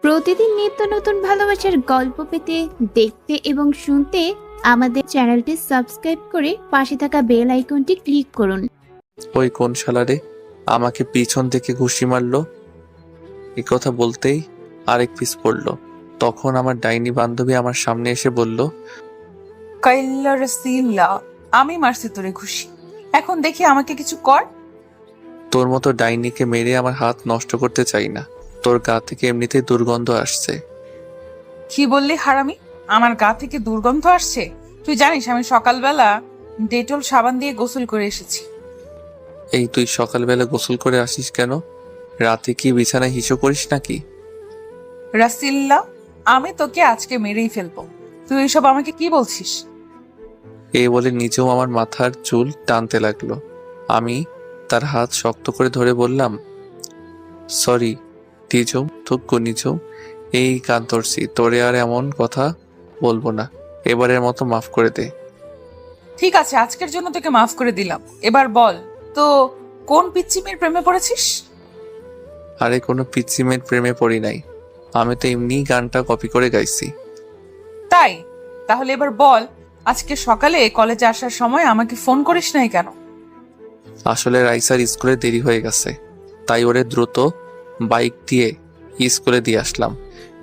প্রতিদিন নিত্য নতুন ভালোবাসার গল্প পেতে, দেখতে এবং শুনতে আমাদের চ্যানেলটি সাবস্ক্রাইব করে পাশে থাকা বেল আইকনটি ক্লিক করুন। ওই কোন শালারে আমাকে পিছন থেকে ঘুষি মারলো? এ কথা বলতেই আরেক পিস পড়লো। তখন আমার ডাইনি বান্ধবী আমার সামনে এসে বলল, কাইল্লা রসিল্লা, আমি মারছি তোরে খুশি, এখন দেখি আমাকে কিছু কর। তোর মতো ডাইনিকে মেরে আমার হাত নষ্ট করতে চাই না। তোর গা থেকে এমনিতেই দুর্গন্ধ আসছে। কি বললি হারামি? আমার গা থেকে দুর্গন্ধ আসছে? তুই জানিস আমি সকালবেলা ডেটল সাবান দিয়ে গোসল করে এসেছি। এই তুই সকালবেলা গোসল করে আসিস কেন? রাতে কি বিছানায় হিসু করিস নাকি? রাসিল্লা, আমি তোকে আজকে মেরেই ফেলবো। তুই এসব আমাকে কি বলছিস? এই বলে নিজেও আমার মাথার চুল টানতে লাগলো। আমি তার হাত শক্ত করে ধরে বললাম, সরি নিজম, থুক্কু নিজম, এই কান ধরছি, তোরে আর এমন কথা বলবো না। এবারের মতো মাফ করে দে। ঠিক আছে, আজকের জন্য তোকে মাফ করে দিলাম। এবার বল তো, কোন পিচ্চিমের প্রেমে পড়েছিস? আরে কোনো পিচ্চিমের প্রেমে পড়ি নাই, আমি তো এমনি গানটা কপি করে গাইছি। তাই? তাহলে এবার বল, আজকে সকালে কলেজে আসার সময় আমাকে ফোন করিস নাই কেন? আসলে রাইসার স্কুলে দেরি হয়ে গেছে, তাই ওরে দ্রুত বাইক দিয়ে স্কুলে দিয়ে আসলাম।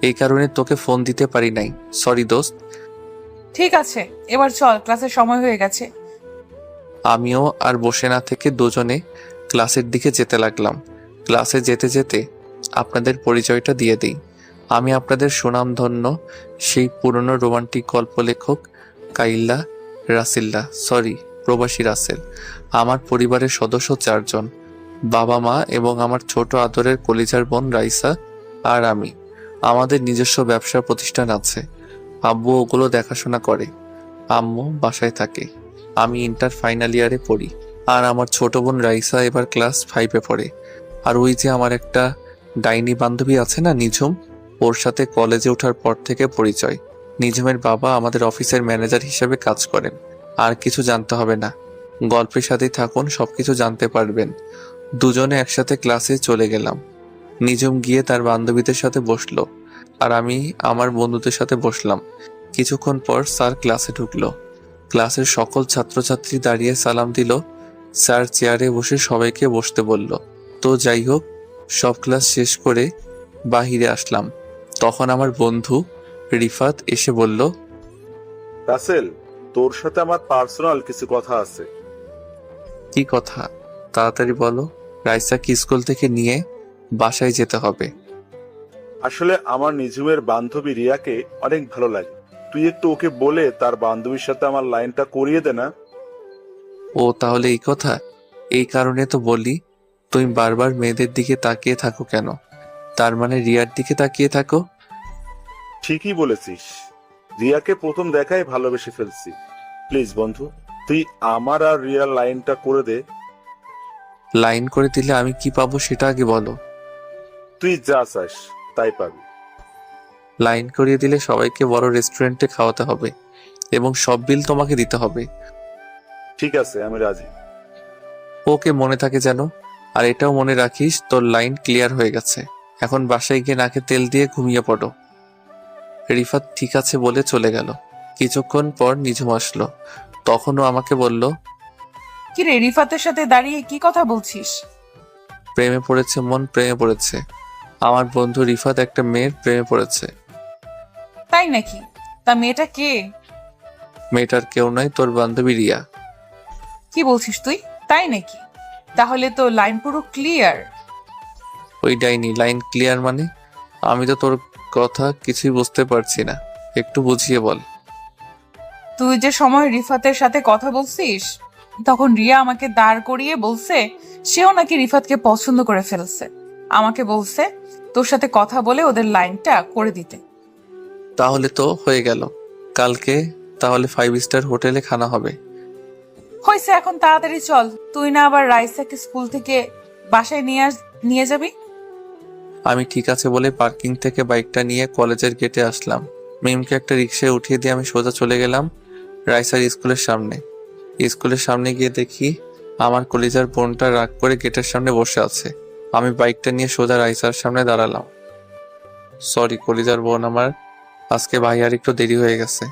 এই কারণে তোকে ফোন দিতে পারি নাই, সরি দোস্ত। ঠিক আছে, এবার চল, ক্লাসের সময় হয়ে গেছে। আমিও আর বসে না থেকে দুজনে ক্লাসের দিকে যেতে লাগলাম। ক্লাসে যেতে যেতে আপনাদের পরিচয়টা দিয়ে দিই। আমি আপনাদের সুনামধন্য সেই পুরনো রোমান্টিক গল্প লেখক কাইল্লা রাসিল্লা, সরি প্রবাসী রাসেল। আমার পরিবারের সদস্য 4 জন, বাবা মা এবং আমার ছোট আদরের কলিজার বোন রাইসা আর আমি। আমাদের নিজস্ব ব্যবসা প্রতিষ্ঠান আছে, আব্বু ওগুলো দেখাশোনা করে, আম্মু বাসায় থাকে। আমি ইন্টার ফাইনাল ইয়ারে পড়ি, আর আমার ছোট বোন রাইসা এবার ক্লাস 5-এ পড়ে। আর ওই যে আমার একটা ডাইনি বান্ধবী আছে না, নিঝুম, ওর সাথে কলেজে ওঠার পর থেকে পরিচয়। নিঝুমের বাবা আমাদের অফিসের ম্যানেজার হিসেবে কাজ করেন। আর কিছু জানতে হবে না, গল্পের সাথেই থাকুন, সবকিছু জানতে পারবেন। দুজনে একসাথে ক্লাসে চলে গেলাম। নিঝুম গিয়ে তার বান্ধবীদের সাথে বসলো, আর আমি আমার বন্ধুদের সাথে বসলাম। কিছুক্ষণ পর স্যার ক্লাসে ঢুকলো। ক্লাসের সকল ছাত্রছাত্রী দাঁড়িয়ে সালাম দিল। স্যার চেয়ারে বসে সবাইকে বসতে বলল। তো যাই হোক, সব ক্লাস শেষ করে বাহিরে আসলাম। তখন আমার বন্ধু রিফাত এসে বলল, রাসেল, তোর সাথে আমার পার্সোনাল কিছু কথা আছে। কি কথা? তাড়াতাড়ি বলো। রাইসাকে স্কুল থেকে নিয়ে বাসায় যেতে হবে। আসলে আমার নিঝুমের বান্ধবী রিয়াকে অনেক ভালো লাগে। তুই একটু ওকে বলে তার বান্ধবীর সাথে আমার লাইনটা করিয়ে দে না। ও তাহলে এই কথা? এই কারণে তো বলি, তুমি বারবার মেয়েদের দিকে তাকিয়ে থাকো কেন? তার মানে রিয়ার দিকে তাকিয়ে থাকো? ঠিকই বলেছিস, রিয়াকে প্রথম দেখায় ভালোবেসে ফেলছি। প্লিজ বন্ধু, তুই আমার আর রিয়ার লাইনটা করে দে। লাইন করে দিলে আমি কি পাবো সেটা আগে বলো। তুই যা চাস তাই পাবি। লাইন করিয়ে দিলে সবাইকে বড় রেস্টুরেন্টে খাওয়াতে হবে এবং সব বিল তোমাকে দিতে হবে। ঠিক আছে, আমি রাজি। ওকে, মনে থাকে যেন। আর এটাও মনে রাখিস, তোর লাইন ক্লিয়ার হয়ে গেছে। এখন বাসায় গিয়ে নাকে তেল দিয়ে ঘুমিয়ে পড়ো। রিফাত ঠিক আছে বলে চলে গেল। কিছুক্ষণ পর নিঝুম আসলো। তখনও আমাকে বলল, কি রে, রিফাতের সাথে দাঁড়িয়ে কি কথা বলছিস? প্রেমে পড়েছে মন, প্রেমে পড়েছে। আমার বন্ধু রিফাত একটা মেয়ের প্রেমে পড়েছে। তাই নাকি? তা মেয়েটা কে? মেয়েটার কেউ নয়, তোর বান্ধবী রিয়া। কি বলছিস তুই? তাই নাকি? তাহলে তো লাইন পুরো ক্লিয়ার। ওই ডাইনি, লাইন ক্লিয়ার মানে? আমি তো তোর কথা কিছুই বুঝতে পারছি না, একটু বুঝিয়ে বল। তুই যে সময় রিফাতের সাথে কথা বলছিস, তখন রিয়া আমাকে দাঁড় করিয়ে বলছে সেও নাকি রিফাতকে পছন্দ করে ফেলছে। আমাকে বলছে তোর সাথে কথা বলে ওদের লাইনটা করে দিতে। তাহলে তো হয়ে গেল। কালকে তাহলে 5 স্টার হোটেলে খানা হবে। হয়েছে, এখন তাড়াতাড়ি চল। তুই না আবার রাইসাকে স্কুল থেকে বাসায় নিয়ে যাবি? আমি ঠিক আছে বলে পার্কিং থেকে বাইকটা নিয়ে কলেজের গেটে আসলাম। মিমকে একটা রিক্সায় উঠিয়ে দিয়ে আমি সোজা চলে গেলাম রাইসার স্কুলের সামনে। স্কুলের সামনে গিয়ে দেখি আমার কলিজার বোনটা রাগ করে গেটের সামনে বসে আছে। আমি বাইকটা নিয়ে সোজা রাইসার সামনে দাঁড়ালাম। সরি কলিজার বোন আমার, আজকে ভাইয়ার একটু দেরি হয়ে গেছে।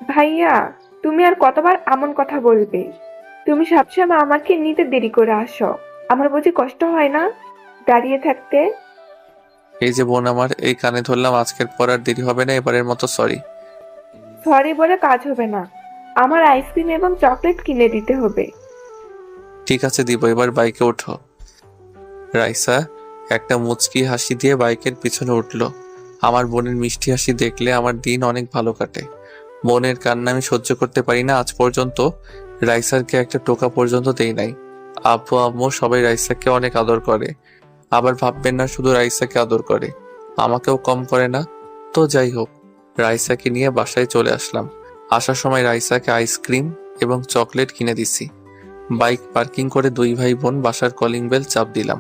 ভাইয়া, তুমি আর কতবার এমন কথা বলবে? তুমি সবসময় আমাকে নিতে দেরি করে আসো। আমার বুঝি কষ্ট হয় না দাঁড়িয়ে থাকতে? এই যে বোন আমার, এই কানে ধরলাম, আজকের পর আর দেরি হবে না, এবারের মতো সরি। সরি বলে কাজ হবে না, আমার আইসক্রিম এবং চকলেট কিনে দিতে হবে। ঠিক আছে দিব, এবার বাইকে ওঠো। রাইসা একটা মুচকি হাসি দিয়ে বাইকের পিছনে উঠলো। আমার বোনের মিষ্টি হাসি দেখলে আমার দিন অনেক ভালো কাটে। বোনের কান্না আমি সহ্য করতে পারি না। আজ পর্যন্ত রাইসারকে একটা টোকা পর্যন্ত দেই নাই। আব্বু আম্মু সবাই রাইসাকে অনেক আদর করে। আবার ভাববেন না শুধু রাইসাকে আদর করে, আমাকেও কম করে না। তো যাই হোক, রাইসাকে নিয়ে বাসায় চলে আসলাম। আসার সময় রাইসাকে আইসক্রিম এবং চকলেট কিনে দিছি। বাইক পার্কিং করে দুই ভাই বোন বাসার কলিং বেল চাপ দিলাম।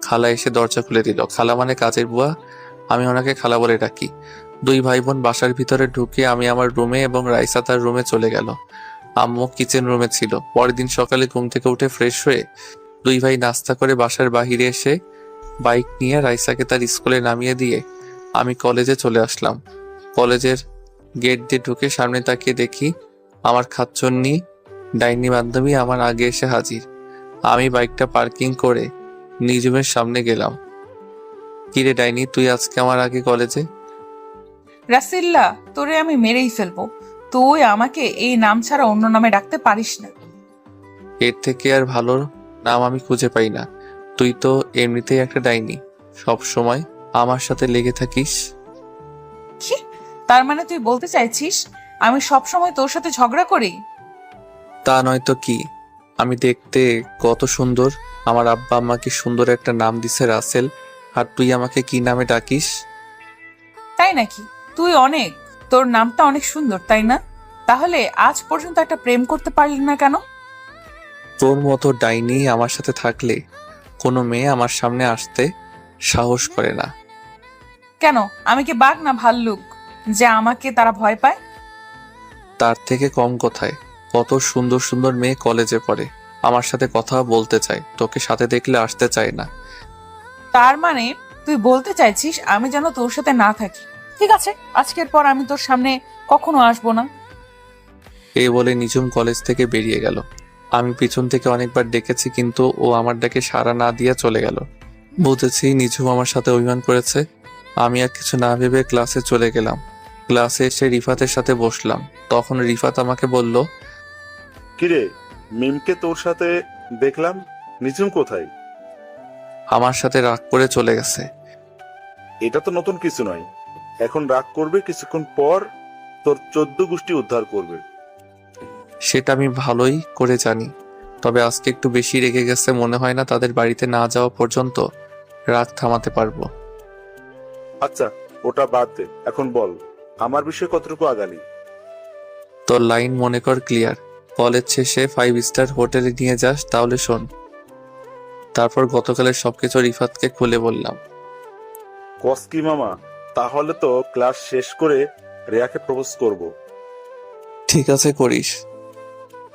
খালা এসে দরজা খুলে দিল। খালা মানে কাজের বুয়া, আমি ওনাকে খালা বলে ডাকি। দুই ভাই বোন বাসার ভিতরে ঢুকে আমি আমার রুমে এবং রাইসা তার রুমে চলে গেল। আম্মু কিচেন রুমে ছিল। পরের দিন সকালে ঘুম থেকে উঠে ফ্রেশ হয়ে দুই ভাই নাস্তা করে বাসার বাহিরে এসে বাইক নিয়ে রাইসাকে তার স্কুলে নামিয়ে দিয়ে আমি কলেজে চলে আসলাম। কলেজের গেট দিয়ে ঢুকে সামনে তাকিয়ে দেখি আমার খাচ্চন্নি ডাইনি বান্ধবী আমার আগে এসে হাজির। আমি বাইকটা পার্কিং করে নিজুমের সামনে গেলাম। কিরে ডাইনি, তুই আজকে আমার আগে কলেজে? রাসিল্লা, তোরে আমি মেরেই ফেলবো। তুই আমাকে এই নাম ছাড়া অন্য নামে ডাকতে পারিস না। এর থেকে আর ভালো নাম আমি খুঁজে পাই না। তুই তো এমনিতেই একটা ডাইনি, সব সময় আমার সাথে লেগে থাকিস। কি? তার মানে তুই বলতে চাইছিস আমি সব সময় তোর সাথে ঝগড়া করি? তা নয় তো কি, আমি দেখতে কত সুন্দর। আমার আব্বা আম্মাকে সুন্দর একটা নাম দিছে রাসেল, আর তুই আমাকে কি নামে ডাকিস? তাই নাকি? তুই অনেক, তোর নামটা অনেক সুন্দর, তাই না? তাহলে আজ পর্যন্ত একটা প্রেম করতে পারলি না কেন? তোর মতো ডাইনি আমার সাথে থাকলে কোনো মেয়ে আমার সামনে আসতে সাহস করে না। কেন, আমি কি বাঘ না ভাল্লুক যে আমাকে তারা ভয় পায়? তার থেকে কম কথায় কত সুন্দর সুন্দর মেয়ে কলেজে পড়ে, আমার সাথে কথা বলতে চায়, তোকে সাথে দেখলে আসতে চায় না। তার মানে তুই বলতে চাইছিস আমি যেন তোর সাথে না থাকি? ঠিক আছে, আজকের পর আমি তোর সামনে কখনো আসবো না। এই বলে নিঝুম কলেজ থেকে বেরিয়ে গেল। আমি পিছন থেকে অনেকবার ডেকেছি, কিন্তু ও আমার ডাকে সাড়া না দিয়ে চলে গেল। বুঝেছি নিঝুম আমার সাথে অভিমান করেছে। আমি আর কিছু না ভেবে ক্লাসে চলে গেলাম। ক্লাসে এসে রিফাতের সাথে বসলাম। তখন রিফাত আমাকে বলল, কিরে, মিমকে তোর সাথে দেখলাম, নিঝুম কোথায়? আমার সাথে রাগ করে চলে গেছে। এটা তো নতুন কিছু নয়। এখন রাগ করবে, কিছুক্ষণ পর তোর 14 গোষ্ঠী উদ্ধার করবে। সেটা আমি ভালোই করে জানি, তবে আজকে একটু বেশি রেগে গেছে। মনে হয় না তাদের বাড়িতে না যাওয়া পর্যন্ত রাগ থামাতে পারবো। আচ্ছা, ওটা বাদ দে, এখন বল আমার বিষয়ে কতটুকু আগালি? তোর লাইন মনে কর ক্লিয়ার। কলেজ শেষে 5 স্টার হোটেলে নিয়ে যাস, তাহলে শোন। তারপর গতকালের সবকিছু রিফাতকে খুলে বললাম। কসকি মামা, তাহলে তো ক্লাস শেষ করে রিয়াকে প্রপোজ করব। ঠিক আছে, করিস।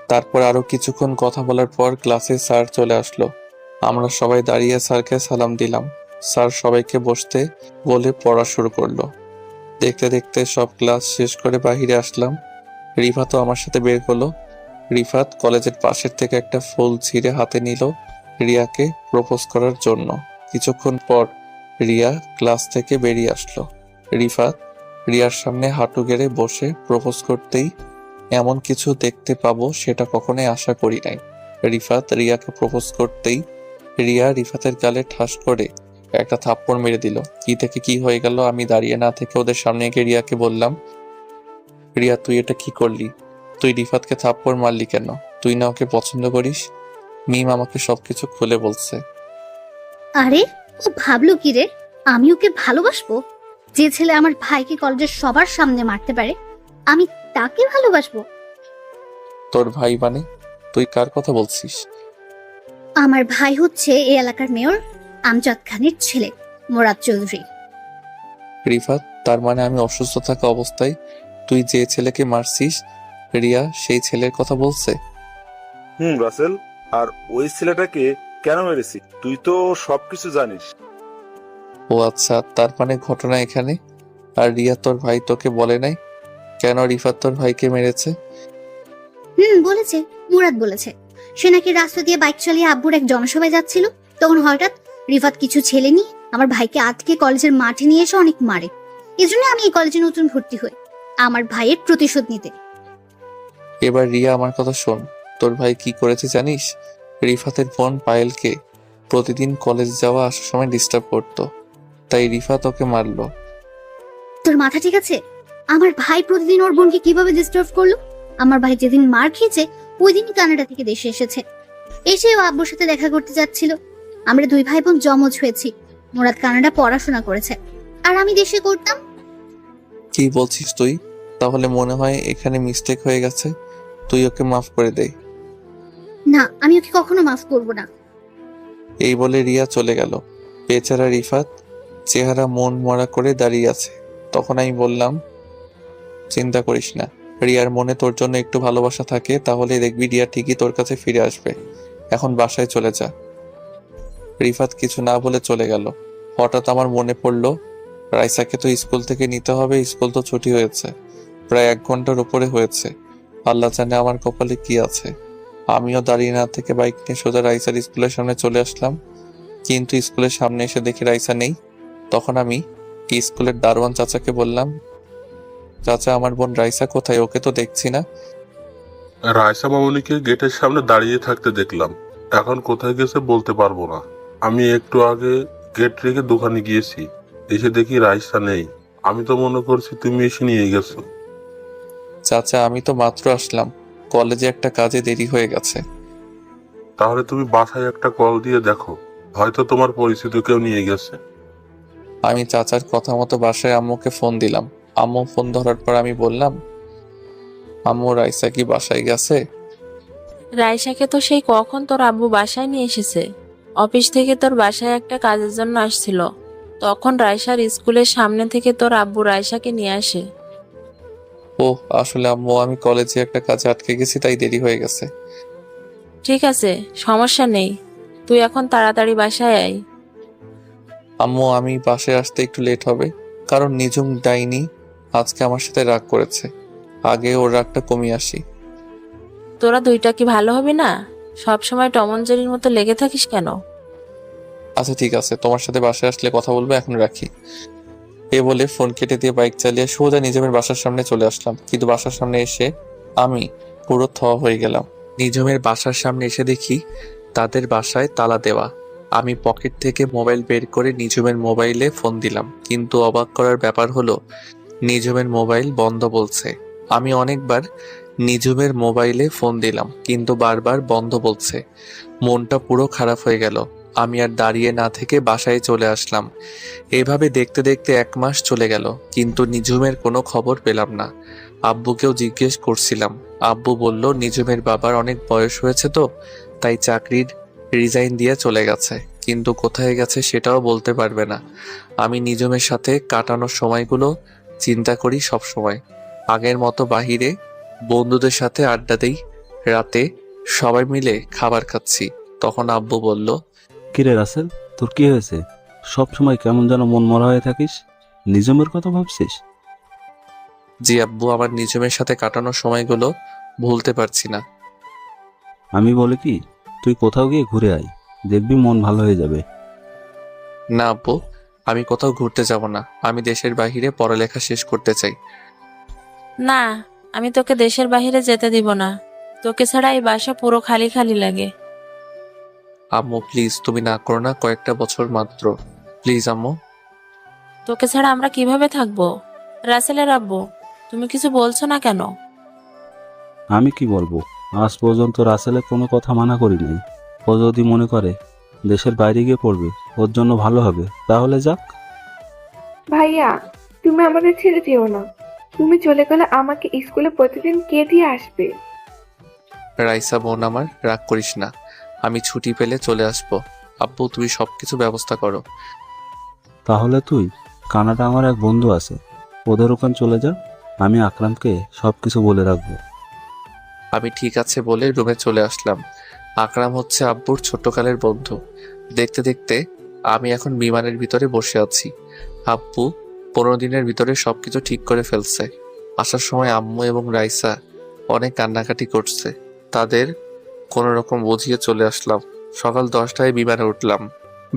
তারপর আরো কিছুক্ষণ কথা বলার পর ক্লাসে স্যার চলে আসলো। আমরা সবাই দাঁড়িয়ে স্যারকে সালাম দিলাম। স্যার সবাইকে বসতে বলে পড়া শুরু করলো। দেখতে দেখতে সব ক্লাস শেষ করে বাহিরে আসলাম। রিফাতও আমার সাথে বের হলো। রিফাত কলেজের পাশের থেকে একটা ফুল ছিঁড়ে হাতে নিল রিয়াকে প্রপোজ করার জন্য। কিছুক্ষণ পর রিয়া ক্লাস থেকে বেরিয়ে আসলো। রিফাত রিয়ার সামনে হাঁটু গেড়ে বসে প্রপোজ করতেই এমন কিছু দেখতে পাবো সেটা কখনোই আশা করি নাই। রিফাত রিয়াকে প্রপোজ করতেই রিয়া রিফাতের গালে ঠাস করে একটা থাপ্পড় মেরে দিল। কি থেকে কি হয়ে গেল আমি দাঁড়িয়ে না থেকে ওদের সামনে গিয়ে রিয়াকে বললাম, রিয়া তুই এটা কি করলি? তুই রিফাতকে থাপ্পড় মারলি কেন? তুই না ওকে পছন্দ করিস? মিম আমাকে সবকিছু খুলে বলছে। আরে, ও ভাবলো কি রে আমি ওকে ভালোবাসবো? যে ছেলে আমার ভাইকে কলেজের সবার সামনে মারতে পারে, আমি তাকে ভালোবাসবো? তোর ভাই মানে? তুই কার কথা বলছিস? আমার ভাই হচ্ছে এই এলাকার মেয়র আমজাদ খানের ছেলে, মোরাদ চৌধুরী। রিফাত, তার মানে আমি অসুস্থ থাকা অবস্থায় তুই যে ছেলেকে মারছিস রিয়া সেই ছেলের কথা বলছে? রাসেল, আর ওই ছেলেটাকে কেন মেরেছি তুই তো সবকিছু জানিস। ও আচ্ছা, তার মানে ঘটনা এখানে। আর রিয়া তোর ভাই তোকে বলে নাই কেন রিফাত তোর ভাইকে মেরেছে? বলেছে, মুরাদ বলেছে। সে নাকি রাস্তা দিয়ে বাইক চালিয়ে আব্বুর এক জনসভায় যাচ্ছিল, তখন হঠাৎ রিফাত কিছু ছেলে নিয়ে আমার ভাইকে আটকে কলেজের মাঠে নিয়ে এসে অনেক মারে। এজন্য আমি এই কলেজে নতুন ভর্তি হই, আমার ভাইয়ের প্রতিশোধ নিতে। এবার রিয়া আমার কথা শোন, তোর ভাই কি করেছে জানিস? রিফাতের বোন পায়েলকে প্রতিদিন কলেজ যাওয়া আসার সময় ডিস্টার্ব করতো, তাই রিফাত ওকে মারলো। তোর মাথা ঠিক আছে? আমার ভাই প্রতিদিন ওর বোনকে কিভাবে ডিস্টার্ব করলো? আমার ভাই যেদিন মার খেয়েছে ওই দিনই কানাডা থেকে দেশে এসেছে, এসে ও আব্বুর সাথে দেখা করতে যাচ্ছিল। আমরা দুই ভাই বোন জমজ হয়েছি। মুরাদ কানাডা পড়াশোনা করেছে আর আমি দেশে করতাম। কি বলছিস তুই? তাহলে মনে হয় এখানে মিস্টেক হয়ে গেছে, তুই ওকে মাফ করে দে। না, আমি ওকে কখনো মাফ করবো না। এই বলে রিয়া চলে গেল। বেচারা রিফাত চেহারা মন মরা করে দাঁড়িয়ে আছে। তখন আমি বললাম, চিন্তা করিস না, রিয়ার মনে তোর জন্য একটু ভালোবাসা থাকে, তাহলে দেখবি রিয়া ঠিকই তোর কাছে ফিরে আসবে। এখন বাসায় চলে যা। রিফাত কিছু না বলে চলে গেল। হঠাৎ আমার মনে পড়লো, রাইসাকে তো স্কুল থেকে নিতে হবে, স্কুল তো ছুটি হয়েছে, প্রায় 1 ঘন্টার উপরে হয়েছে। আল্লাহ জানে আমার কপালে কি আছে। আমিও দাঁড়িয়ে না থেকে বাইক নিয়ে সোজা রাইসার স্কুলের সামনে চলে আসলাম। কিন্তু স্কুলের সামনে এসে দেখি রাইসা নেই। তখন আমি স্কুলের দারোয়ান চাচাকে বললাম, চাচা আমার বোন রাইসা কোথায়? ওকে তো দেখছি না। রায়সা মামুনিকে গেটের সামনে দাঁড়িয়ে থাকতে দেখলাম, এখন কোথায় গেছে বলতে পারবো না। আমি একটু আগে গেট রেখে দোকানে গিয়েছি, এসে দেখি রায়সা নেই। আমি তো মনে করছি তুমি এসে নিয়ে গেছো। চাচা আমি তো মাত্র আসলাম, কলেজে একটা কাজে দেরি হয়ে গেছে। তাহলে তুমি বাসায় একটা কল দিয়ে দেখো, হয়তো তোমার পরিচিত কেউ নিয়ে গেছে। আমি চাচার কথা মতো বাসায় আম্মুকে ফোন দিলাম। আম্মু ফোন ধরার পর আমি বললাম, আম্মু রাইসা কি বাসায় গেছে? রাইসাকে তো সেই কখন তোর আব্বু বাসায় নিয়ে এসেছে। অফিস থেকে তোর বাসায় একটা কাজের জন্য আসছিল, তখন রাইসার স্কুলের সামনে থেকে তোর আব্বু রাইসাকে নিয়ে আসে। ও আসলে আম্মু আমি কলেজে একটা কাজে আটকে গেছি, তাই দেরি হয়ে গেছে। ঠিক আছে, সমস্যা নেই, তুই এখন তাড়াতাড়ি বাসায় আয়। আম্মু আমি বাসায় আসতে একটু লেট হবে, কারণ নিঝুম ডাইনি আজকে আমার সাথে রাগ করেছে। আগে ওর রাগটা কমিয়ে আসি। তোরা দুইটা কি ভালো হবে না? সব সময় টম অ্যান্ড জেরির মতো লেগে থাকিস কেন? আচ্ছা ঠিক আছে, তোমার সাথে বাসায় আসলে কথা বলবো, এখন রাখি। এ বলে ফোন কেটে দিয়ে বাইক চালিয়ে সোজা নিঝুমের বাসার সামনে চলে আসলাম। কিন্তু বাসার সামনে এসে আমি পুরো থ হয়ে গেলাম। নিঝুমের বাসার সামনে এসে দেখি তাদের বাসায় তালা দেওয়া। আমি পকেট থেকে মোবাইল বের করে নিঝুমের মোবাইলে ফোন দিলাম, কিন্তু অবাক করার ব্যাপার হলো নিঝুমের মোবাইল বন্ধ বলছে। আমি অনেকবার নিঝুমের মোবাইলে ফোন দিলাম, কিন্তু বারবার বন্ধ বলছে। মনটা পুরো খারাপ হয়ে গেল। আমি আর দাঁড়িয়ে না থেকে বাসায় চলে আসলাম। এভাবে দেখতে দেখতে 1 মাস চলে গেল, কিন্তু নিঝুমের কোনো খবর পেলাম না। আব্বুকেও জিজ্ঞেস করছিলাম, আব্বু বলল নিঝুমের বাবার অনেক বয়স হয়েছে তো, তাই চাকরির রিজাইন দিয়ে চলে গেছে, কিন্তু কোথায় গেছে সেটাও বলতে পারবে না। আমি নিঝুমের সাথে কাটানোর সময়গুলো চিন্তা করি সব সময়। আগের মতো বাহিরে বন্ধুদের সাথে আড্ডা দেই, রাতে সবাই মিলে খাবার খাচ্ছি। তখন আব্বু বলল, কিরে রাসেল, তোর কি হয়েছে? সব সময় কেমন যেন মন মরা হয়ে থাকিস, নিজামের কথা ভাবছিস? জি আব্বু, আমার নিঝুমের সাথে কাটানোর সময়গুলো ভুলতে পারছি না। আমি বলি কি, তুই কোথাও গিয়ে ঘুরে আয়, দেখবি মন ভালো হয়ে যাবে। না আব্বু, আমি কোথাও ঘুরতে যাব না, আমি দেশের বাইরে পড়ালেখা শেষ করতে চাই। না, আমি তোকে দেশের বাইরে যেতে দিব না। তোকে ছাড়া এই বাসা পুরো খালি খালি লাগে। আম্মু প্লিজ, তুমি না করো না, কয়েকটা বছর মাত্র, প্লিজ আম্মু। তোকে ছাড়া আমরা কিভাবে থাকবো? রাসেলের আব্বু, তুমি কিছু বলছো না কেন? আমি কি বলবো, আজ পর্যন্ত রাসেলের কোনো কথা মানা করি নাই। ও যদি মনে করে দেশের বাইরে গিয়ে পড়বে, ওর জন্য ভালো হবে, তাহলে যাক। ভাইয়া, তুমি আমাদের ছেড়ে যেও না। তুমি চলে গেলে আমাকে স্কুলে প্রতিদিন কে দিয়ে আসবে? রাইসা বোন আমার, রাগ করিস না, আমি ছুটি পেলে চলে আসবো। আব্বু তুমি সবকিছু ব্যবস্থা করো। তাহলে তুই কানাডা আমার এক বন্ধু আছে, ওদের ওখানে চলে যা। আমি আকরামকে সবকিছু বলে রাখবো। আমি ঠিক আছে বলে রুমে চলে আসলাম। আকরাম হচ্ছে আব্বুর ছোট্টকালের বন্ধু। দেখতে দেখতে আমি এখন বিমানের ভিতরে বসে আছি। আব্বু 15 দিনের ভিতরে সবকিছু ঠিক করে ফেলছে। আসার সময় আম্মু এবং রাইসা অনেক কান্নাকাটি করছে। তাদের কোনো রকম বুঝিয়ে চলে আসলাম। সকাল 10টায় বিমানে উঠলাম।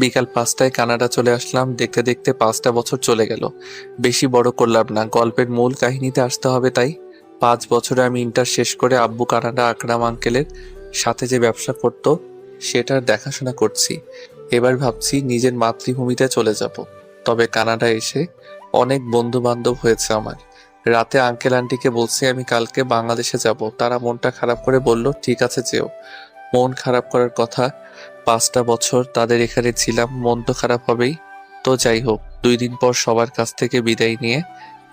বিকাল 5টায় কানাডা চলে আসলাম। দেখতে দেখতে 5টা বছর চলে গেল। বেশি বড় করলাম না, গল্পের মূল কাহিনীতে আসতে হবে তাই। 5 বছরে আমি ইন্টার শেষ করে আব্বু কানাডা আকরাম আঙ্কেলের সাথে যে ব্যবসা করত সেটার দেখাশোনা করছি। এবার ভাবছি নিজের মাতৃভূমিতে চলে যাব। তবে কানাডা এসে অনেক বন্ধু বান্ধব হয়েছে আমার। রাতে আঙ্কেল আন্টিকে বলছি আমি কালকে বাংলাদেশে যাব। তারা মনটা খারাপ করে বলল ঠিক আছে যেও। মন খারাপ করার কথা, 5টা বছর তাদের এখানে ছিলাম, মন তো খারাপ হবেই। তো যাই হোক, 2 দিন পর সবার কাছ থেকে বিদায় নিয়ে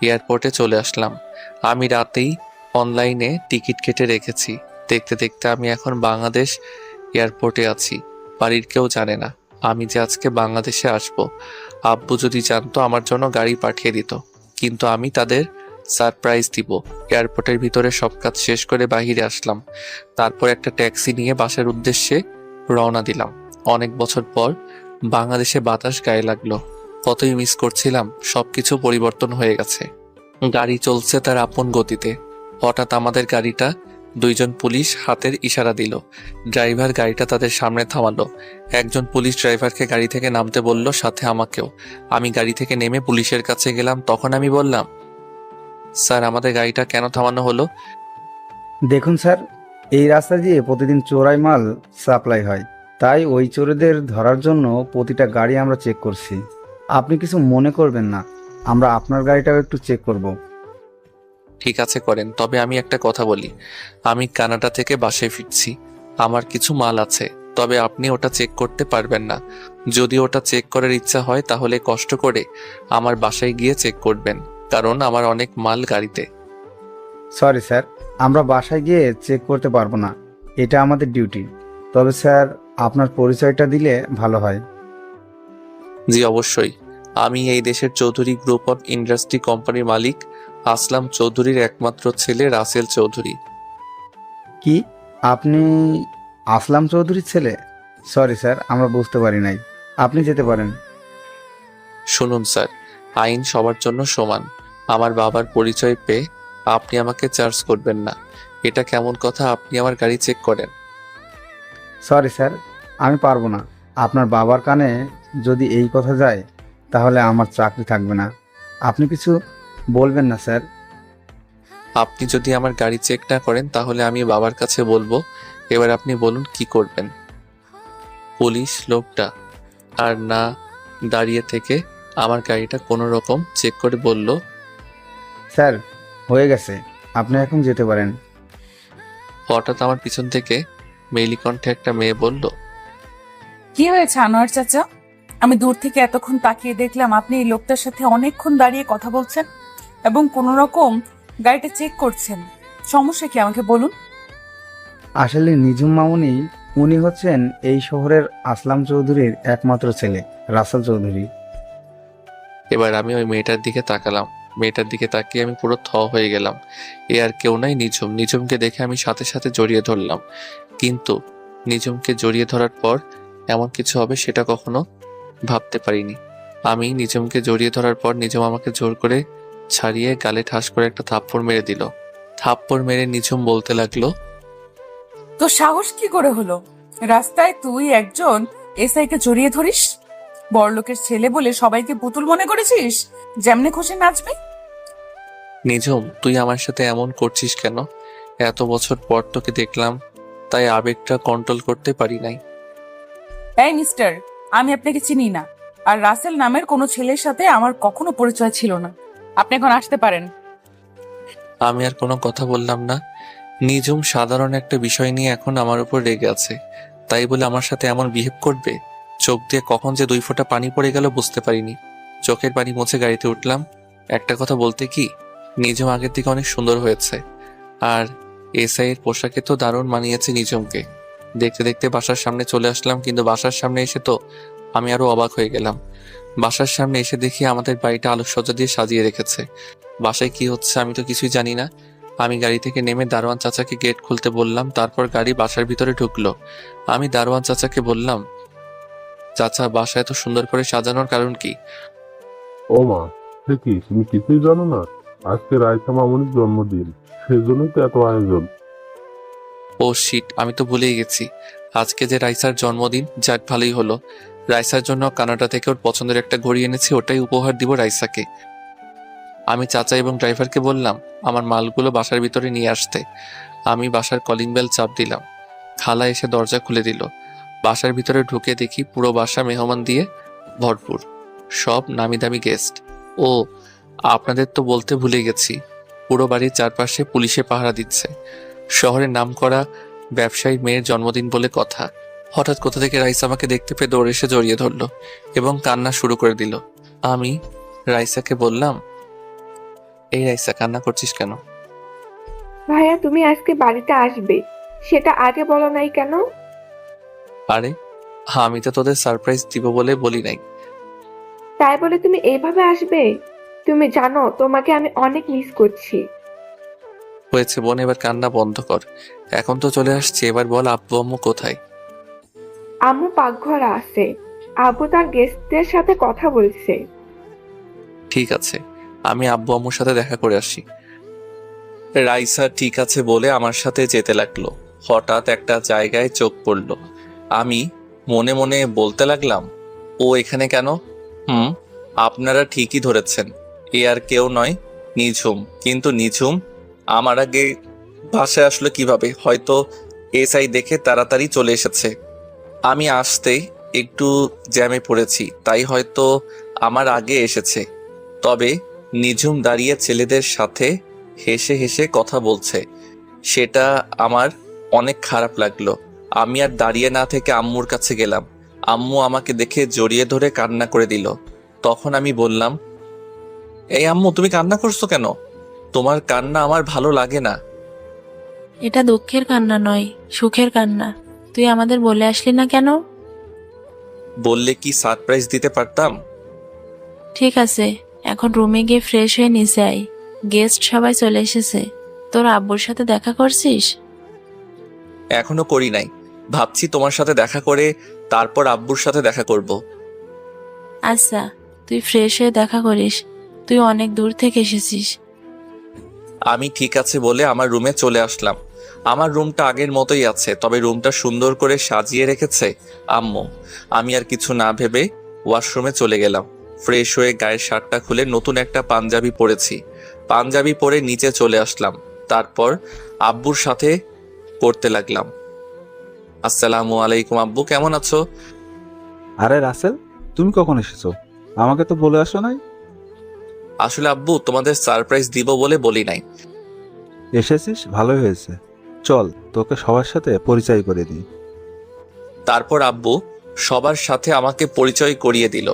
এয়ারপোর্টে চলে আসলাম। আমি রাতেই অনলাইনে টিকিট কেটে রেখেছি। দেখতে দেখতে আমি এখন বাংলাদেশ এয়ারপোর্টে আছি। বাড়ির কেউ জানে না আমি যে আজকে বাংলাদেশে আসব। আব্বু যদি জানতো আমার জন্য গাড়ি পাঠিয়ে দিত, কিন্তু আমি তাদের সারপ্রাইজ দিব। এয়ারপোর্টের ভিতরে সব কাজ শেষ করে বাইরে আসলাম। তারপর একটা ট্যাক্সি নিয়ে বাসার উদ্দেশ্যে রওনা দিলাম। অনেক বছর পর বাংলাদেশে বাতাস গায়ে লাগলো। কতই মিস করছিলাম। সবকিছু পরিবর্তন হয়ে গেছে। গাড়ি চলছে তার আপন গতিতে। হঠাৎ আমাদের গাড়িটা 2 জন পুলিশ হাতের ইশারা দিল। ড্রাইভার গাড়িটা তাদের সামনে থামালো। একজন পুলিশ ড্রাইভারকে গাড়ি থেকে নামতে বলল, সাথে আমাকেও। আমি গাড়ি থেকে নেমে পুলিশের কাছে গেলাম। তখন আমি বললাম, স্যার আমাদের গাড়িটা কেন থামানো হলো? দেখুন স্যার, এই রাস্তা দিয়ে প্রতিদিন চোরাই মাল সাপ্লাই হয়, তাই ওই চোরেদের ধরার জন্য প্রতিটা গাড়ি আমরা চেক করছি। আপনি কিছু মনে করবেন না, আমরা আপনার গাড়িটাও একটু চেক করব। ঠিক আছে করেন, তবে আমি একটা কথা বলি। আমি কানাডা থেকে বাসায় ফিরছি। আমার কিছু মাল আছে, তবে আপনি ওটা চেক করতে পারবেন না। যদি ওটা চেক করার ইচ্ছা হয় তাহলে কষ্ট করে আমার বাসায় গিয়ে চেক করবেন, কারণ আমার অনেক মাল গাড়িতে। সরি স্যার, আমরা বাসায় গিয়ে চেক করতে পারবো না, এটা আমাদের ডিউটি। তবে স্যার, আপনার পরিচয়টা দিলে ভালো হয়। জি অবশ্যই। আমি এই দেশের চৌধুরী গ্রুপ অফ ইন্ডাস্ট্রি কোম্পানির মালিক আসলাম চৌধুরীর একমাত্র ছেলে রাসেল চৌধুরী। কি, আপনি আসলাম চৌধুরীর ছেলে? সরি স্যার, আমরা বুঝতে পারি নাই। আপনি যেতে পারেন। শুনুন স্যার, আইন সবার জন্য সমান। আমার বাবার পরিচয় পেয়ে আপনি আমাকে চার্জ করবেন না। এটা কেমন কথা? আপনি আমার গাড়ি চেক করেন। সরি স্যার, আমি পারবো না। আপনার বাবার কানে যদি এই কথা যায় তাহলে আমার চাকরি থাকবে না। আপনি কিছু বলবেন না স্যার। আপনি যদি আমার গাড়ি চেক না করেন তাহলে আমি বাবার কাছে বলবো। এবার আপনি বলুন কি করবেন? পুলিশ লোকটা আর না দাঁড়িয়ে থেকে আমার গাড়িটা কোনো রকম চেক করে বলল, স্যার, হয়ে গেছে, আপনি এখন যেতে পারেন। হঠাৎ আমার পিছন থেকে মেইলি কণ্ঠে একটা মেয়ে বলল, কি হয়েছে আনোয়ার চাচা? আমি দূর থেকে এতক্ষণ তাকিয়ে দেখলাম আপনি এই লোকটার সাথে অনেকক্ষণ দাঁড়িয়ে কথা বলছেন এবং কোনো রকম গাড়িটা চেক করছেন। সমস্যা কি আমাকে বলুন। আসলে নিঝুম মামুনি, উনি হচ্ছেন এই শহরের আসলাম চৌধুরীর একমাত্র ছেলে রাসেল চৌধুরী। এবার আমি ওই মেয়েটার দিকে তাকালাম। মেয়েটার দিকে তাকিয়ে আমি পুরো থ হয়ে গেলাম। এ আর কেউ নাই, নিঝুম। নিঝুমকে দেখে আমি সাথে সাথে জড়িয়ে ধরলাম। কিন্তু নিঝুমকে জড়িয়ে ধরার পর এমন কিছু হবে সেটা কখনো ভাবতে পারিনি। আমি নিঝুমকে জড়িয়ে ধরার পর নিঝুম আমাকে জোর করে ছাড়িয়ে গালে ঠাস করে একটা থাপ্পড় মেরে দিল। থাপ্পড় মেরে নিঝুম বলতে লাগলো, তো সাহস কি করে হলো রাস্তায় তুই একজন এসআই কে জড়িয়ে ধরিস? বড়লোকের ছেলে বলে সবাইকে পুতুল মনে করেছিস, যেমনে খুশি নাচবি? নিঝুম তুই আমার সাথে এমন করছিস কেন? এত বছর পর তোকে দেখলাম, তাই আবেগটা কন্ট্রোল করতে পারি নাই। এই মিস্টার, আমি আপনাকে চিনি না, আর রাসেল নামের কোনো ছেলের সাথে আমার কখনো পরিচয় ছিল না। আপনি এখন আসতে পারেন। আমি আর কোনো কথা বললাম না। নিঝুম সাধারণ একটা বিষয় নিয়ে এখন আমার উপর রেগে আছে, তাই বলে আমার সাথে এমন বিহেভ করবে? চোখ দিয়ে কখন যে 2 ফোঁটা পানি পড়ে গেল বুঝতে পারিনি। চোখের পানি মুছে গাড়িতে উঠলাম। একটা কথা বলতে কি, নিঝুম আগের থেকে অনেক সুন্দর হয়েছে, আর এসআই এর পোশাকে তো দারুণ মানিয়েছে নিঝুমকে। দেখতে দেখতে বাসার সামনে চলে আসলাম, কিন্তু বাসার সামনে এসে তো আমি আরো অবাক হয়ে গেলাম। বাসার সামনে এসে দেখি আমাদের বাড়িটা আলোকসজ্জা দিয়ে সাজিয়ে রেখেছে। বাসায় কি হচ্ছে আমি তো কিছুই জানি না। আমি গাড়ি থেকে নেমে দারোয়ান চাচাকে গেট খুলতে বললাম, তারপর গাড়ি বাসার ভিতরে ঢুকলো। আমি দারোয়ান চাচাকে বললাম, চাচা বাসা এত সুন্দর করে সাজানোর কারণ কি? ও মা, সে কি তুমি কিছুই জানো না? আজকে রায়সা মামুনির জন্মদিন, সেজন্যই তো এত আয়োজন। ও শিট, আমি তো ভুলেই গেছি। আজকে যে রাইসার জন্মদিন, যাক ভালোই হলো। রাইসার জন্য কানাডা থেকে ওর পছন্দের একটা ঘড়ি এনেছি, ওটাই উপহার দিব রাইসাকে। আমি চাচা এবং ড্রাইভারকে বললাম আমার মালগুলো বাসার ভিতরে নিয়ে আসতে। আমি বাসার কলিং বেল চাপ দিলাম। খালা এসে দরজা খুলে দিল। বাসার ভিতরে ঢুকে দেখি পুরো বাসা মেহমান দিয়ে ভরপুর, সব নামি দামি গেস্ট। ও আপনাদের তো বলতে ভুলে গেছি, পুরো বাড়ির চারপাশে পুলিশে পাহারা দিচ্ছে। শহরের নামকরা ব্যবসায়ী মেয়ের জন্মদিন বলে কথা। হঠাৎ কোথা থেকে রাইসা আমাকে দেখতে পেয়ে দৌড়ে এসে জড়িয়ে ধরলো এবং কান্না শুরু করে দিল। আমি রাইসাকে বললাম, এই রাইসা, কান্না করছিস কেন? ভাইয়া তুমি আজকে বাড়িতে আসবে, সেটা আগে বলো নাই কেন? আরে আমি তো তোদের সারপ্রাইজ দিব বলে বলি নাই। তাই বলে তুমি এইভাবে আসবে? তুমি জানো তোমাকে আমি অনেক মিস করছি। হয়েছে বোন, এবার কান্না বন্ধ কর। এখন তো চলে আসছে, এবার বল আব্বু আম্মু কোথায়? আম্মু পাকঘরে আছে, আব্বু তার গেস্টদের সাথে কথা বলছে। ঠিক আছে, আমি আব্বু আম্মুর সাথে দেখা করে আসি। রাইসা ঠিক আছে বলে আমার সাথে যেতে লাগলো। হঠাৎ একটা জায়গায় চোখ পড়লো। আমি মনে মনে বলতে লাগলাম, ও এখানে কেন? আপনারা ঠিকই ধরেছেন, এ আর কেউ নয়, নিঝুম। কিন্তু নিঝুম আমার আগে বাসায় আসলো কিভাবে? হয়তো এসআই দেখে তাড়াতাড়ি চলে এসেছে। আমি আসতেই একটু জ্যামে পড়েছি, তাই হয়তো আমার আগে এসেছে। তবে নিঝুম দাঁড়িয়ে ছেলেদের সাথে হেসে হেসে কথা বলছে, সেটা আমার অনেক খারাপ লাগলো। আমি আর দাঁড়িয়ে না থেকে আম্মুর কাছে গেলাম। আম্মু আমাকে দেখে জড়িয়ে ধরে কান্না করে দিল। তখন আমি বললাম, এই আম্মু, তুমি কান্না করছো কেন? তোমার কান্না আমার ভালো লাগে না। এটা দুঃখের কান্না নয়, সুখের কান্না। তুই আমাদের বলে আসলি না কেন? বললে কি সারপ্রাইজ দিতে পারতাম। ঠিক আছে, এখন রুমে গিয়ে ফ্রেশ হয়ে নিচে আয়। গেস্ট সবাই চলে এসেছে। তোর আব্বুর সাথে দেখা করছিস? এখনো করি নাই, ভাবছি তোমার সাথে দেখা করে তারপর আব্বুর সাথে দেখা করব। আচ্ছা, তুই ফ্রেশ হয়ে দেখা করিস। তুই অনেক দূর থেকে এসেছিস। আমি ঠিক আছে বলে আমার রুমে চলে আসলাম। আমার রুমটা আগের মতোই আছে, তবে রুমটা সুন্দর করে সাজিয়ে রেখেছে আম্মু। আমি আর কিছু না ভেবে ওয়াশরুমে চলে গেলাম। ফ্রেশ হয়ে গায়ের শার্টটা খুলে নতুন একটা পাঞ্জাবি পরেছি। পাঞ্জাবি পরে নিচে চলে আসলাম। তারপর আব্বুর সাথে করতে লাগলাম। আসসালামু আলাইকুম আব্বু, কেমন আছো? আরে রাসেল, তুমি কখন এসেছো? আমাকে তো বলে আসো নাই। আসলে আব্বু, তোমাদের সারপ্রাইজ দিব বলে বলি নাই। এসেছিস, ভালোই হয়েছে। চল তোকে সবার সাথে পরিচয় করে দিই। তারপর আব্বু সবার সাথে আমাকে পরিচয় করিয়ে দিল।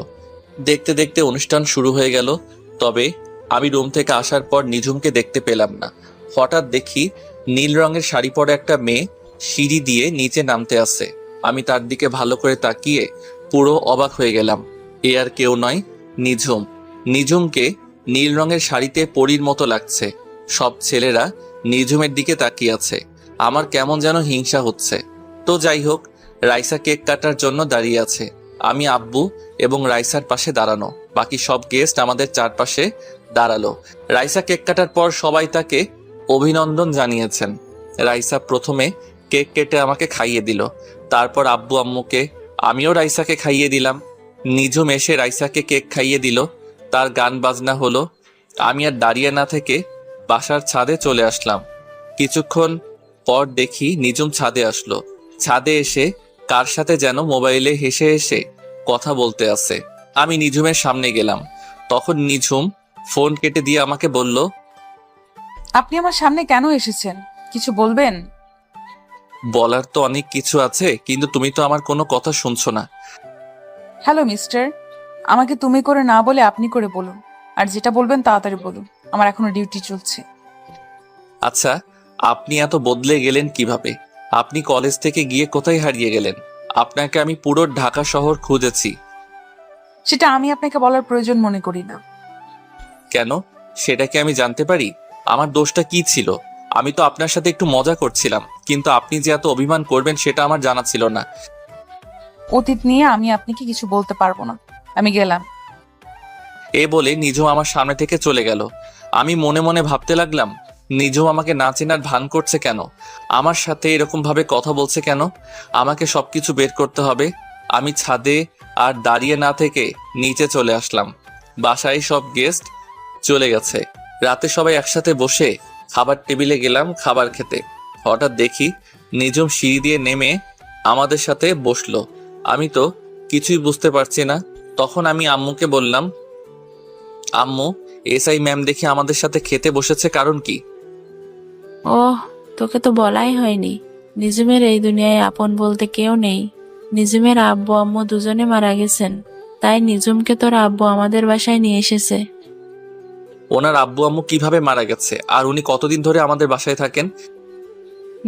দেখতে দেখতে অনুষ্ঠান শুরু হয়ে গেল। তবে আমি রুম থেকে আসার পর নিঝুমকে দেখতে পেলাম না। হঠাৎ দেখি নীল রঙের শাড়ি পরা একটা মেয়ে সিঁড়ি দিয়ে নিচে নামতে আসে। আমি তার দিকে ভালো করে তাকিয়ে পুরো অবাক হয়ে গেলাম। এ আর কেউ নয়, নিঝুম। নিঝুমকে নীল রঙের শাড়িতে পরীর মতো লাগছে। সব ছেলেরা নিঝুমের দিকে তাকিয়ে আছে। আমার কেমন যেন হিংসা হচ্ছে। তো যাই হোক, রাইসা কেক কাটার জন্য দাঁড়িয়ে আছে। আমি আব্বু এবং রাইসার পাশে দাঁড়ানো। বাকি সব গেস্ট আমাদের চারপাশে দাঁড়ালো। রাইসা কেক কাটার পর সবাই তাকে অভিনন্দন জানিয়েছেন। রাইসা প্রথমে কেক কেটে আমাকে খাইয়ে দিল। তারপর আব্বু আম্মুকে, আমিও রাইসাকে খাইয়ে দিলাম। নিঝুম এসে রাইসাকে কেক খাইয়ে দিল। তার গান বাজনা হলো। আমি আর দাঁড়িয়ে না থেকে বাসার ছাদে চলে আসলাম। কিছুক্ষণ পর দেখি নিঝুম ছাদে আসলো। ছাদে এসে কার সাথে যেন মোবাইলে হেসে হেসে কথা বলতে আছে। আমি নিঝুমের সামনে গেলাম। তখন নিঝুম ফোন কেটে দিয়ে আমাকে বলল, আপনি আমার সামনে কেন এসেছেন? কিছু বলবেন? বলার তো অনেক কিছু আছে, কিন্তু তুমি তো আমার কোনো কথা শুনছো না। হ্যালো মিস্টার, আমাকে তুমি করে না বলে আপনি করে বলুন। আর যেটা বলবেন তাড়াতাড়ি বলুন, আমার এখনো ডিউটি চলছে। আচ্ছা, আপনি এত বদলে গেলেন কিভাবে? আপনি কলেজ থেকে গিয়ে কোথায় হারিয়ে গেলেন? আপনাকে আমি পুরো ঢাকা শহর খুঁজেছি। সেটা আমি আপনাকে বলার প্রয়োজন মনে করি না। কেন, সেটা কি আমি জানতে পারি? আমার দোষটা কি ছিল? আমি তো আপনার সাথে একটু মজা করছিলাম, কিন্তু আপনি যে এত অভিমান করবেন সেটা আমার জানা ছিল না। অতীত নিয়ে আমি আপনাকে কিছু বলতে পারবো না, আমি গেলাম। এ বলে নিঝুম আমার সামনে থেকে চলে গেল। আমি মনে মনে ভাবতে লাগলাম, নিঝুম আমাকে না চেনার ভান করছে কেন, আমার সাথে এরকম ভাবে কথা বলছে কেন। আমাকে সবকিছু বের করতে হবে। আমি ছাদে আর দাঁড়িয়ে না থেকে নিচে চলে আসলাম। বাসায় সব গেস্ট চলে গেছে। রাতে সবাই একসাথে বসে খাবার টেবিলে গেলাম খাবার খেতে। হঠাৎ দেখি নিঝুম সিঁড়ি দিয়ে নেমে আমাদের সাথে বসলো। আমি তো কিছুই বুঝতে পারছি না। তখন আমি আম্মুকে বললাম, আম্মু, এসআই ম্যাম দেখি আমাদের সাথে খেতে বসেছে, কারণ কি? ওহ, তোকে তো বলাই হয়নি। নিজুমের এই দুনিয়ায় আপন বলতে কেউ নেই। নিজুমের আব্বু আম্মু দুজনে মারা গেছেন, তাই নিজুমকে তোর আব্বু আমাদের বাসায় নিয়ে এসেছে। ওনার আব্বু আম্মু কিভাবে মারা গেছে, আর উনি কতদিন ধরে আমাদের বাসায় থাকেন?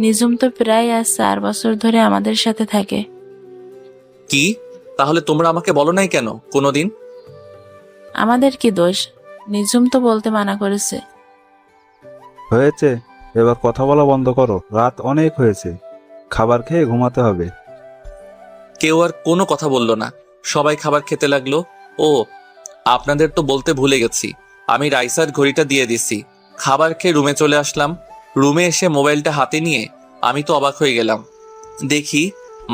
নিজুম তো প্রায় আজ 4 বছর ধরে আমাদের সাথে থাকে। কি? তাহলে তোমরা আমাকে বলো নাই কেন কোনোদিন? আমাদের কি দোষ? নিজুম তো বলতে মানা করেছে। হয়েছে, এবার কথা বলা বন্ধ করো, রাত অনেক হয়েছে, খাবার খেয়ে ঘুমাতে হবে। কেউ আর কোনো কথা বললো না। সবাই খাবার খেতে লাগলো। ও, আপনাদের তো বলতে ভুলে গেছি, আমি রাইসার ঘড়িটা দিয়ে দিছি। খাবার খেয়ে রুমে চলে আসলাম। রুমে এসে মোবাইলটা হাতে নিয়ে আমি তো অবাক হয়ে গেলাম। দেখি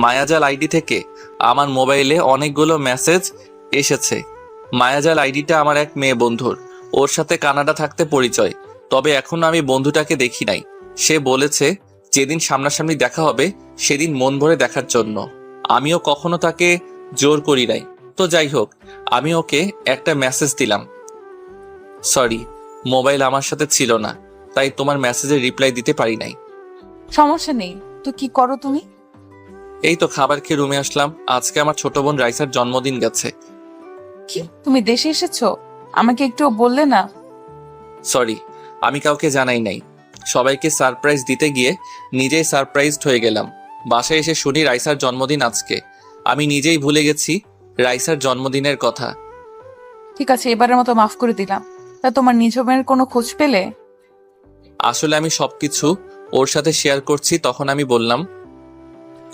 মায়াজাল আইডি থেকে আমার মোবাইলে অনেকগুলো মেসেজ এসেছে। মায়াজাল আইডিটা আমার এক মেয়ে বন্ধুর, ওর সাথে কানাডা থাকতে পরিচয়, তবে এখনো আমি বন্ধুটাকে দেখি নাই। সে বলেছে যেদিন সামনাসামনি দেখা হবে সেদিন মন ভরে দেখার জন্য। আমিও কখনো তাকে জোর করি নাই। তো যাই হোক, আমি ওকে একটা মেসেজ দিলাম। সরি, মোবাইল আমার সাথে ছিল না, তাই তোমার মেসেজের রিপ্লাই দিতে পারি নাই। সমস্যা নেই, তো কি করো তুমি? এই তো খাবার খেয়ে রুমে আসলাম। আজকে আমার ছোট বোন রাইসার জন্মদিন গেছে। কি, তুমি দেশে এসেছো? আমাকে একটু বললে না? সরি, আমি কাউকে জানাই নাই। সবাইকে সারপ্রাইজ দিতে গিয়ে নিজেই সারপ্রাইজড হয়ে গেলাম। বাসায় এসে শুনি রাইসার জন্মদিন আজকে। আমি নিজেই ভুলে গেছি রাইসার জন্মদিনের কথা। ঠিক আছে, এবারের মতো মাফ করে দিলাম। তা তোমার নিজমের কোনো খোঁজ পেলে? আসলে আমি সবকিছু ওর সাথে শেয়ার করছি, তখন আমি বললাম,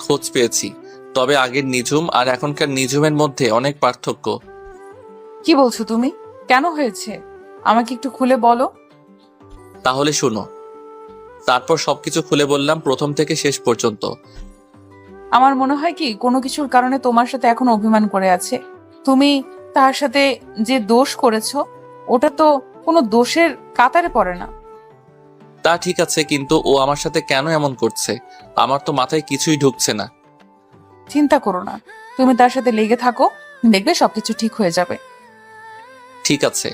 খোঁজ পেয়েছি, তবে আগের নিঝুম আর এখনকার নিঝুমের মধ্যে অনেক পার্থক্য। কি বলছো তুমি? কেন হয়েছে আমাকে একটু খুলে বলো। তাহলে শোনো। তারপর সবকিছু খুলে বললাম, প্রথম থেকে শেষ পর্যন্ত। আমার মনে হয় কি কোনো কিছুর কারণে তোমার সাথে এখন অভিমান করে আছে। তুমি তার সাথে যে দোষ করেছো ওটা তো কোনো দোষের কাতারে পড়ে না। তা ঠিক আছে, কিন্তু ও আমার সাথে কেন এমন করছে আমার তো মাথায় কিছুই ঢুকছে না। চিন্তা করো না, তুমি তার সাথে লেগে থাকো, দেখবে সবকিছু ঠিক হয়ে যাবে। ঠিক আছে,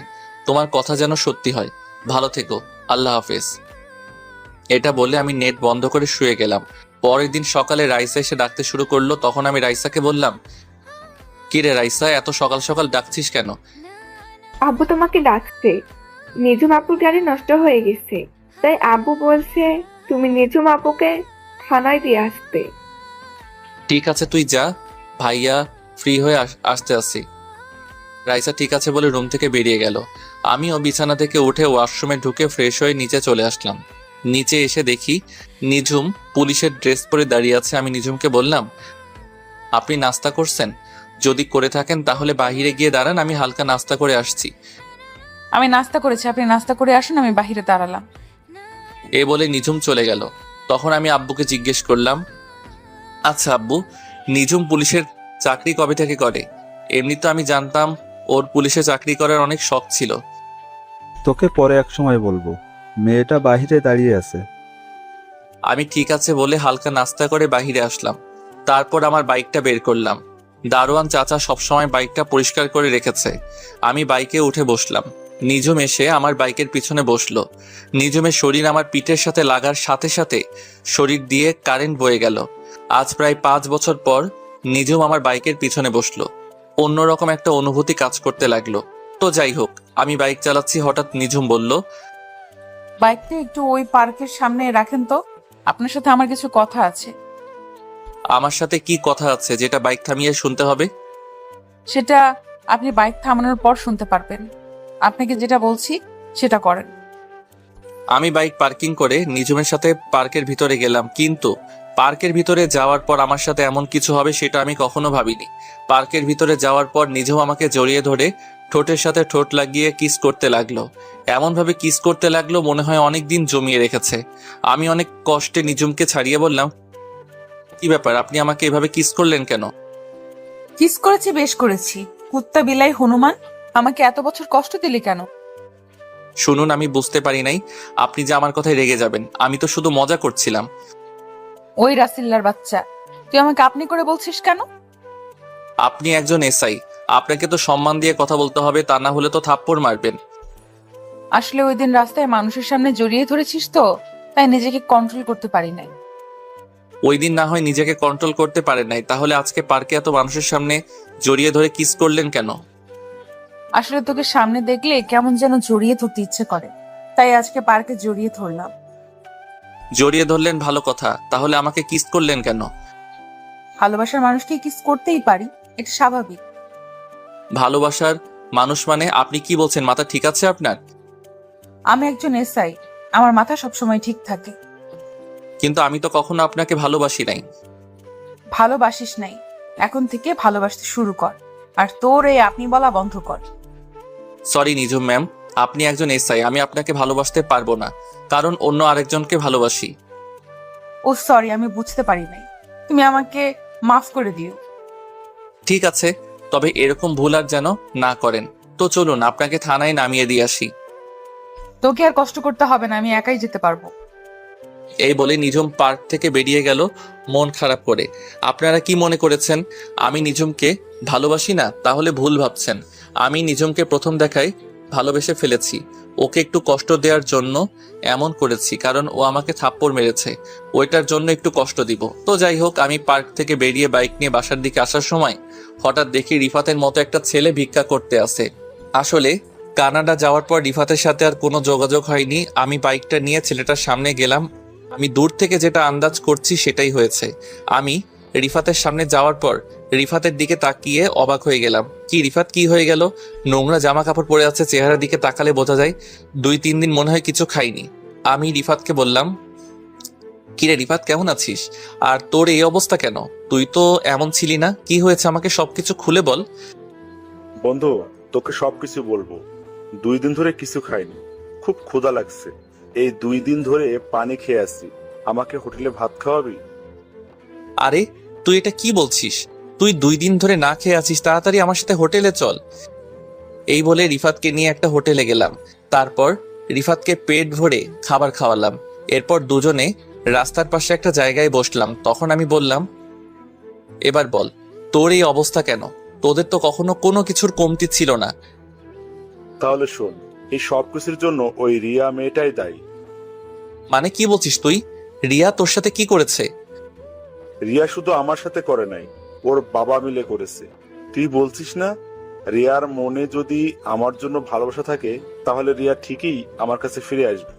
তোমার কথা যেন সত্যি হয়। ভালো থেকো, আল্লাহ হাফেজ। এটা বলে আমি নেট বন্ধ করে শুয়ে গেলাম। পরের দিন সকালে রাইসা এসে ডাকতে শুরু করলো। তখন আমি রাইসাকে বললাম, কি রে রাইসা, এত সকাল সকাল ডাকছিস কেন? আব্বু তোমাকে ডাকছে। নিজুম আপুর গাড়ি নষ্ট হয়ে গেছে, তাই আব্বু বলছে তুমি নিজুম আপুকে থানায় দিয়ে আসতে। ঠিক আছে, তুই যা, ভাইয়া ফ্রি হয়ে আসতে আসি। রাইসা ঠিক আছে বলে রুম থেকে বেরিয়ে গেল। আমিও বিছানা থেকে উঠে ওয়াশরুমে ঢুকে ফ্রেশ হয়ে নিচে চলে আসলাম। নিচে এসে দেখি নিঝুম পুলিশের ড্রেস পরে দাঁড়িয়ে আছে। আমি নিঝুমকে বললাম, আপনি নাস্তা করছেন? যদি করে থাকেন তাহলে বাহিরে গিয়ে দাঁড়ান, আমি হালকা নাস্তা করে আসছি। আমি নাস্তা করেছি, আপনি নাস্তা করে আসুন, আমি বাহিরে দাঁড়ালাম। এ বলে নিঝুম চলে গেল। তখন আমি আব্বুকে জিজ্ঞেস করলাম, আচ্ছা আব্বু, নিঝুম পুলিশের চাকরি কবে থেকে করে? এমনি তো আমি জানতাম ওর পুলিশে চাকরি করার অনেক শখ ছিল। তোকে পরে এক সময় বলবো, মেয়েটা বাহিরে দাঁড়িয়ে আছে। আমি ঠিক আছে বলে হালকা নাস্তা করে বাহিরে আসলাম। তারপর আমার বাইকটা বের করলাম। দারোয়ান চাচা সবসময় বাইকটা পরিষ্কার করে রেখেছে। আমি বাইকে উঠে বসলাম। নিঝুম এসে আমার বাইকের পিছনে বসলো। নিঝুমের শরীর আমার পিঠের সাথে লাগার সাথে সাথে শরীর দিয়ে কারেন্ট বয়ে গেল। আজ প্রায় 5 বছর পর নিঝুম আমার বাইকের পিছনে বসলো। অন্যরকম একটা অনুভূতি কাজ করতে লাগলো। তো যাই হোক, আমি বাইক চালাচ্ছি, হঠাৎ নিঝুম বলল, বাইকটা একটু ওই পার্কের সামনে রাখেন তো, আপনার সাথে আমার কিছু কথা আছে। আমার সাথে কি কথা আছে যেটা বাইক থামিয়ে শুনতে হবে? সেটা আপনি বাইক থামানোর পর শুনতে পারবেন। আপনাকে যেটা বলছি সেটা করেন। আমি বাইক পার্কিং করে নিজুমের সাথে পার্কের ভিতরে গেলাম, কিন্তু পার্কের ভিতরে যাওয়ার পর আমার সাথে এমন কিছু হবে সেটা আমি কখনো ভাবিনি। পার্কের ভিতরে যাওয়ার পর নিজেও আমাকে জড়িয়ে ধরে ঠোঁটের সাথে ঠোঁট লাগিয়ে কিস করতে লাগলো। এমনভাবে কিস করতে লাগলো মনে হয় অনেক দিন জমিয়ে রেখেছে। আমি অনেক কষ্টে নিজুমকে ছাড়িয়ে বললাম, কি ব্যাপার, আপনি আমাকে এভাবে কিস করলেন কেন? কিস করেছি, বেশ করেছি। কুত্তা বিলাই হনুমান, আমাকে এত বছর কষ্ট দিলি কেন? শুনুন, আমি বুঝতে পারি নাই আপনি যে আমার কথায় রেগে যাবেন। আমি তো শুধু মজা করছিলাম। ওই রাসিল্লার বাচ্চা, তুই আমাকে আপনি করে বলছিস কেন? আপনি একজন এসআই, আপনাকে তো সম্মান দিয়ে কথা বলতে হবে, তা না হলে তো থাপ্পড় মারবেন। আসলে ওই দিন রাস্তায় মানুষের সামনে জড়িয়ে ধরেছিস তো, তাই নিজেকে কন্ট্রোল করতে পারি নাই। ওই দিন না হয় নিজেকে কন্ট্রোল করতে পারেন নাই, তাহলে আজকে পার্কে এত মানুষের সামনে জড়িয়ে ধরে কিস করলেন কেন? আসলে তোকে সামনে দেখলে কেমন যেন জড়িয়ে ধরতে ইচ্ছে করে, তাই আজকে পার্কে জড়িয়ে ধরলাম। জড়িয়ে ধরলেন ভালো কথা, তাহলে আমাকে কিস করলেন কেন? ভালোবাসার মানুষকে কিস করতেই পারি, এটা স্বাভাবিক। ভালোবাসার মানুষ মানে? আপনি কি বলছেন, মাথা ঠিক আছে আপনার? আমি একজন এসআই, আমার মাথা সবসময় ঠিক থাকে। কিন্তু আমি তো কখনো আপনাকে ভালোবাসি নাই। ভালোবাসিস নাই, এখন থেকে ভালোবাসতে শুরু কর, আর তোর এই আপনি বলা বন্ধ কর। সরি নিজুম ম্যাম, আপনি একজন এসআই, আমি আপনাকে ভালোবাসতে পারবো না, কারণ অন্য আরেকজনকে ভালোবাসি। ও সরি, আমি বুঝতে পারি নাই, তুমি আমাকে মাফ করে দিও। ঠিক আছে, তবে এরকম ভুল আর যেন না করেন। তো চলুন আপনাকে থানায় নামিয়ে দিয়ে আসি। তোকে আর কষ্ট করতে হবে না, আমি একাই যেতে পারবো। এই বলে নিঝুম পার্ক থেকে বেরিয়ে গেল মন খারাপ করে। আপনারা কি মনে করেছেন আমি নিঝুমকে ভালোবাসি না? তাহলে ভুল ভাবছেন। আমি নিঝুমকে প্রথম দেখায় ভালোবেসে ফেলেছি। ওকে একটু কষ্ট দেওয়ার জন্য এমন করেছি, কারণ ও আমাকে থাপ্পড় মেরেছে, ওইটার জন্য একটু কষ্ট দিব। তো যাই হোক, আমি পার্ক থেকে বেরিয়ে বাইক নিয়ে বাসার দিকে আসার সময় হঠাৎ দেখি রিফাতের মতো একটা ছেলে ভিক্ষা করতে আসে। আসলে কানাডা যাওয়ার পর রিফাতের সাথে আর কোনো যোগাযোগ হয়নি। আমি বাইকটা নিয়ে ছেলেটার সামনে গেলাম। আমি দূর থেকে যেটা আন্দাজ করছি সেটাই হয়েছে। আমি রিফাতের সামনে যাওয়ার পর রিফাতের দিকে তাকিয়ে অবাক হয়ে গেলাম। কি রিফাত, কি হয়ে গেল? নোংরা জামা কাপড় পরে আছে, চেহারার দিকে তাকালে বোঝা যায় 2-3 দিন মনে হয় কিছু খাইনি। আমি রিফাতকে বললাম, কিরে রিফাত, কেমন আছিস? আর তোর এই অবস্থা কেন? তুই তো এমন ছিলি না, কি হয়েছে আমাকে সবকিছু খুলে বল। বন্ধু, তোকে সবকিছু বলবো। 2 দিন ধরে কিছু খাইনি, খুব ক্ষুধা লাগছে। এই 2 দিন ধরে পানি খেয়ে আসছি। আমাকে হোটেলে ভাত খাওয়াবি? আরে তুই এটা কি বলছিস? তুই 2 দিন ধরে না খেয়ে আছিস, তাড়াতাড়ি আমার সাথে হোটেলে চল। এই বলে রিফাতকে নিয়ে একটা হোটেলে গেলাম। তারপর রিফাতকে পেট ভরে খাবার খাওয়ালাম। এরপর দুজনে রাস্তার পাশে একটা জায়গায় বসলাম। তখন আমি বললাম, এবার বল, তোর এই অবস্থা কেন? তোদের তো কখনো কোনো কিছুর কমতি ছিল না। তাহলে শোন, এই সব কিছুর জন্য ওই রিয়া মেয়েটাই দায়ী। মানে কি বলছিস তুই? রিয়া তোর সাথে কি করেছে? রিয়া শুধু আমার সাথে করে নাই, ওর বাবা মিলে করেছে। তুই বলছিস না, রিয়ার মনে যদি আমার জন্য ভালোবাসা থাকে তাহলে রিয়া ঠিকই আমার কাছে ফিরে আসবে।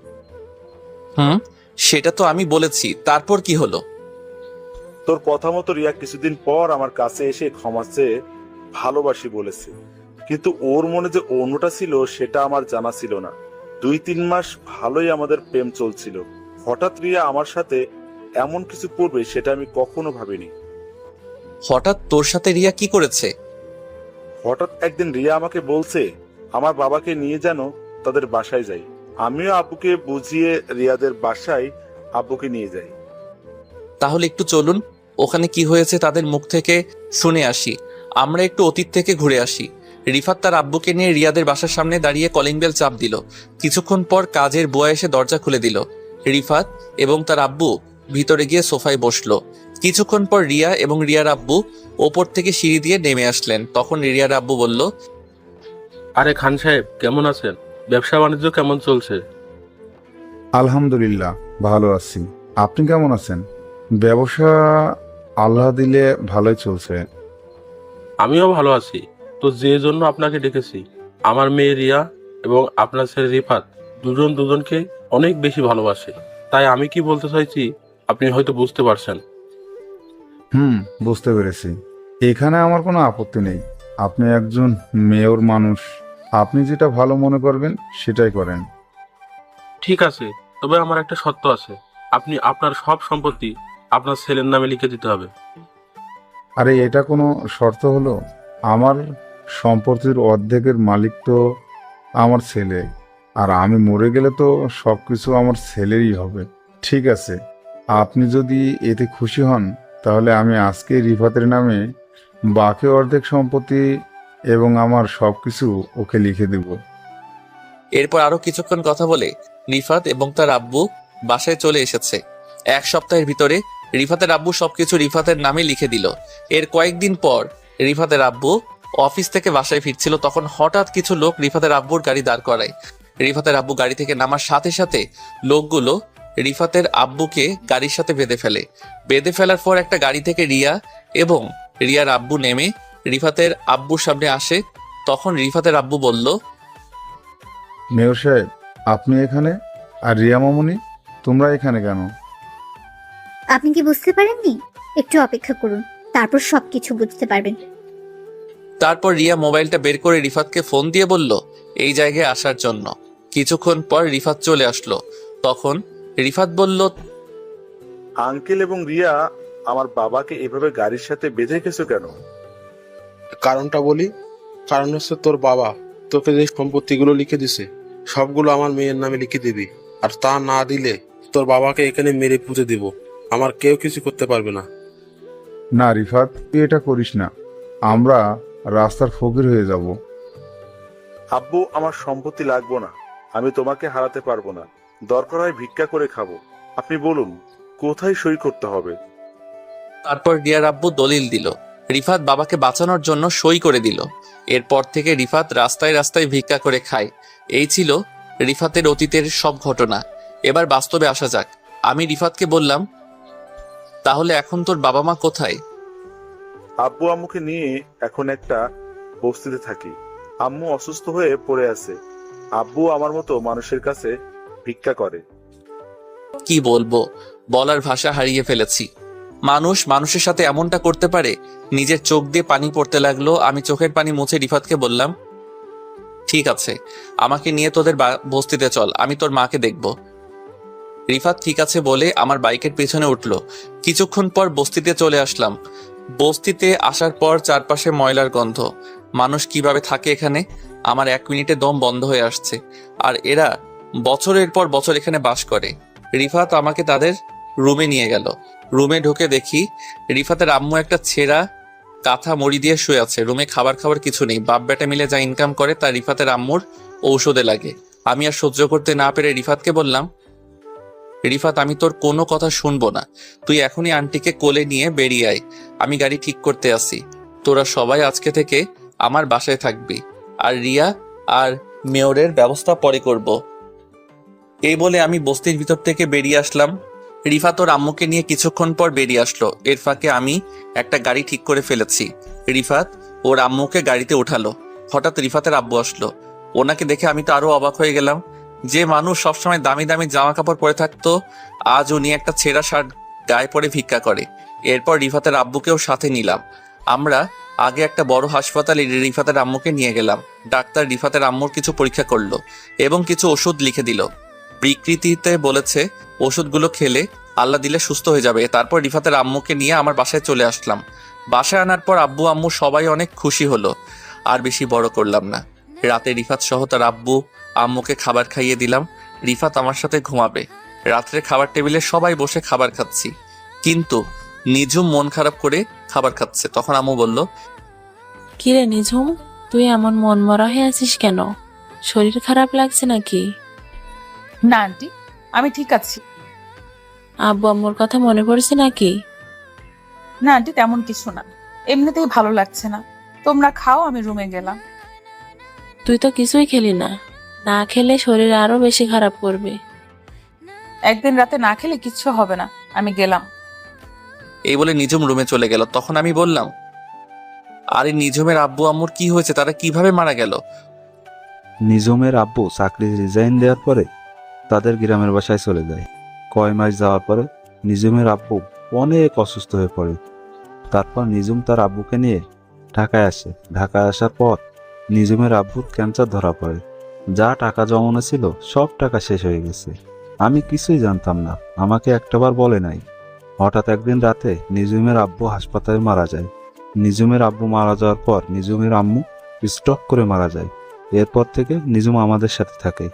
সেটা তো আমি বলেছি, তারপর কি হলো? তোর কথা মতো রিয়া কিছুদিন পর আমার কাছে এসে ক্ষমা চেয়ে ভালোবাসি বলেছে, কিন্তু ওর মনে যে অন্যটা ছিল সেটা আমার জানা ছিল না। 2-3 মাস ভালোই আমাদের প্রেম চলছিল, হঠাৎ রিয়া আমার সাথে এমন কিছু করবে সেটা আমি কখনো ভাবিনি। হঠাৎ তোর সাথে রিয়া কি করেছে? হঠাৎ একদিন রিয়া আমাকে বলছে আমার বাবাকে নিয়ে যেন তাদের বাসায় যাই। আমিও আব্বুকে বুঝিয়ে রিয়াদের বাসায় আব্বুকে নিয়ে যাই। তাহলে একটু চলুন, ওখানে কি হয়েছে তাদের মুখ থেকে শুনে আসি। আমরা একটু অতীত থেকে ঘুরে আসি। রিফাত তার আব্বুকে নিয়ে রিয়াদের বাসার সামনে দাঁড়িয়ে কলিং বেল চাপ দিল। কিছুক্ষণ পর কাজের বুয়া এসে দরজা খুলে দিল। রিফাত এবং তার আব্বু ভিতরে গিয়ে সোফায় বসলো। কিছুক্ষণ পর রিয়া এবং রিয়ার আব্বু ওপর থেকে সিঁড়ি দিয়ে নেমে আসলেন। তখন রিয়ার আব্বু বলল, আরে খান সাহেব, কেমন আছেন? ব্যবসা বাণিজ্য কেমন চলছে? আলহামদুলিল্লাহ, ভালো আছি। আপনি কেমন আছেন? ব্যবসা আল্লাহ দিলে ভালোই চলছে। আমিও ভালো আছি। তো যে জন্য আপনাকে ডেকেছি, আমার মেয়ে রিয়া এবং আপনার ছেলে রিফাত দুজন দুজনকে অনেক বেশি ভালোবাসে। তাই আমি কি বলতে চাইছি আপনি হয়তো বুঝতে পারছেন। বুঝতে পেরেছি। এখানে আমার কোনো আপত্তি নেই। আপনি একজন মেয়র মানুষ, আপনি যেটা ভালো মনে করবেন সেটাই করেন। ঠিক আছে, তবে আমার একটা শর্ত আছে। আপনি আপনার সব সম্পত্তি আপনার ছেলের নামে লিখে দিতে হবে। আরে এটা কোনো শর্ত হলো? আমার সম্পত্তির অর্ধেকের মালিক তো আমার ছেলে, আর আমি মরে গেলে তো সবকিছু আমার ছেলেরই হবে। ঠিক আছে, আপনি যদি এতে খুশি হন তাহলে আমি আজকে রিফাতের নামে বাকি অর্ধেক সম্পত্তি এবং আমার সবকিছু ওকে লিখে দেব। এরপর আরো কিছুক্ষণ কথা বলে রিফাত এবং তার আব্বু বাসায় চলে এসেছে। এক সপ্তাহের ভিতরে রিফাতের আব্বু সবকিছু রিফাতের নামে লিখে দিল। এর কয়েকদিন পর রিফাতের আব্বু অফিস থেকে বাসায় ফিরছিল, তখন হঠাৎ কিছু লোক রিফাতের আব্বুর গাড়ি দাঁড় করায়। রিফাতের আব্বু গাড়ি থেকে নামার সাথে সাথে লোকগুলো রিফাতের আব্বুকে গাড়ির সাথে বেঁধে ফেলে। বেঁধে ফেলার পর একটা গাড়ি থেকে রিয়া এবং রিয়ার আব্বু নেমে রিফাতের আব্বুর সামনে আসে। তখন রিফাতের আব্বু বলল, মেয়র সাহেব, আপনি এখানে? আর রিয়া মামুনি, তোমরা এখানে কেন? আপনি কি বুঝতে পারেননি? একটু অপেক্ষা করুন, তারপর সবকিছু বুঝতে পারবেন। তারপর রিয়া মোবাইলটা বের করে রিফাতকে ফোন দিয়ে বলল এই জায়গায় আসার জন্য। কিছুক্ষণ পর রিফাত চলে আসলো। তখন রিফাত বলল, আঙ্কেল এবং রিয়া, আমার বাবাকে এভাবে গাড়ির সাথে বেঁধে গেছো কেন? কারণটা বলি। কারণ হচ্ছে তোর বাবা তোকে যে সম্পত্তিগুলো লিখে দিছে সবগুলো আমার মেয়ের নামে লিখে দিবি, আর তা না দিলে তোর বাবাকে এখানে মেরে পুঁতে দিব। আমার কেউ কিছু করতে পারবে না। না রিফাত, তুই এটা করিস না, আমরা রাস্তার ফকির হয়ে যাব। আব্বু, আমার সম্পত্তি লাগবো না, আমি তোমাকে হারাতে পারবো না। দরকার হয় ভিক্ষা করে খাবো। আপনি বলুন কোথায় সই করতে হবে? তারপর রিয়ার আব্বু দলিল দিল। রিফাত বাবাকে বাঁচানোর জন্য সই করে দিল। এরপর থেকে রিফাত রাস্তায় রাস্তায় ভিক্ষা করে খায়। এই ছিল রিফাতের অতীতের সব ঘটনা। এবার বাস্তবে আসা যাক। আমি রিফাতকে বললাম, তাহলে এখন তোর বাবা মা কোথায়? আব্বু আম্মুকে নিয়ে এখন একটা বস্তিতে থাকি। আম্মু অসুস্থ হয়ে পড়ে আছে। আব্বু আমার মতো মানুষের কাছে ভিক্ষা করে। কি বলবো, বলার ভাষা হারিয়ে ফেলেছি। মানুষ মানুষের সাথে এমনটা করতে পারে? নিজের চোখ দিয়ে পানি পড়তে লাগলো। আমি চোখের পানি মুছে রিফাতকে বললাম, ঠিক আছে, আমাকে নিয়ে তোদের বস্তিতে চল, আমি তোর মাকে দেখব। রিফাত ঠিক আছে বলে আমার বাইকের পেছনে উঠলো। কিছুক্ষণ পর বস্তিতে চলে আসলাম। বস্তিতে আসার পর চারপাশে ময়লার গন্ধ। মানুষ কিভাবে থাকে এখানে, আমার 1 মিনিটে দম বন্ধ হয়ে আসছে। আর এরা বছরের পর বছর এখানে বাস করে। রিফাত আমাকে তাদের রুমে নিয়ে গেল। রুমে ঢুকে দেখি রিফাতের আম্মু একটা ছেঁড়া কাঁথা মুড়ি দিয়ে শুয়ে আছে। রুমে খাবার খাবার কিছু নেই। বাপ বেটা মিলে যা ইনকাম করে তা রিফাতের আম্মুর ঔষধে লাগে। আমি আর সহ্য করতে না পেরে রিফাতকে বললাম, রিফাত, আমি তোর কোনো কথা শুনবো না। তুই এখনই আন্টিকে কোলে নিয়ে বেরিয়ে আয়, আমি গাড়ি ঠিক করতে আসি। তোরা সবাই আজকে থেকে আমার বাসায় থাকবি, আর রিয়া আর মেয়রের ব্যবস্থা পরে করব। এই বলে আমি বস্তির ভিতর থেকে বেরিয়ে আসলাম। রিফাত ওর আম্মুকে নিয়ে কিছুক্ষণ পর বেরিয়ে আসলো। এর ফাঁকে আমি একটা গাড়ি ঠিক করে ফেলেছি। রিফাত ওর আম্মুকে গাড়িতে উঠালো। হঠাৎ রিফাতের আব্বু আসলো। ওনাকে দেখে আমি তো আরো অবাক হয়ে গেলাম। যে মানুষ সবসময় দামি দামি জামা কাপড় পরে থাকতো, আজ উনি একটা ছেঁড়া শার্ট গায়ে পরে ভিক্ষা করে। এরপর রিফাতের আব্বুকেও সাথে নিলাম। আমরা আগে একটা বড় হাসপাতালে রিফাতের আম্মুকে নিয়ে গেলাম। ডাক্তার রিফাতের আম্মুর কিছু পরীক্ষা করলো এবং কিছু ওষুধ লিখে দিল। বিকৃতিতে বলেছে ওষুধগুলো খেলে আল্লাহ দিলে সুস্থ হয়ে যাবে। তারপর রিফাতের আম্মুকে নিয়ে আমার বাসায় চলে আসলাম। বাসায় আনার পর আব্বু আম্মু সবাই অনেক খুশি হলো। আর বেশি বড় করলাম না। রাতে রিফাত সহ তার আব্বু আম্মুকে খাবার খাইয়ে দিলাম। রিফাত আমার সাথে ঘুমাবে। রাত্রে খাবার টেবিলে সবাই বসে খাবার খাচ্ছি, কিন্তু নিঝুম মন খারাপ করে খাবার খাচ্ছে। তখন আম্মু বলল, কিরে নিঝুম, তুই এমন মন মরা হয়ে আছিস কেন? শরীর খারাপ লাগছে নাকি? না আন্টি, আমি ঠিক আছি। আব্বু আম্মুর কথা মনে পড়ছে নাকি? না আন্টি, তেমন কিছু না, এমনিতেই ভালো লাগছে না। তোমরা খাও, আমি রুমে গেলাম। তুই তো কিছুই খেলি না। না খেলে শরীর আরো বেশি খারাপ করবে। একদিন রাতে না খেলে কিচ্ছু হবে না, আমি গেলাম। এই বলে নিঝুম রুমে চলে গেল। তখন আমি বললাম, আরে নিঝুমের আব্বু আম্মুর কি হয়েছে? তারা কিভাবে মারা গেল? নিঝুমের আব্বু চাকরি রিজাইন দেওয়ার পরে তাদের গ্রামের বাসায় চলে যায়। কয় মাস যাওয়ার পরে নিঝুমের আব্বু অনেক অসুস্থ হয়ে পড়ে। তারপর নিঝুম তার আব্বুকে নিয়ে ঢাকায় আসে। ঢাকায় আসার পর নিঝুমের আব্বুর ক্যান্সার ধরা পড়ে। যা টাকা জমানো ছিল সব টাকা শেষ হয়ে গেছে। আমি কিছুই জানতাম না, আমাকে একটাবার বলে নাই। হঠাৎ একদিন রাতে নিজুমের আব্বু হাসপাতালে মারা যায়। নিজুমের আব্বু মারা যাওয়ার পর নিজুমের আম্মু স্ট্রোক করে মারা যায়। এরপর থেকে নিজুম আমাদের সাথে থাকে।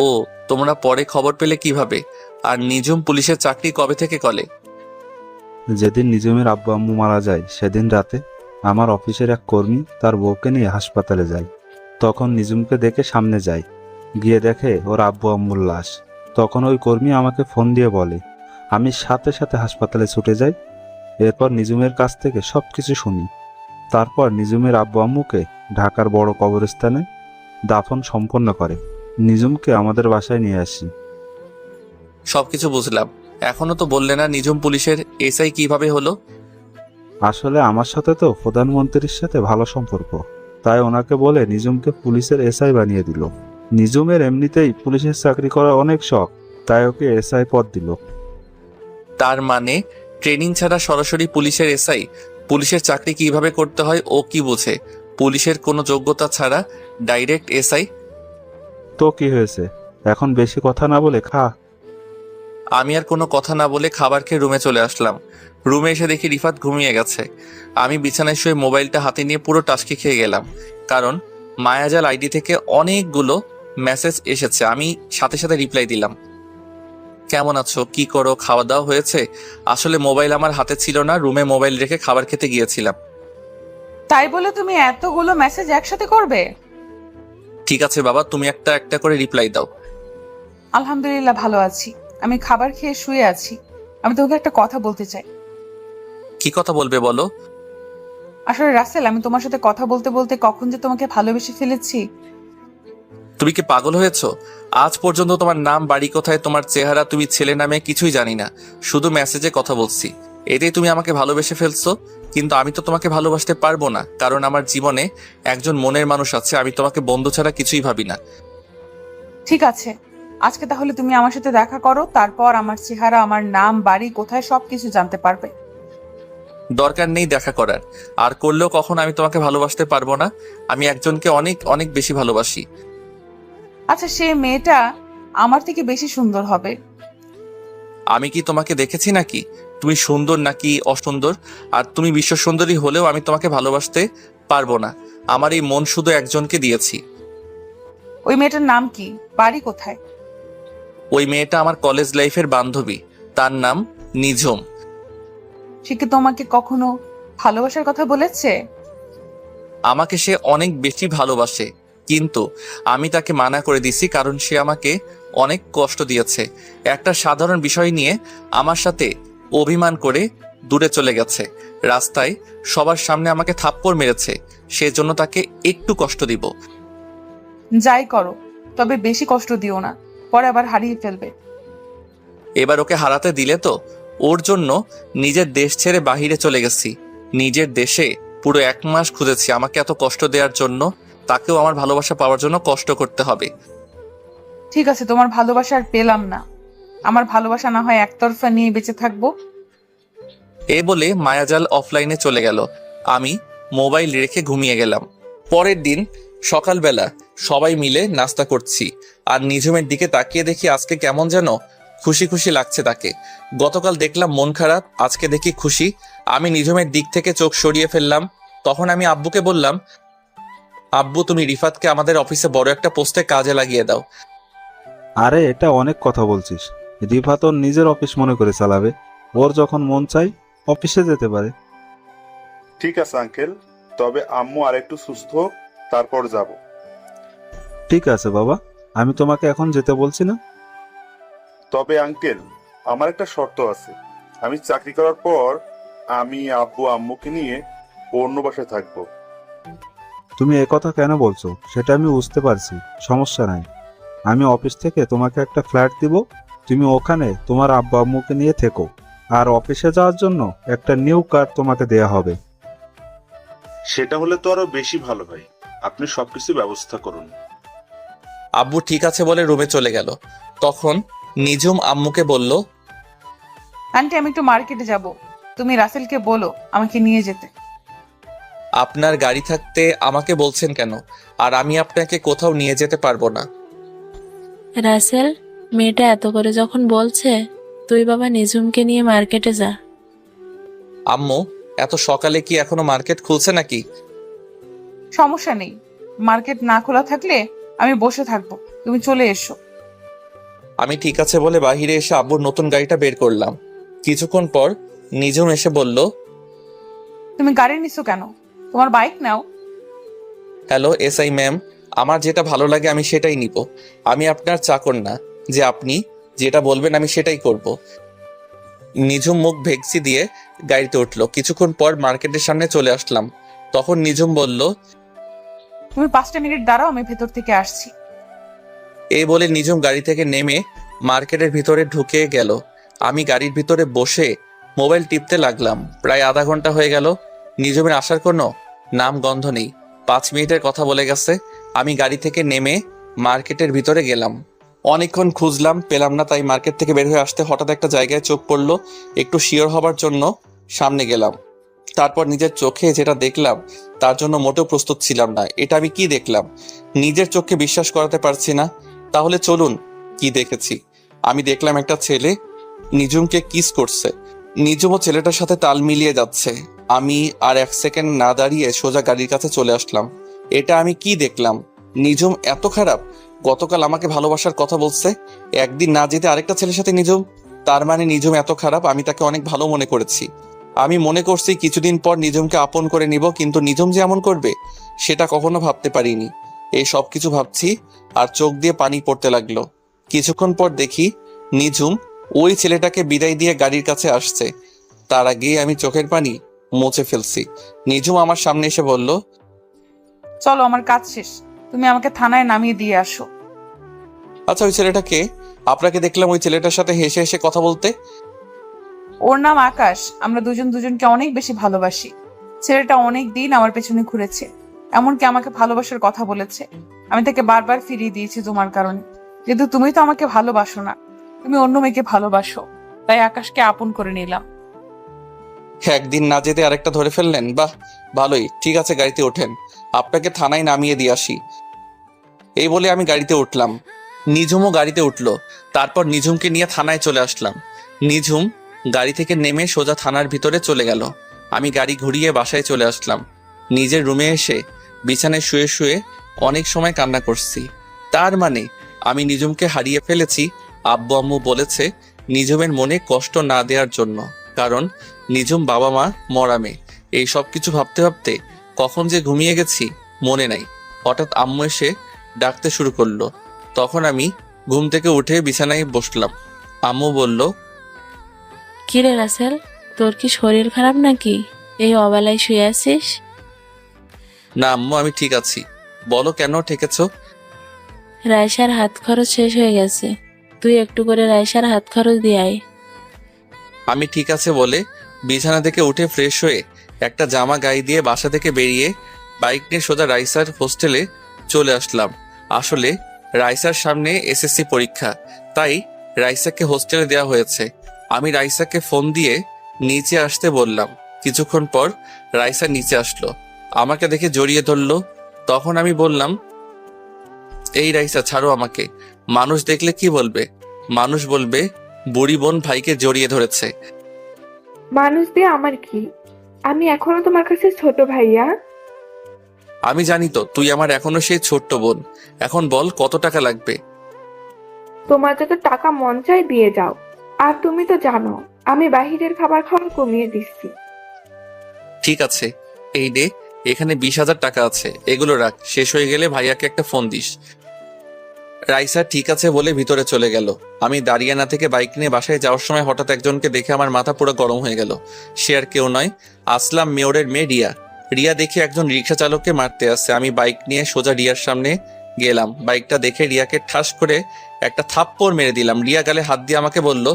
ও, তোমরা পরে খবর পেলে কিভাবে? আর নিজুম পুলিশের চাকরি কবে থেকে করে? যেদিন নিজুমের আব্বু আম্মু মারা যায় সেদিন রাতে আমার অফিসের এক কর্মী তার বউকে নিয়ে হাসপাতালে যায়। তখন নিজুমকে দেখে সামনে যায়, গিয়ে দেখে ওর আব্বু আম্মুর লাশ। তখন ওই কর্মী আমাকে ফোন দিয়ে বলে, আমি সাথে সাথে হাসপাতালে ছুটে যাই। এরপর নিজুমের কাছ থেকে সবকিছু শুনি। তারপর নিজুমের আব্বু আম্মুকে ঢাকার বড় কবরস্থানে দাফন সম্পন্ন করে নিজুমকে আমাদের বাসায় নিয়ে আসি। সবকিছু বুঝলাম, এখনো তো বললে না নিজুম পুলিশের এসআই কিভাবে হলো? আসলে আমার সাথে তো প্রধানমন্ত্রীর সাথে ভালো সম্পর্ক, তাই ওনাকে বলে নিজুমকে পুলিশের এসআই বানিয়ে দিল। নিজুমের এমনিতেই পুলিশের চাকরি করার অনেক শখ, তাই ওকে এসআই পদ দিল। তার মানে ট্রেনিং ছাড়া সরাসরি পুলিশের এসআই? পুলিশের চাকরি কিভাবে করতে হয় ও কি বোঝে? পুলিশের কোনো যোগ্যতা ছাড়া ডাইরেক্ট এসআই? তো কি হয়েছে, এখন বেশি কথা না বলে খা। আমি আর কোনো কথা না বলে খাবার খেয়ে রুমে চলে আসলাম। রুমে এসে দেখি রিফাত ঘুমিয়ে গেছে। আমি বিছানায় শুয়ে মোবাইলটা হাতে নিয়ে পুরো টাস্কি খেয়ে গেলাম, কারণ মায়াজাল আইডি থেকে অনেকগুলো মেসেজ এসেছে। আমি সাথে সাথে রিপ্লাই দিলাম, কেমন আছো, কি করো, খাওয়া দাওয়া হয়েছে? আসলে মোবাইল আমার হাতে ছিল না, রুমে মোবাইল রেখে খাবার খেতে গিয়েছিলাম। তাই বলে তুমি এতগুলো মেসেজ একসাথে করবে? ঠিক আছে বাবা, তুমি একটা একটা করে রিপ্লাই দাও। আলহামদুলিল্লাহ ভালো আছি, আমি খাবার খেয়ে শুয়ে আছি। আমি তোমাকে একটা কথা বলতে চাই। কি কথা বলবে বলো? আসলে রাসেল, আমি তোমার সাথে কথা বলতে বলতে কখন যে তোমাকে ভালোবেসে ফেলেছি। তুমি কি পাগল হয়েছো? আজ পর্যন্ত তোমার নাম, বাড়ি কোথায়, তোমার চেহারা, তুমি ছেলে নামে কিছুই জানি না, শুধু মেসেজে কথা বলছি। এতেই তুমি আমাকে ভালোবেসে ফেলছো। কিন্তু আমি তো তোমাকে ভালোবাসতে পারবো না, কারণ আমার জীবনে একজন মনের মানুষ আছে। আমি তোমাকে বন্ধু ছাড়া কিছুই ভাবি না। ঠিক আছে, আজকে তাহলে তুমি আমার সাথে দেখা করো, তারপর আমার চেহারা, আমার নাম, বাড়ি কোথায় সবকিছু জানতে পারবে। দরকার নেই দেখা করার, আর করলেও কখনো আমি তোমাকে ভালোবাসতে পারবো না। আমি একজনকে অনেক অনেক বেশি ভালোবাসি। আচ্ছা, সেই মেয়েটা আমার থেকে বেশি সুন্দর হবে। আমি কি তোমাকে দেখেছি নাকি তুমি সুন্দর নাকি অসুন্দর? আর তুমি বিশ্ব সুন্দরী হলেও আমি তোমাকে ভালোবাসতে পারবো না। আমার এই মন শুধু একজনকে দিয়েছি। ওই মেয়েটার নাম কি, বাড়ি কোথায়? ওই মেয়েটা আমার কলেজ লাইফের বান্ধবী, তার নাম নিঝুম। সে কি তোমাকে কখনো ভালোবাসার কথা বলেছে? আমাকে সে অনেক বেশি ভালোবাসে, কিন্তু আমি তাকে মানা করে দিছি, কারণ সে আমাকে অনেক কষ্ট দিয়েছে। একটা সাধারণ বিষয় নিয়ে আমার সাথে অভিমান করে দূরে চলে গেছে। রাস্তায় সবার সামনে আমাকে থাপ্পড় মেরেছে। সেজন্য তাকে একটু কষ্ট দিব। যাই করো, তবে বেশি কষ্ট দিও না, পরে আবার হারিয়ে ফেলবে। এবার ওকে হারাতে দিলে তো। ওর জন্য নিজের দেশ ছেড়ে বাহিরে চলে গেছি। নিজের দেশে পুরো 1 মাস খুঁজেছি। আমাকে এত কষ্ট দেওয়ার জন্য তাকেও আমার ভালোবাসা পাওয়ার জন্য কষ্ট করতে হবে। ঠিক আছে, তোমার ভালোবাসা আর পেলাম না। আমার ভালোবাসা না হয় একতরফা নিয়ে বেঁচে থাকবো। এ বলে মায়াজাল অফলাইনে চলে গেল। আমি মোবাইল রেখে ঘুমিয়ে গেলাম। পরের দিন সকালবেলা সবাই মিলে নাস্তা করছি, আর নিঝুমের দিকে তাকিয়ে দেখি আজকে কেমন যেন খুশি খুশি লাগছে তাকে। গতকাল দেখলাম মন খারাপ, আজকে দেখি খুশি। আমি নিঝুমের দিক থেকে চোখ সরিয়ে ফেললাম। তখন আমি আব্বুকে বললাম, আব্বু তুমি রিফাতকে আমাদের অফিসে বড় একটা পোস্টে কাজে লাগিয়ে দাও। আরে এটা অনেক কথা বলছিস, রিফাত ওর নিজের অফিস মনে করে চালাবে। ওর যখন মন চাই অফিসে যেতে পারে। ঠিক আছে আঙ্কেল, তবে আম্মু আরেকটু সুস্থ হোক, তারপর যাব। ঠিক আছে বাবা, আমি তোমাকে এখন যেতে বলছি না। তবে আঙ্কেল, আমার একটা শর্ত আছে। আমি চাকরি করার পর আমি আব্বু আম্মুকে নিয়ে অন্য বাসায় থাকবো। তুমি একথা কেন বলছো সেটা আমি বুঝতে পারছি, সমস্যা নাই। আমি অফিস থেকে তোমাকে একটা ফ্ল্যাট দিব, তুমি ওখানে তোমার আব্বু আম্মুকে নিয়ে থেকো। আর অফিসে যাওয়ার জন্য একটা নিউ কার তোমাকে দেয়া হবে। সেটা হলে তো আরো বেশি ভালো হয়। আপনি সবকিছু ব্যবস্থা করুন। আব্বু ঠিক আছে বলে রুমে চলে গেল। তখন নিঝুম আম্মুকে বলল, আন্টি, আমি একটু মার্কেটে যাব, তুমি রাসেলকে বলো আমাকে নিয়ে যেতে। আপনার গাড়ি থাকতে আমাকে বলছেন কেন? আর আমি আপনাকে কোথাও নিয়ে যেতে পারবো না। রাসেল, মেয়েটা এত করে যখন বলছে, তুই বাবা নিজুমকে নিয়ে মার্কেটে যা। আম্মু, এত সকালে কি এখনো মার্কেট খুলছে নাকি? সমস্যা নেই, মার্কেট না খোলা থাকলে আমি বসে থাকবো, তুমি চলে এসো। আমি ঠিক আছে বলে বাহিরে এসে আব্বুর নতুন গাড়িটা বের করলাম। কিছুক্ষণ পর নিজুম এসে বলল, তুমি গাড়ি নিছো কেন? তোমার বাইক নাও। হ্যালো এসআই ম্যাম, আমার যেটা ভালো লাগে আমি সেটাই নিব। আমি আপনার চাকর না যে আপনি যেটা বলবেন আমি সেটাই করব। নিজুম মুখ ভেকসি দিয়ে গাড়িতে উঠলো। কিছুক্ষণ পর মার্কেটের সামনে চলে আসলাম। তখন নিজুম বলল, তুমি 5টা মিনিট দাঁড়াও, আমি ভেতর থেকে আসছি। এই বলে নিজুম গাড়ি থেকে নেমে মার্কেটের ভিতরে ঢুকে গেল। আমি গাড়ির ভিতরে বসে মোবাইল টিপতে লাগলাম। প্রায় আধা ঘন্টা হয়ে গেল, নিজুমের আসার কোনো নাম গন্ধ নেই। 5 মিনিটের কথা বলে গেছে। আমি গাড়ি থেকে নেমে মার্কেটের ভিতরে গেলাম। অনেকক্ষণ খুঁজলাম, পেলাম না। তাই মার্কেট থেকে বের হয়ে আসতে হঠাৎ একটা জায়গায় চোখ পড়লো। একটু শিওর হবার জন্য সামনে গেলাম। তারপর নিজের চোখে যেটা দেখলাম তার জন্য মোটেও প্রস্তুত ছিলাম না। এটা আমি কি দেখলাম? নিজের চোখকে বিশ্বাস করাতে পারছি না। তাহলে চলুন কি দেখেছি। আমি দেখলাম একটা ছেলে নিজুমকে কিস করছে। নিজুমও ছেলেটার সাথে তাল মিলিয়ে যাচ্ছে। আমি আর 1 সেকেন্ড না দাঁড়িয়ে সোজা গাড়ির কাছে চলে আসলাম। এটা আমি কি দেখলাম? নিজুম এত খারাপ? গতকাল আমাকে ভালোবাসার কথা বলছে, একদিন না যেতে আরেকটা ছেলের সাথে নিজুম। তার মানে নিজুম এত খারাপ? আমি তাকে অনেক ভালো মনে করেছি। আমি মনে করছি কিছুদিন পর নিজুমকে আপন করে নিব, কিন্তু নিজুম যে এমন করবে সেটা কখনো ভাবতে পারিনি। এই সব কিছু ভাবছি আর চোখ দিয়ে পানি পড়তে লাগলো। কিছুক্ষণ পর দেখি নিজুম ওই ছেলেটাকে বিদায় দিয়ে গাড়ির কাছে আসছে। তার আগেই আমি চোখের পানি মুছে ফেলছি। নিজুম আমার সামনে এসে বলল, চলো, আমার কাজ শেষ, তুমি আমাকে থানায় নামিয়ে দিয়ে আসো। আচ্ছা, ওই ছেলেটাকে? আপনাকে দেখলাম ওই ছেলেটার সাথে হেসে হেসে কথা বলতে। ওর নাম আকাশ। আমরা দুজনকে অনেক বেশি ভালোবাসি। ছেলেটা অনেক দিন আমার পেছনে ঘুরেছে, এমনকি আমাকে ভালোবাসার কথা বলেছে। আমি তাকে বারবার ফিরিয়ে দিয়েছি তোমার কারণে। কিন্তু তুমি তো আমাকে ভালোবাসো না, তুমি অন্য মেয়েকে ভালোবাসো। তাই আকাশকে আপন করে নিলাম। একদিন না যেতে আরেকটা ধরে ফেললেন? বাহ, ভালোই। ঠিক আছে, গাড়িতে ওঠেন, আপনাকে থানায় নামিয়ে দিয়ে আসি। এই বলে আমি গাড়িতে উঠলাম। নিজুমও গাড়িতে উঠলো। তারপর নিজুমকে নিয়ে থানায় চলে আসলাম। নিজুম গাড়ি থেকে নেমে সোজা থানার ভিতরে চলে গেল। আমি গাড়ি ঘুরিয়ে বাসায় চলে আসলাম। নিজের রুমে এসে বিছানায় শুয়ে শুয়ে অনেক সময় কান্না করছি। তার মানে আমি নিজুমকে হারিয়ে ফেলেছি। আব্বু আম্মু বলেছে নিজুমের মনে কষ্ট না দেওয়ার জন্য, কারণ নিজুম বাবা মা মরা মেয়ে। এই সব কিছু ভাবতে ভাবতে কখন যে ঘুমিয়ে গেছি মনে নাই। হঠাৎ আম্মু এসে ডাকতে শুরু করলো। তখন আমি ঘুম থেকে উঠে বিছানায় বসলাম। আম্মু বলল, কিরে রাসেল, তোর কি শরীর খারাপ নাকি? এই অবেলায় শুয়ে আছিস? না আম্মু, আমি ঠিক আছি। বলো, কেন ঠেকেছো? রায়সার হাত খরচ শেষ হয়ে গেছে, তুই একটু করে রায়সার হাত খরচ দিয়ে আয়। আমি ঠিক আছে বলে বিছানা থেকে উঠে ফ্রেশ হয়ে একটা জামা গায়ে দিয়ে বাসা থেকে বেরিয়ে বাইক নিয়ে সোজা রাইসার হোস্টেলে চলে আসলাম। আসলে রাইসার সামনে এসএসসি পরীক্ষা, তাই রাইসাকে হোস্টেলে দেওয়া হয়েছে। আমি রাইসাকে ফোন দিয়ে নিচে আসতে বললাম। কিছুক্ষণ পর রাইসা নিচে আসলো, আমাকে দেখে জড়িয়ে ধরলো। তখন আমি বললাম, এই রাইসা, ছাড়ো আমাকে। মানুষ দেখলে কি বলবে? মানুষ বলবে বুড়ি বোন ভাইকে জড়িয়ে ধরেছে। মানুষ দিয়ে আমার কি? আমি এখনো তোমার কাছে ছোট ভাইয়া। আমি জানি তো তুই আমার এখনো সেই ছোট্ট বোন। এখন বল, কত টাকা লাগবে? তোমার যত টাকা মন চাই দিয়ে যাও। আর তুমি তো জানো আমি বাহিরের খাবার খাওয়া কমিয়ে দিচ্ছি। ঠিক আছে, এই নে, এখানে 20,000 টাকা আছে, এগুলো রাখ। শেষ হয়ে গেলে ভাইয়াকে একটা ফোন দিস। রাইসা ঠিক আছে বলে ভিতরে চলে গেল। আমি দাঁড়িয়ে না থেকে বাইক নিয়ে বাসায় যাওয়ার সময় হঠাৎ একজনকে দেখে আমার মাথা পুরো গরম হয়ে গেল। সে আর কেউ নয়, আসলাম মেয়রের মেয়ে রিয়া। রিয়া দেখে একজন রিক্সা চালককে মারতে আসছে। আমি বাইক নিয়ে সোজা রিয়ার সামনে গেলাম। বাইকটা দেখে রিয়াকে ঠাস করে একটা থাপ্পড় মেরে দিলাম। রিয়া গালে হাত দিয়ে আমাকে বলল,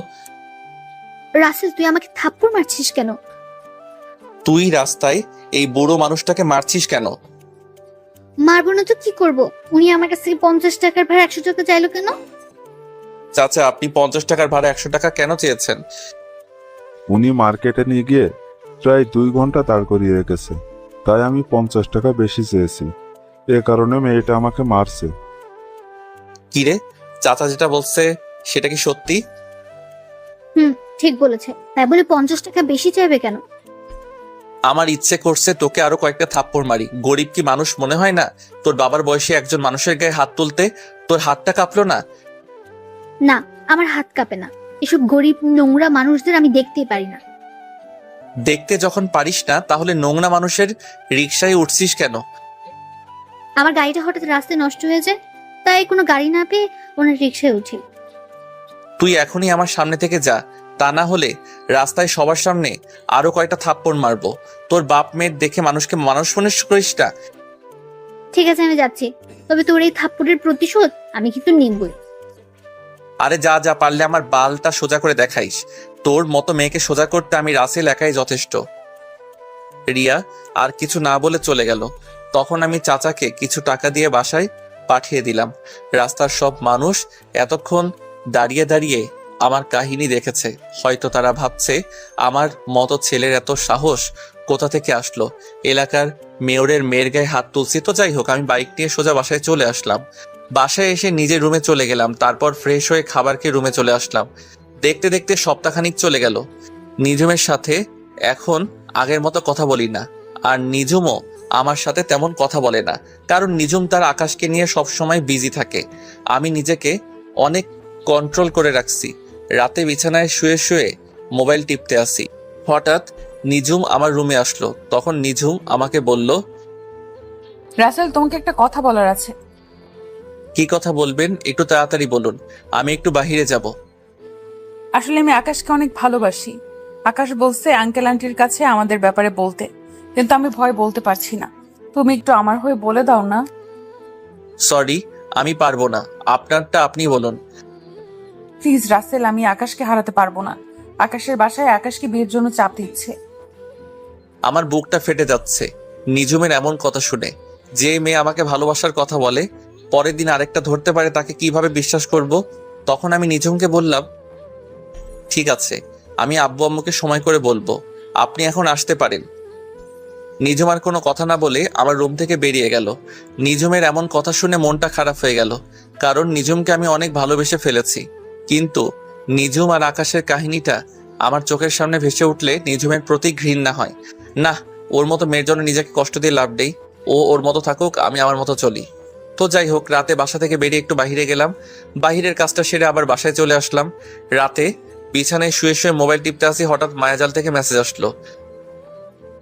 রাসেল, তুই আমাকে থাপ্পড় মারছিস কেন? তুই রাস্তায় এই বুড়ো মানুষটাকে মারছিস কেন? মারবো না তো কি করবো? উনি আমার কাছ থেকে 50 টাকার ভাড়া 100 টাকা চাইলো কেন? চাচা, আপনি 50 টাকার ভাড়া 100 টাকা কেন চেয়েছেন? উনি মার্কেটে নিয়ে গিয়ে প্রায় 2 ঘন্টা দাঁড় করিয়ে রেখেছে। তাই আমি 50 টাকা বেশি চেয়েছি। এ কারণে মেয়েটা আমাকে মারছে। কিরে, চাচা যেটা বলছে সেটা কি সত্যি? ঠিক বলেছে, তাই বলে 50 টাকা বেশি চাইবে কেন? আমার ইচ্ছে করছে তোকে আরো কয়েকটা থাপ্পড় মারি। গরিব কি মানুষ মনে হয় না? তোর বাবার বয়সে একজন মানুষের গায়ে হাত তুলতে তোর হাতটা কাঁপলো না? না, আমার হাত কাঁপে না। এসব গরিব নোংরা মানুষদের আমি দেখতেই পারি না। দেখতে যখন পারিস না, তাহলে নোংরা মানুষের রিকশায় উঠছিস কেন? আমার গাড়িটা হঠাৎ রাস্তায় নষ্ট হয়ে যায়, তাই কোনো গাড়ি না পেয়ে ওনার রিক্সায় উঠি। তুই এখনই আমার সামনে থেকে যা, তা না হলে রাস্তায় সবার সামনে আরো কয়টা থাপ্পড় মারবো। তোর বাপ মেয়ের দেখে মানুষকে মানুষ মনে করিস না। ঠিক আছে, আমি যাচ্ছি, তবে তোর এই থাপ্পড়ের প্রতিশোধ আমি কিন্তু নিবই। আরে যা যা, পারলে আমার বালটা সোজা করে দেখাইস। তোর মতো মেয়েকে সোজা করতে আমি রাসেল একাই যথেষ্ট। রিয়া আর কিছু না বলে চলে গেল। তখন আমি চাচাকে কিছু টাকা দিয়ে বাসায় পাঠিয়ে দিলাম। রাস্তার সব মানুষ এতক্ষণ দাঁড়িয়ে দাঁড়িয়ে আমার কাহিনী দেখেছে। হয়তো তারা ভাবছে আমার মতো ছেলের এত সাহস কোথা থেকে আসলো। এলাকার মেয়রের মেয়ের গায়ে হাত তুলছি। তো যাই হোক, আমি বাইক নিয়ে সোজা বাসায় চলে আসলাম। বাসায় এসে নিজের রুমে চলে গেলাম। তারপর ফ্রেশ হয়ে খাবার খেয়ে রুমে চলে আসলাম। দেখতে দেখতে সপ্তাহখানিক চলে গেল। নিজুমের সাথে এখন আগের মতো কথা বলি না, আর নিজুমও আমার সাথে তেমন কথা বলে না, কারণ নিজুম তার আকাশকে নিয়ে সব সময় বিজি থাকে। আমি নিজেকে অনেক কন্ট্রোল করে রাখছি। রাতে বিছানায় শুয়ে শুয়ে মোবাইল টিপতে আসি। হঠাৎ নিজুম আমার রুমে আসলো। তখন নিজুম আমাকে বলল, রাসেল, তোমাকে একটা কথা বলার আছে। কি কথা বলবেন? একটু তাড়াতাড়ি বলুন, আমি একটু বাহিরে যাব। আসলে আমি আকাশকে অনেক ভালোবাসি। আকাশ বলছে আঙ্কেল আন্টির কাছে আমাদের ব্যাপারে বলতে, কিন্তু আমি ভয় বলতে পারছি না। তুমি একটু আমার হয়ে বলে দাও না। সরি, আমি পারবো না। আপনারটা আপনি বলুন। প্লিজ রাসেল, আমি আকাশকে হারাতে পারবো না। আকাশের বাসায় আকাশকে বিয়ের জন্য চাপ দিচ্ছে। আমার বুকটা ফেটে যাচ্ছে নিজুমের এমন কথা শুনে। যে মেয়ে আমাকে ভালোবাসার কথা বলে, পরের দিন আরেকটা ধরতে পারে, তাকে কিভাবে বিশ্বাস করব? তখন আমি নিজুমকে বললাম, ঠিক আছে, আমি আব্বু আম্মুকে সময় করে বলবো, আপনি এখন আসতে পারেন। নিজুম আর কোনো কথা না বলে আমার রুম থেকে বেরিয়ে গেল। নিজুমের এমন কথা শুনে মনটা খারাপ হয়ে গেল, কারণ নিজুমকে আমি অনেক ভালোবেসে ফেলেছি। কিন্তু নিজুম আর আকাশের কাহিনীটা আমার চোখের সামনে ভেসে উঠলে নিজুমের প্রতি ঘৃণা হয়। না, ওর মতো মেয়ের জন্য নিজেকে কষ্ট দিয়ে লাভ নেই। ও ওর মতো থাকুক, আমি আমার মতো চলি। তো যাই হোক, রাতে বাসা থেকে বেরিয়ে একটু বাহিরে গেলাম। বাহিরের কাজটা সেরে আবার বাসায় চলে আসলাম। রাতে বিছানায় শুয়ে শুয়ে মোবাইল টিপতে আসি, হঠাৎ মায়াজাল থেকে মেসেজ আসলো।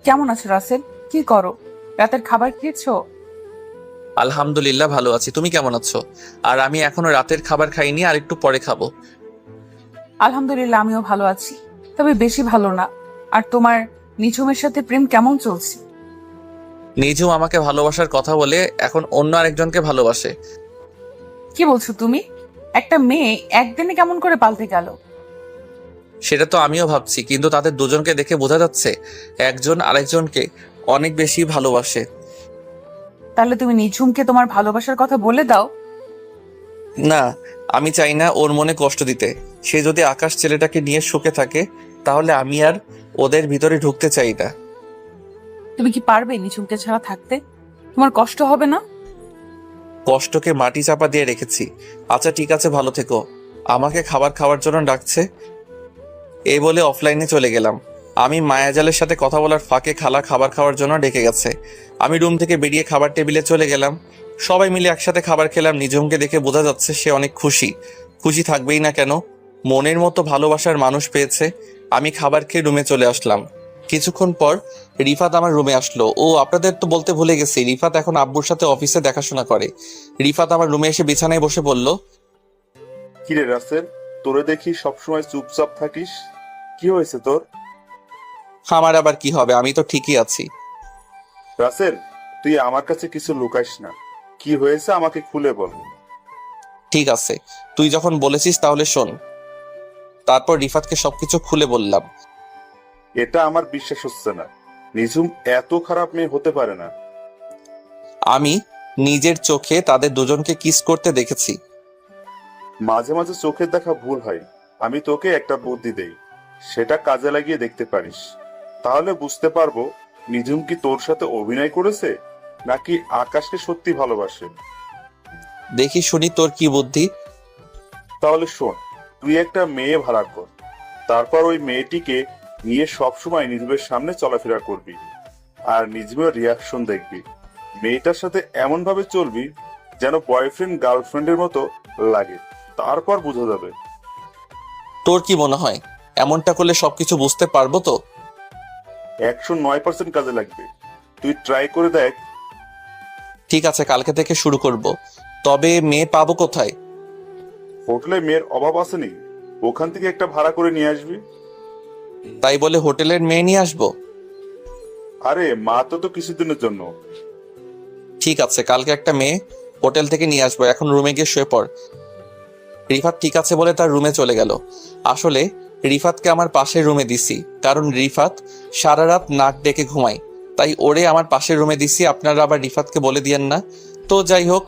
কেমন আছো রাসেল? কি করো? রাতের খাবার খেয়েছো? আলহামদুলিল্লাহ ভালো আছি, তুমি কেমন আছো? আর আমি এখনো রাতের খাবার খাইনি, আর একটু পরে খাবো। আলহামদুলিল্লাহ, আমিও ভালো আছি, তবে বেশি ভালো না। আর তোমার নিঝুমের সাথে প্রেম কেমন চলছে? নিজুম আমাকে ভালোবাসার কথা বলে এখন অন্য আরেকজনকে ভালোবাসে। কি বলছো তুমি? একটা মেয়ে একদিনে কেমন করে পাল্টে গেল? সেটা তো আমিও ভাবছি, কিন্তু তাদের দুজনকে দেখে বোঝা যাচ্ছে একজন আরেকজনকে অনেক বেশি ভালোবাসে। তাহলে তুমি নিঝুমকে তোমার ভালোবাসার কথা বলে দাও। না, আমি চাই না ওর মনে কষ্ট দিতে। সে যদি আকাশ ছেলেটাকে নিয়ে সুখে থাকে, তাহলে আমি আর ওদের ভিতরে ঢুকতে চাই না। তুমি কি পারবে নিঝুমকে ছাড়া থাকতে? তোমার কষ্ট হবে না? কষ্টকে মাটি চাপা দিয়ে রেখেছি। আচ্ছা ঠিক আছে, ভালো থেকো। আমাকে খাবার খাওয়ার জন্য ডাকছে। এই বলে অফলাইনে চলে গেলাম। আমি মায়াজালের সাথে কথা বলার ফাঁকে খালা খাবার খাওয়ার জন্য ডেকে গেছে। আমি রুম থেকে বেরিয়ে খাবার টেবিলে চলে গেলাম। সবাই মিলে একসাথে খাবার খেলাম। নিজুমকে দেখে বোঝা যাচ্ছে সে অনেক খুশি। খুশি থাকবেই না কেন? মনের মতো ভালোবাসার মানুষ পেয়েছে। আমি খাবার খেয়ে রুমে চলে আসলাম। কিছুক্ষণ পর রিফাত আমার রুমে আসলো। ও, আপনাদের তো বলতে ভুলে গেছি, রিফাত এখন আব্বুর সাথে অফিসে দেখাশোনা করে। রিফাত আমার রুমে এসে বিছানায় বসে বলল, কিরে রাসেল, তোরে দেখি সবসময় চুপচাপ থাকিস, কি হয়েছে তোর? আমার আবার কি হবে, আমি তো ঠিকই আছি। রাসেল, তুই আমার কাছে কিছু লুকাইস না, কি হয়েছে আমাকে খুলে বল। ঠিক আছে, তুই যখন বলেছিস তাহলে শোন। তারপর রিফাতকে সবকিছু খুলে বললাম। এটা আমার বিশ্বাস হচ্ছে না, নিঝুম এত খারাপ মেয়ে হতে পারে না। আমি নিজের চোখে তাদের দুজনকে কিস করতে দেখেছি। মাঝে মাঝে চোখের দেখা ভুল হয়। আমি তোকে একটা বুদ্ধি দেই, সেটা কাজে লাগিয়ে দেখতে পারিস। তাহলে বুঝতে পারবো নিজুম কি তোর সাথে অভিনয় করেছে নাকি আকাশকে সত্যি ভালোবাসে? দেখি শুনি তোর কি বুদ্ধি। তাহলে শোন, তুই একটা মেয়ে ভাড়া কর, তারপর ওই মেয়েটিকে নিয়ে সবসময় নিজুমের সামনে চলাফেরা করবি, আর নিজুমের রিয়াকশন দেখবি। মেয়েটার সাথে এমন ভাবে চলবি যেন বয়ফ্রেন্ড গার্লফ্রেন্ডের মতো লাগে, তারপর বোঝা যাবে। তোর কি মনে হয় এমনটা করলে সবকিছু বুঝতে পারবো তো? 109% কাজে লাগবে, তুই ট্রাই করে দেখ। ঠিক আছে, কালকে থেকে শুরু করব। তবে মেয়ে পাবো কোথায়? হোটেলে মেয়ের অভাব আসেনি, ওখান থেকে একটা ভাড়া করে নিয়ে আসবি। তাই বলে হোটেলের মেয়ে নিয়ে আসবো? আরে মা তো কিছুদিনের জন্য। ঠিক আছে, কালকে একটা মেয়ে হোটেল থেকে নিয়ে আসবো। এখন রুমে গিয়ে শুয়ে পড়। রিফাত ঠিক আছে বলে তার রুমে চলে গেল। আসলে রিফাতকে আমার পাশের রুমে দিছি, কারণ রিফাত সারা রাত নাক ডেকে ঘুমায়, তাই ওরে আমার পাশের রুমে দিছি। আপনারা আবার রিফাতকে বলে দিয়েন না। তো যাই হোক,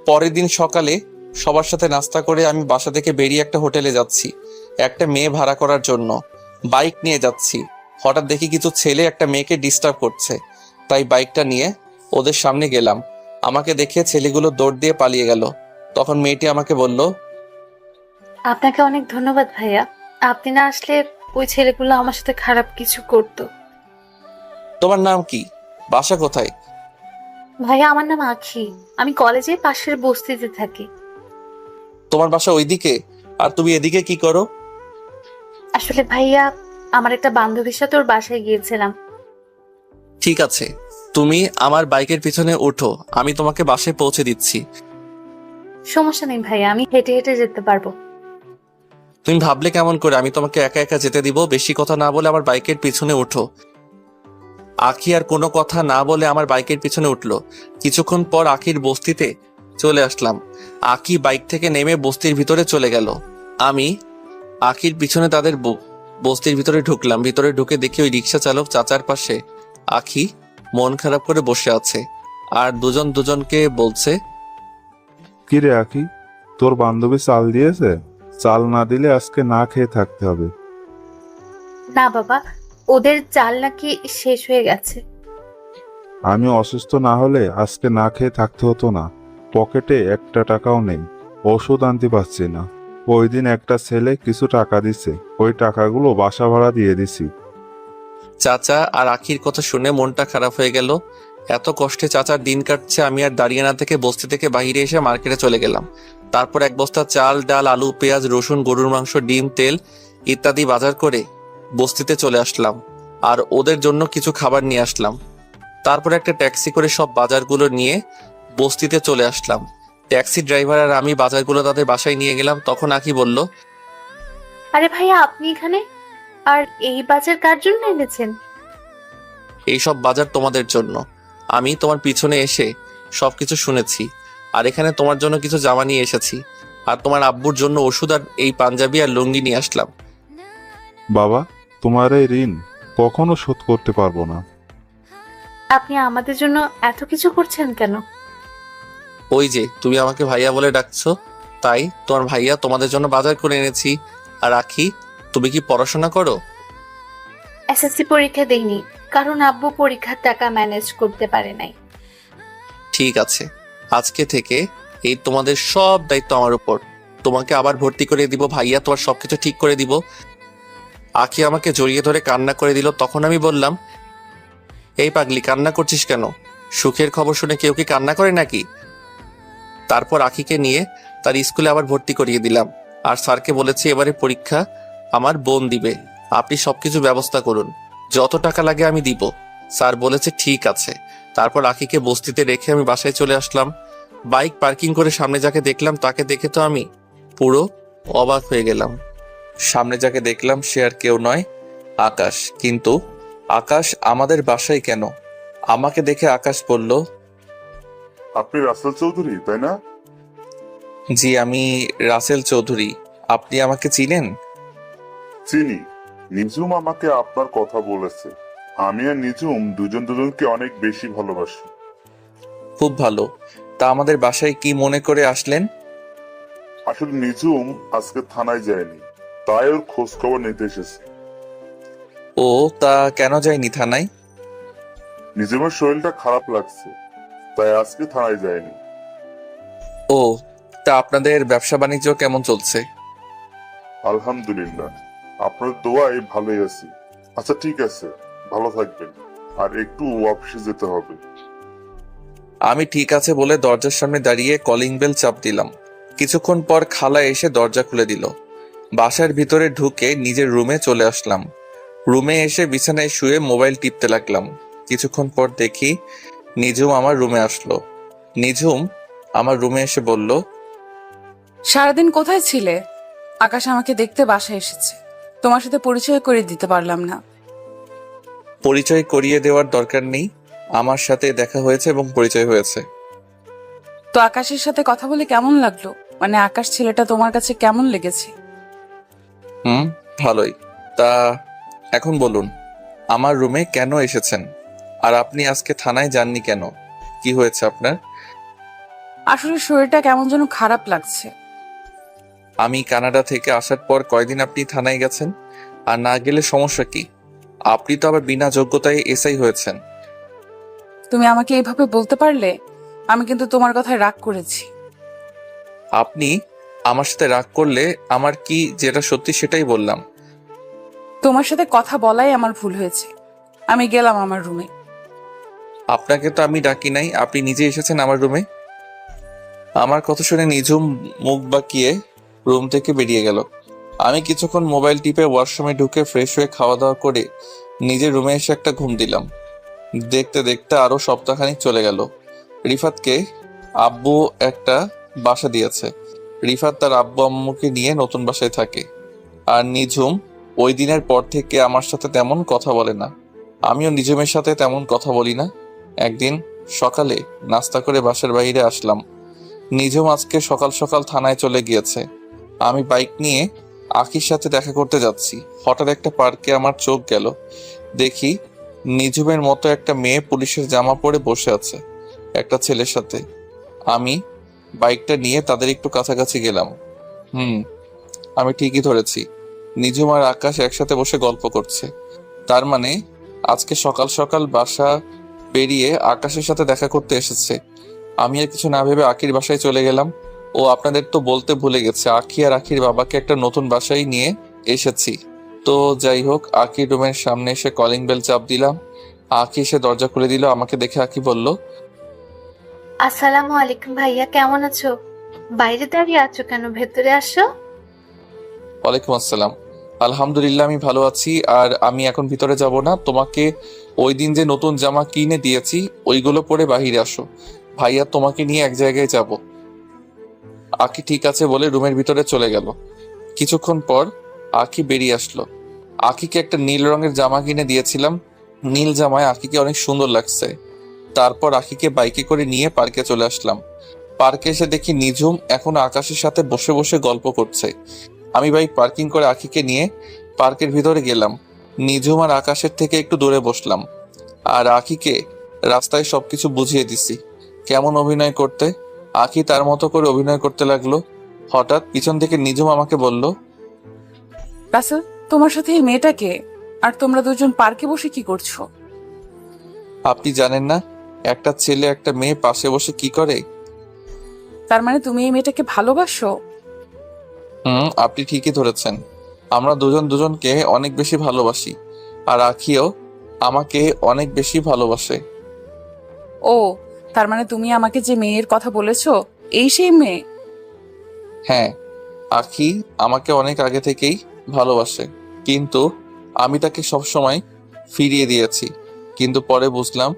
পরের দিন সকালে সবার সাথে নাস্তা করে আমি বাসা থেকে বেরিয়ে একটা হোটেলে যাচ্ছি একটা মেয়ে ভাড়া করার জন্য। বাইক নিয়ে যাচ্ছি, হঠাৎ দেখি কিছু ছেলে একটা মেয়েকে ডিস্টার্ব করছে, তাই বাইকটা নিয়ে ওদের সামনে গেলাম। আমাকে দেখে ছেলেগুলো দৌড় দিয়ে পালিয়ে গেল। তখন মেয়েটি আমাকে বলল, আপনাকে অনেক ধন্যবাদ ভাইয়া, আপনি না আসলে ওই ছেলেগুলো আমার সাথে খারাপ কিছু করতো। তোমার নাম কি? বাসা কোথায়? ভাইয়া আমার নাম আখি, আমি কলেজে পাশের বস্তিতে থাকি। তোমার বাসা ওইদিকে, আর তুমি এদিকে কি করো? আসলে ভাইয়া আমার একটা বান্ধবীর সাথে ওর বাসায় গিয়েছিলাম। ঠিক আছে, তুমি আমার বাইকের পিছনে ওঠো, আমি তোমাকে বাসায় পৌঁছে দিচ্ছি। সমস্যা নেই ভাইয়া, আমি হেঁটে হেঁটে যেতে পারবো। তুমি ভাবলে কেমন করে আমি তোমাকে একা একা যেতে দিব? বেশি কথা না বলে আমার বাইকের পিছনে ওঠো। আখি আর কোনো কথা না বলে আমার বাইকের পিছনে উঠলো। কিছুক্ষণ পর আখির বস্তিতে চলে আসলাম। আখি বাইক থেকে নেমে বস্তির ভিতরে চলে গেল। আমি আখির পিছনে তাদের বস্তির ভিতরে ঢুকলাম। ভিতরে ঢুকে দেখি ওই রিক্সা চালক চাচার পাশে আখি মন খারাপ করে বসে আছে, আর দুজন দুজনকে বলছে, কি রে আখি, তোর বান্ধবী চাল দিয়েছে? চাল না দিলে আজকে না খেয়ে থাকতে হবে। না বাবা, ওদের চাল নাকি শেষ হয়ে গেছে। আমি অসুস্থ না হলে আজকে না খেয়ে থাকতে হতো না। পকেটে একটা টাকাও নেই, ওষুধ আনতে পারছি না। ওই দিন একটা ছেলে কিছু টাকা দিছে, ওই টাকাগুলো বাসা ভাড়া দিয়ে দিছি। চাচা আর আখির কথা শুনে মনটা খারাপ হয়ে গেল। এত কষ্টে চাচার দিন কাটছে, আমি আর দাঁড়িয়ে না থেকে বস্তি থেকে বাইরে এসে মার্কেটে চলে গেলাম। তারপর এক বস্তা চাল, ডাল, আলু, পেঁয়াজ, রসুন, গরুর মাংস, ডিম, তেল ইত্যাদি বাজার করে বস্তিতে চলে আসলাম, আর ওদের জন্য কিছু খাবার নিয়ে আসলাম। তারপর একটা ট্যাক্সি করে সব বাজারগুলো নিয়ে বস্তিতে চলে আসলাম। ট্যাক্সি ড্রাইভার আর আমি বাজারগুলো তাদের বাসায় নিয়ে গেলাম। তখন আখি বলল, আরে ভাইয়া আপনি এখানে? আর এই বাজার কার জন্য এনেছেন? এইসব বাজার তোমাদের জন্য। আমি তোমার পিছনে এসে সবকিছু শুনেছি, আর এখানে তোমার জন্য কিছু জামা নিয়ে এসেছি, আর তোমার আব্বুর জন্য ওষুধ আর এই পাঞ্জাবি আর লুঙ্গি নিয়ে আসলাম। বাবা, তোমার এই ঋণ কখনো শোধ করতে পারবো না। আপনি আমাদের জন্য এত কিছু করছেন কেন? ওই যে তুমি আমাকে ভাইয়া বলে ডাকছো, তাই তোমার ভাইয়া তোমাদের জন্য বাজার করে এনেছি। আর আখি, তুমি কি পড়াশোনা করো? এসএসসি পরীক্ষা দেইনি, কারণ আব্বু পরীক্ষার টাকা ম্যানেজ করতে পারে নাই। ঠিক আছে, আজকে থেকে এই তোমাদের সব দায়িত্ব আমার উপর। তোমাকে আবার ভর্তি করে দিব, ভাইয়া তোমার সবকিছু ঠিক করে দিব। আখি আমাকে জড়িয়ে ধরে কান্না করে দিল। তখন আমি বললাম, এই পাগলি, কান্না করছিস কেন? সুখের খবর শুনে কেউ কি কান্না করে নাকি? তারপর আখিকে নিয়ে তার স্কুলে আবার ভর্তি করিয়ে দিলাম, আর স্যারকে বলেছি এবারে পরীক্ষা আমার বোন দিবে, আপনি সবকিছু ব্যবস্থা করুন, যত টাকা লাগে আমি দিব। স্যার বলেছে ঠিক আছে। তারপর আখিকে বস্তিতে রেখে আমি বাসায় চলে আসলাম। বাইক পার্কিং করে সামনে যাকে দেখলাম তাকে দেখে তো আমি পুরো অবাক হয়ে গেলাম। সামনে যাকে দেখলাম সে আর কেউ নয়, আকাশ। কিন্তু আকাশ আমাদের বাসায় কেন? আমাকে দেখে আকাশ বলল, আপনি রাসেল চৌধুরী, তাই না? জি, আমি রাসেল চৌধুরী। আপনি আমাকে চিনেন? চিনি, নিজুম আমাকে আপনার কথা বলেছে। আমি আর নিজুম দুজন দুজনকে অনেক বেশি ভালোবাসি। খুব ভালো। তা আমাদের বাসায় কি মনে করে আসলেন? আসলে নিজুম আজকে থানায় যায়নি, তাই ওর খোঁজ খবর নিতে এসেছে। ও, তা কেন যায়নি থানায়? নিজের শরীরটা খারাপ লাগছে, তাই আজকে থানায় যায়নি। ও, তা আপনাদের ব্যবসা বাণিজ্য কেমন চলছে? আলহামদুলিল্লাহ, আপনার দোয়ায় ভালোই আছি। আচ্ছা ঠিক আছে, ভালো থাকবেন। আর একটু অফিসে যেতে হবে। আমি ঠিক আছে বলে দরজার সামনে দাঁড়িয়ে কলিং বেল চাপ দিলাম। কিছুক্ষণ পর খালা এসে দরজা খুলে দিল। বাসার ভিতরে ঢুকে নিজের রুমে চলে আসলাম। রুমে এসে বিছানায় শুয়ে মোবাইল টিপতে লাগলাম। কিছুক্ষণ পর দেখি নিঝুম আমার রুমে আসলো। নিঝুম আমার রুমে এসে বলল, সারাদিন কোথায় ছিলে? আকাশ আমাকে দেখতে বাসায় এসেছে, তোমার সাথে পরিচয় করে দিতে পারলাম না। পরিচয় করিয়ে দেওয়ার দরকার নেই, আমার সাথে দেখা হয়েছে এবং পরিচয় হয়েছে। তো আকাশের সাথে কথা বলে কেমন লাগলো? মানে আকাশ ছেলেটা তোমার কাছে কেমন লেগেছে? ভালোই। তা এখন বলুন, আমার রুমে কেন এসেছেন? আর আপনি আজকে থানায় যাননি কেন? কি হয়েছে আপনার? আসলে শরীরটা কেমন যেন খারাপ লাগছে। আমি কানাডা থেকে আসার পর কয়দিন আপনি থানায় গেছেন? আর না গেলে সমস্যা কি? আপনি তো আবার বিনা যোগ্যতায় এসআই হয়েছেন। তুমি আমাকে এইভাবে বলতে পারলে? আমি কিন্তু তোমার কথায় রাগ করেছি। আপনি আমার সাথে রাগ করলে আমার কি যেটা সত্যি সেটাই বললাম। তোমার সাথে কথা বলাই আমার ভুল হয়েছে। আমি গেলাম আমার রুমে। আপনাকে তো আমি ডাকি নাই, আপনি নিজে এসেছেন আমার রুমে। আমার কথা শুনে নিঝুম মুখ বাঁকিয়ে রুম থেকে বেরিয়ে গেল। আমি কিছুক্ষণ মোবাইল টিপে ওয়াশরুমে ঢুকে ফ্রেশ হয়ে খাওয়া দাওয়া করে নিজের রুমে এসে একটা ঘুম দিলাম। দেখতে দেখতে আরো সপ্তাহখানিক চলে গেল। রিফাতকে আব্বু একটা বাসা দিয়েছে। রিফাত তার আব্বু আম্মুকে নিয়ে নতুন বাসায় থাকে। আর নিঝুম ওই দিনের পর থেকে আমার সাথে তেমন কথা বলে না। আমিও নিঝুমের সাথে তেমন কথা বলি না। একদিন সকালে নাস্তা করে বাসার বাইরে আসলাম। নিঝুম আজকে সকাল সকাল থানায় চলে গিয়েছে। আমি বাইক নিয়ে আখির সাথে দেখা করতে যাচ্ছি। হঠাৎ একটা পার্কে আমার চোখ গেল। দেখি নিঝুমের মতো একটা মেয়ে পুলিশের জামা পরে বসে আছে একটা ছেলের সাথে। আমি বাইকটা নিয়ে তাদের একটু কাছাকাছি গেলাম। আমি ঠিকই ধরেছি, নিঝুম আর আকাশ একসাথে বসে গল্প করছে। তার মানে আজকে সকাল সকাল বাসা বেরিয়ে আকাশের সাথে দেখা করতে এসেছে। আমি আর কিছু না ভেবে আখির বাসায় চলে গেলাম। ও আপনাদের তো বলতে ভুলে গেছে, আখি আর আখির বাবাকে একটা নতুন বাসায় নিয়ে এসেছি। তো যাই হোক, আখির রুমের সামনে এসে কলিং বেল চাপ দিলাম। আখি এসে দরজা খুলে দিল। আমাকে দেখে আখি বলল, আসসালামু আলাইকুম ভাইয়া, কেমন আছো? বাইরে দাঁড়িয়ে আছো কেন? ভেতরে আসো। ওয়ালাইকুম আসসালাম। আলহামদুলিল্লাহ, আমি ভালো আছি। আর আমি এখন ভিতরে যাব না, তোমাকে ওই দিন যে নতুন জামা কিনে দিয়েছি ওইগুলো পরে বাহিরে আসো। ভাইয়া তোমাকে নিয়ে এক জায়গায় যাব। আখি ঠিক আছে বলে রুমের ভিতরে চলে গেল। কিছুক্ষণ পর আখি বেরিয়ে আসলো। আখিকে একটা নীল রঙের জামা কিনে দিয়েছিলাম। নীল জামায় আখিকে অনেক সুন্দর লাগছে। তারপর আখিকে বাইকে করে নিয়ে পার্কে চলে আসলাম। পার্কে এসে দেখি নিঝুম এখনো আকাশের সাথে বসে বসে গল্প করছে। আমি বাইক পার্কিং করে আখিকে নিয়ে পার্কের ভিতরে গেলাম। নিঝুম আর আকাশের থেকে একটু দূরে বসলাম। আর আখিকে রাস্তায় সবকিছু বুঝিয়ে দিছি কেমন অভিনয় করতে। আখি তার মতো করে অভিনয় করতে লাগলো। হঠাৎ পিছন থেকে নিঝুম আমাকে বলল, রাসেল, তোমার সাথে এই মেয়েটাকে? আর তোমরা দুজন পার্কে বসে কি করছো? আপনি জানেন না একটা ছেলে একটা মেয়ে পাশে বসে কি করে? তার মানে তুমি এই মেয়েটাকে ভালোবাসো? আপনি ঠিকই ধরেছেন। আমরা দুজন দুজনকে অনেক বেশি ভালোবাসি। আর আখিও আমাকে অনেক বেশি ভালোবাসে। ও, তার মানে তুমি আমাকে যে মেয়ের কথা বলেছো এই সেই মেয়ে? হ্যাঁ, আখি আমাকে অনেক আগে থেকেই ভালোবাসে, কিন্তু আমি তাকে সবসময় ফিরিয়ে দিয়েছি। কিন্তু পরে বুঝলাম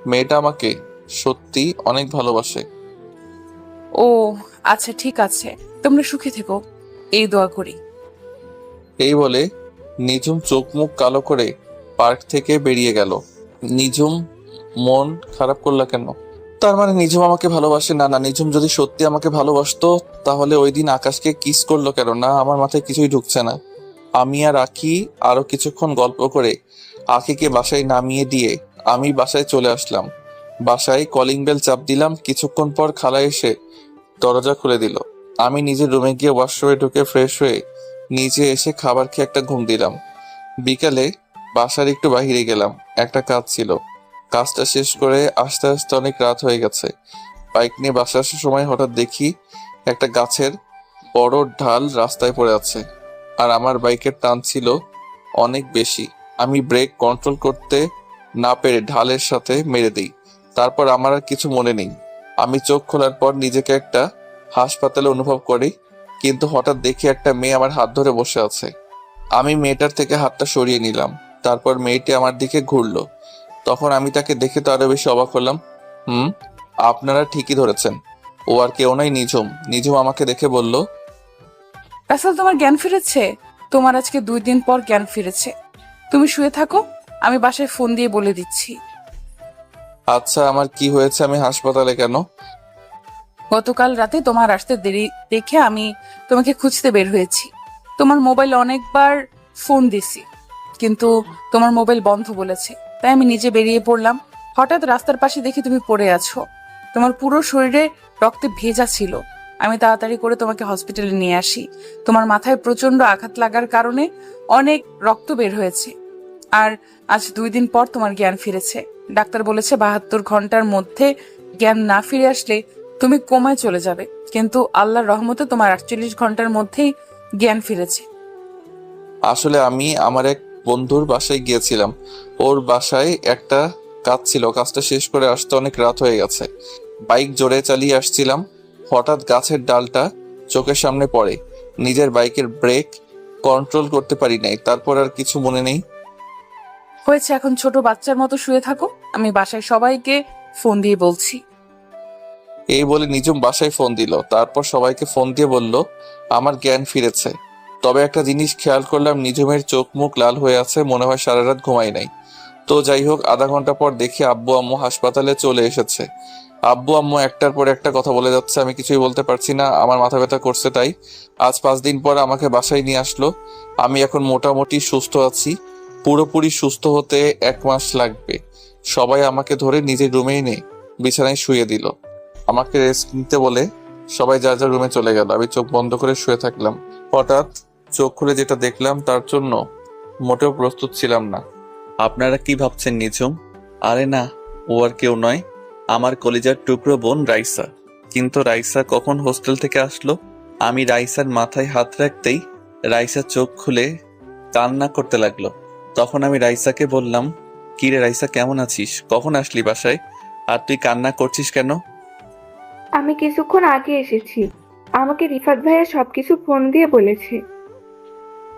মেয়েটা আমাকে সত্যি অনেক ভালোবাসে। ও আচ্ছা, ঠিক আছে, তোমরা সুখে থেকো, এই দোয়া করি। এই বলে নিঝুম চোখ মুখ কালো করে পার্ক থেকে বেরিয়ে গেল। নিঝুম মন খারাপ করলো কেন? তার মানে নিঝুম আমাকে ভালোবাসে না? না, নিঝুম যদি সত্যি আমাকে ভালোবাসতো তাহলে ওই দিন আকাশকে কিস করলো কেন? না, আমার মাথায় কিছুই ঢুকছে না। আমি আর আখি আরো কিছুক্ষণ গল্প করে আখিকে বাসায় নামিয়ে দিয়ে আমি বাসায় চলে আসলাম। বাসায় কলিং বেল চাপ দিলাম। কিছুক্ষণ পর খালা এসে দরজা খুলে দিল। আমি নিজের রুমে গিয়ে ওয়াশরুমে ঢুকে ফ্রেশ হয়ে নিচে এসে খাবার খেয়ে একটা ঘুম দিলাম। বিকালে বাসার একটু বাহিরে গেলাম, একটা কাজ ছিল। কাজটা শেষ করে আস্তে আস্তে অনেক রাত হয়ে গেছে। বাইক নিয়ে বাসা আসার সময় হঠাৎ দেখি একটা গাছের বড় ঢাল রাস্তায় পড়ে আছে, আর আমার বাইকের টান ছিল অনেক বেশি। আমি ব্রেক কন্ট্রোল করতে না পেরে ঢালের সাথে মেরে দিই। তারপর আমার আর কিছু মনে নেই। আমি চোখ খোলার পর নিজেকে একটা হাসপাতালে অনুভব করি, কিন্তু হঠাৎ দেখি একটা মেয়ে আমার হাত ধরে বসে আছে। আমি মেয়েটার থেকে হাতটা সরিয়ে নিলাম। তারপর মেয়েটি আমার দিকে ঘুরলো। তখন আমি তাকে দেখে তো আরো বেশি অবাক হলাম। আপনারা ঠিকই ধরেছেন, ও আর কেউ নয়, নিঝুম। নিঝুম আমাকে দেখে বলল, রাসেল, তোমার জ্ঞান ফিরেছে? তোমার আজকে 2 দিন পর জ্ঞান ফিরেছে। তুমি শুয়ে থাকো, আমি বাসায় ফোন দিয়ে বলে দিচ্ছি। আচ্ছা, আমার কি হয়েছে? আমি হাসপাতালে কেন? গতকাল রাতে তোমার আসতে দেরি দেখে আমি তোমাকে খুঁজতে বের হয়েছি। তোমার মোবাইল অনেকবার ফোন দিছি, কিন্তু তোমার মোবাইল বন্ধ বলেছে, তাই আমি নিজে বেরিয়ে পড়লাম। হঠাৎ রাস্তার পাশে দেখি তুমি পড়ে আছো। তোমার পুরো শরীরে রক্তে ভেজা ছিল। আমি তাড়াতাড়ি করে তোমাকে হসপিটালে নিয়ে আসি। তোমার মাথায় প্রচন্ড আঘাত লাগার কারণে অনেক রক্ত বের হয়েছে। আর আজ 2 দিন পর তোমার জ্ঞান ফিরেছে। ডাক্তার বলেছে 72 ঘন্টার মধ্যে জ্ঞান না ফিরে আসলে তুমি কোমায় চলে যাবে, কিন্তু আল্লাহর রহমতে তোমার 48 ঘন্টার মধ্যেই জ্ঞান ফিরেছে। আসলে আমি আমার এক বন্ধুর বাসায় গিয়েছিলাম। ওর বাসায় একটা কাজ ছিল, কাজটা শেষ করে আসতে অনেক রাত হয়ে গেছে। বাইক জোরে চালিয়ে আসছিলাম, হঠাৎ গাছের ডালটা চোখের সামনে পড়ে। নিজের বাইকের ব্রেক কন্ট্রোল করতে পারি নাই। তারপর আর কিছু মনে নেই। হয়েছে, এখন ছোট বাচ্চার মতো শুয়ে থাকো, আমি বাসায় সবাইকে ফোন দিয়ে বলছি। এই বলে নিঝুম বাসায় ফোন দিল। তারপর সবাইকে ফোন দিয়ে বলল আমার জ্ঞান ফিরেছে। তবে একটা জিনিস খেয়াল করলাম, নিঝুমের চোখ মুখ লাল হয়ে আছে, মনে হয় সারা রাত ঘুমাই নাই। তো যাই হোক, আধা ঘন্টা পর দেখি আব্বু আম্মু হাসপাতালে চলে এসেছে। আব্বু আম্মু একটার পর একটা কথা বলে যাচ্ছে, আমি কিছুই বলতে পারছি না। আমার মাথা ব্যথা করছে। তাই আজ 5 দিন পর আমাকে বাসায় নিয়ে আসলো। আমি এখন মোটামুটি সুস্থ আছি। পুরোপুরি সুস্থ হতে 1 মাস লাগবে। সবাই আমাকে ধরে নিজের রুমে এনে বিছানায় শুয়ে দিল। আমাকে রেস্ট নিতে বলে সবাই যার যার রুমে চলে গেল। আমি চোখ বন্ধ করে শুয়ে থাকলাম। হঠাৎ চোখ খুলে যেটা দেখলাম তার জন্য মোটেও প্রস্তুত ছিলাম না। আপনারা কি ভাবছেন নিঝুম? আরে না, ও আর কেউ নয়, আমার কলিজার টুকরো বোন রাইসা। কিন্তু রাইসা কখন হোস্টেল থেকে আসলো? আমি রাইসার মাথায় হাত রাখতেই রাইসা চোখ খুলে কান্না করতে লাগলো। তখন আমি রাইসাকে বললাম, কিরে রাইসা, কেমন আছিস? কখন আসলি বাসায়? আর তুই কান্না করছিস কেন? আমি কিছুক্ষণ আগে এসেছি। আমাকে রিফাত ভাইয়া সবকিছু ফোন দিয়ে বলেছে।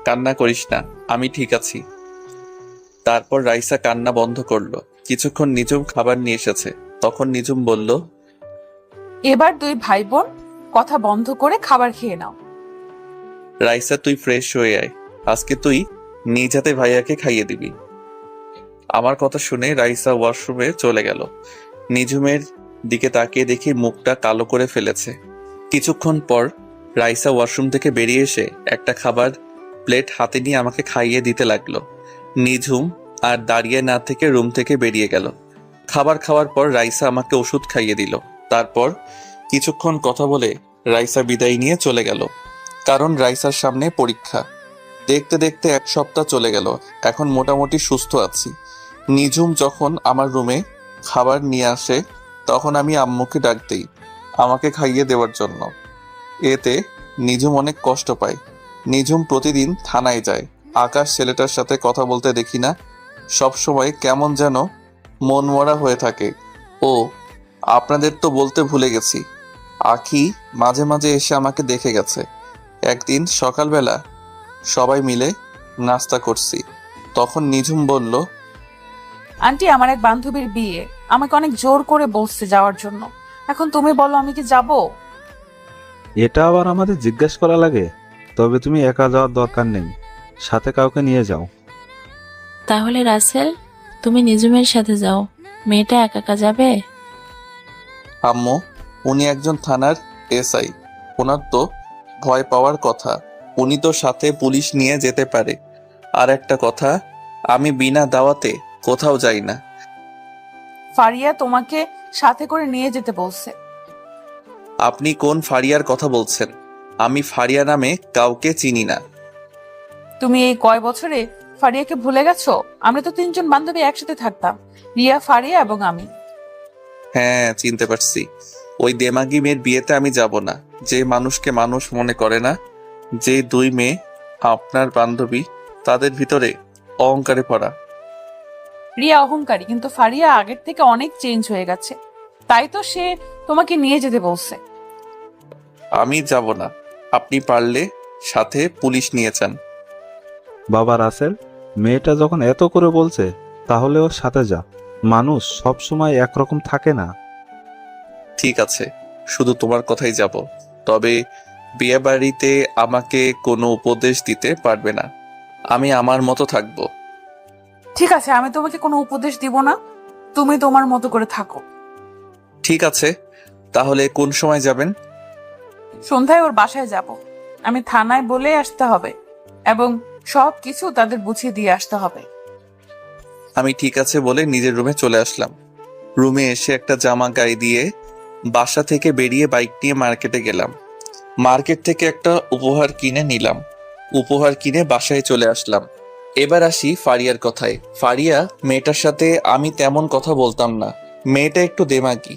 কান্না করিস না, আমি ঠিক আছি। তারপর রাইসা কান্না বন্ধ করলো। কিছুক্ষণ নিঝুম খাবার নিয়ে এসেছে। তখন নিঝুম বলল, এবার 2 ভাই বোন কথা বন্ধ করে খাবার খেয়ে নাও। রাইসা তুই ফ্রেশ হয়ে আয়, আজকে তুই নিজ হাতে ভাইয়াকে খাইয়ে দিবি। আমার কথা শুনে রাইসা ওয়াশরুমে চলে গেল। নিঝুমের দিকে তাকিয়ে দেখি মুখটা কালো করে ফেলেছে। কিছুক্ষণ পর রাইসা ওয়াশরুম থেকে বেরিয়ে এসে একটা খাবার প্লেট হাতে নিয়ে আমাকে খাইয়ে দিতে লাগলো। নিঝুম আর দাঁড়িয়ে না থেকে রুম থেকে বেরিয়ে গেল। খাবার খাওয়ার পর রাইসা আমাকে ওষুধ খাইয়ে দিল। তারপর কিছুক্ষণ কথা বলে রাইসা বিদায় নিয়ে চলে গেল, কারণ রাইসার সামনে পরীক্ষা। দেখতে দেখতে 1 সপ্তাহ চলে গেল। এখন মোটামুটি সুস্থ আছি। নিঝুম যখন আমার রুমে খাবার নিয়ে আসে তখন আমি আম্মুকে ডাক দিই আমাকে খাইয়ে দেওয়ার জন্য। এতে নিঝুম অনেক কষ্ট পায়। নিঝুম প্রতিদিন থানায় যায়। আকাশ ছেলেটার সাথে কথা বলতে দেখি না, সবসময় কেমন যেন মন মরা হয়ে থাকে। ও আপনাদের তো বলতে ভুলে গেছি, আখি মাঝে মাঝে এসে আমাকে দেখে গেছে। একদিন সকালবেলা সবাই মিলে নাস্তা করছি, তখন নিঝুম বলল, আন্টি, আমার এক বান্ধবীর বিয়ে, আমাকে অনেক জোর করে বলছে যাওয়ার জন্য। এখন তুমি বলো, আমি কি যাব? এটা আবার আমাদের জিজ্ঞেস করা লাগে? তবে তুমি একা যাওয়ার দরকার নেই, সাথে কাউকে নিয়ে যাও। তাহলে রাসেল, তুমি নিঝুমের সাথে যাও, মেয়েটা একা একা যাবে? আম্মু, উনি একজন থানার এসআই, ওনার তো ভয় পাওয়ার কথা। উনি তো সাথে পুলিশ নিয়ে যেতে পারে। আর একটা কথা, আমি বিনা দাওয়াতে কোথাও যাই না। ফারিয়া তোমাকে সাথে করে নিয়ে যেতে বলছে। আপনি কোন ফারিয়ার কথা বলছেন? আমি ফারিয়া নামে কাউকে চিনি না। তুমি এই কয় বছরে ফারিয়াকে ভুলে গেছো? আমরা তো 3জন বান্ধবী একসাথে থাকতাম, রিয়া, ফারিয়া এবং আমি। হ্যাঁ, চিনতে পারছি। ওই দেমাগি মেয়ের বিয়েতে আমি যাব না, যে মানুষকে মানুষ মনে করে না। যে দুই মেয়ে আপনার বান্ধবী, তাদের ভিতরে অহংকারে ভরা। রিয়া অহংকারী, কিন্তু ফারিয়া আগের থেকে অনেক চেঞ্জ হয়ে গেছে, তাই তো সে তোমাকে নিয়ে যেতে বলছে। আমি যাব না। আপনি পারলে সাথে পুলিশ নিয়ে যান। বাবা রাসেল, মেয়েটা যখন এত করে বলছে তাহলে ওর সাথে যা। মানুষ সব সময় একরকম থাকে না। ঠিক আছে, শুধু তোমার কথাই যাব। তবে বিয়ে বাড়িতে আমাকে কোনো উপদেশ দিতে পারবে না। আমি আমার মতো থাকবো। ঠিক আছে, আমি তোমাকে কোনো উপদেশ দিব না, তুমি তোমার মতো করে থাকো। ঠিক আছে, তাহলে কোন সময় যাবেন? সন্ধ্যায় ওর বাসায় যাব। আমি থানায় বলে আসতে হবে এবং সব কিছু তাদের বুঝিয়ে দিয়ে আসতে হবে। আমি ঠিক আছে বলে নিজের রুমে চলে আসলাম। রুমে এসে একটা জামা গায়ে দিয়ে বাসা থেকে বেরিয়ে বাইক নিয়ে মার্কেটে গেলাম। মার্কেট থেকে একটা উপহার কিনে নিলাম। উপহার কিনে বাসায় চলে আসলাম। এবার আসি ফারিয়ার কথায়। ফারিয়া মেয়েটার সাথে আমি তেমন কথা বলতাম না। মেয়েটা একটু দেমাগি,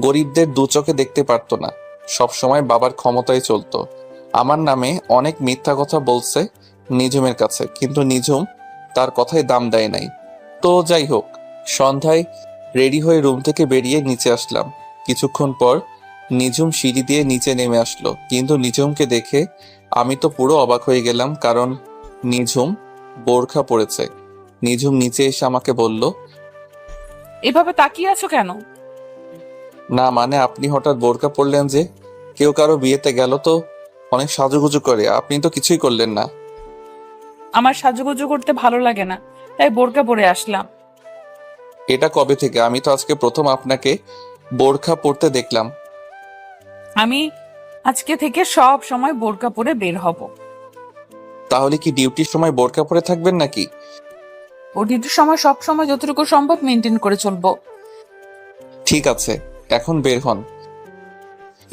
গরিবদের দু চোখে দেখতে পারতো না, সবসময় বাবার ক্ষমতায় চলতো। আমার নামে অনেক মিথ্যা কথা বলছে নিঝুমের কাছে, কিন্তু নিঝুম তার কথায় দাম দেয় নাই। তো যাই হোক, সন্ধ্যায় রেডি হয়ে রুম থেকে বেরিয়ে নিচে আসলাম। কিছুক্ষণ পর নিঝুম সিঁড়ি দিয়ে নিচে নেমে আসলো, কিন্তু নিঝুমকে দেখে আমি তো পুরো অবাক হয়ে গেলাম, কারণ নিঝুম বোরখা পরেছে। নিঝুম নিচে এসে আমাকে বলল, এভাবে তাকিয়ে আছো কেন? না মানে আপনি হঠাৎ বোরখা পরলেন যে? কেউ কারো বিয়েতে গেল তো অনেক সাজুগুজু করে, আপনি তো কিছুই করলেন না। আমার সাজুগুজু করতে ভালো লাগে না, তাই বোরকা পরে আসলাম। এটা কবে থেকে? আমি তো আজকে প্রথম আপনাকে বোরখা পরতে দেখলাম। আমি আজকে থেকে সব সময় বোরকা পরে বের হব। তাহলে কি ডিউটির সময় বোরখা পরে থাকবেন নাকি? ও ডিউটির সময় সব সময় যতটুকু সম্ভব মেনটেন করে চলবো। ঠিক আছে, এখন বের হন।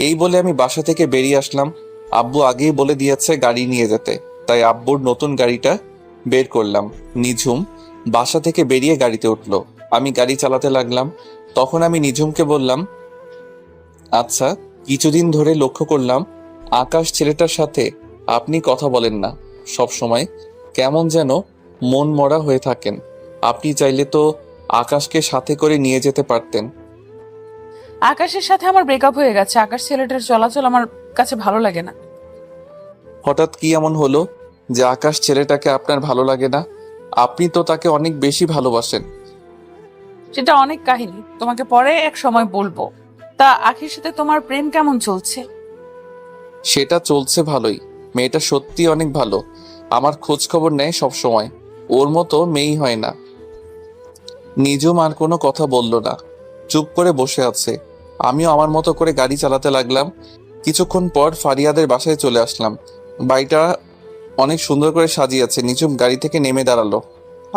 এই বলে আমি বাসা থেকে বেরিয়ে আসলাম। আব্বু আগেই বলে দিয়েছে গাড়ি নিয়ে যেতে, তাই আব্বুর নতুন গাড়িটা বের করলাম। নিঝুম বাসা থেকে বেরিয়ে গাড়িতে উঠলো। আমি গাড়ি চালাতে লাগলাম। তখন আমি নিঝুমকে বললাম, আচ্ছা, কিছুদিন ধরে লক্ষ্য করলাম আকাশ ছেলেটার সাথে আপনি কথা বলেন না, সব সময় কেমন যেন মন মরা হয়ে থাকেন। আপনি চাইলে তো আকাশকে সাথে করে নিয়ে যেতে পারতেন। আকাশের সাথে আমার ব্রেকআপ হয়ে গেছে। আকাশ ছেলেটার চলাচল আমার কাছে ভালো লাগে না। হঠাৎ কি এমন হলো যে আকাশ ছেলেটাকে আপনার ভালো লাগে না? আপনি তো তাকে অনেক বেশি ভালোবাসেন। সেটা অনেক কাহিনী, তোমাকে পরে এক সময় বলবো। তা আখির সাথে তোমার প্রেম কেমন চলছে? সেটা চলছে ভালোই। মেয়েটা সত্যি অনেক ভালো, আমার খোঁজ খবর নেয় সব সময়। ওর মতো মেয়েই হয় না। নিজুম আর কোনো কথা বলল না, চুপ করে বসে আছে। আমিও আমার মতো করে গাড়ি চালাতে লাগলাম। কিছুক্ষণ পর ফারিয়াদের বাসায় চলে আসলাম। বাড়িটা অনেক সুন্দর করে সাজিয়েছে। নিঝুম গাড়ি থেকে নেমে দাঁড়ালো।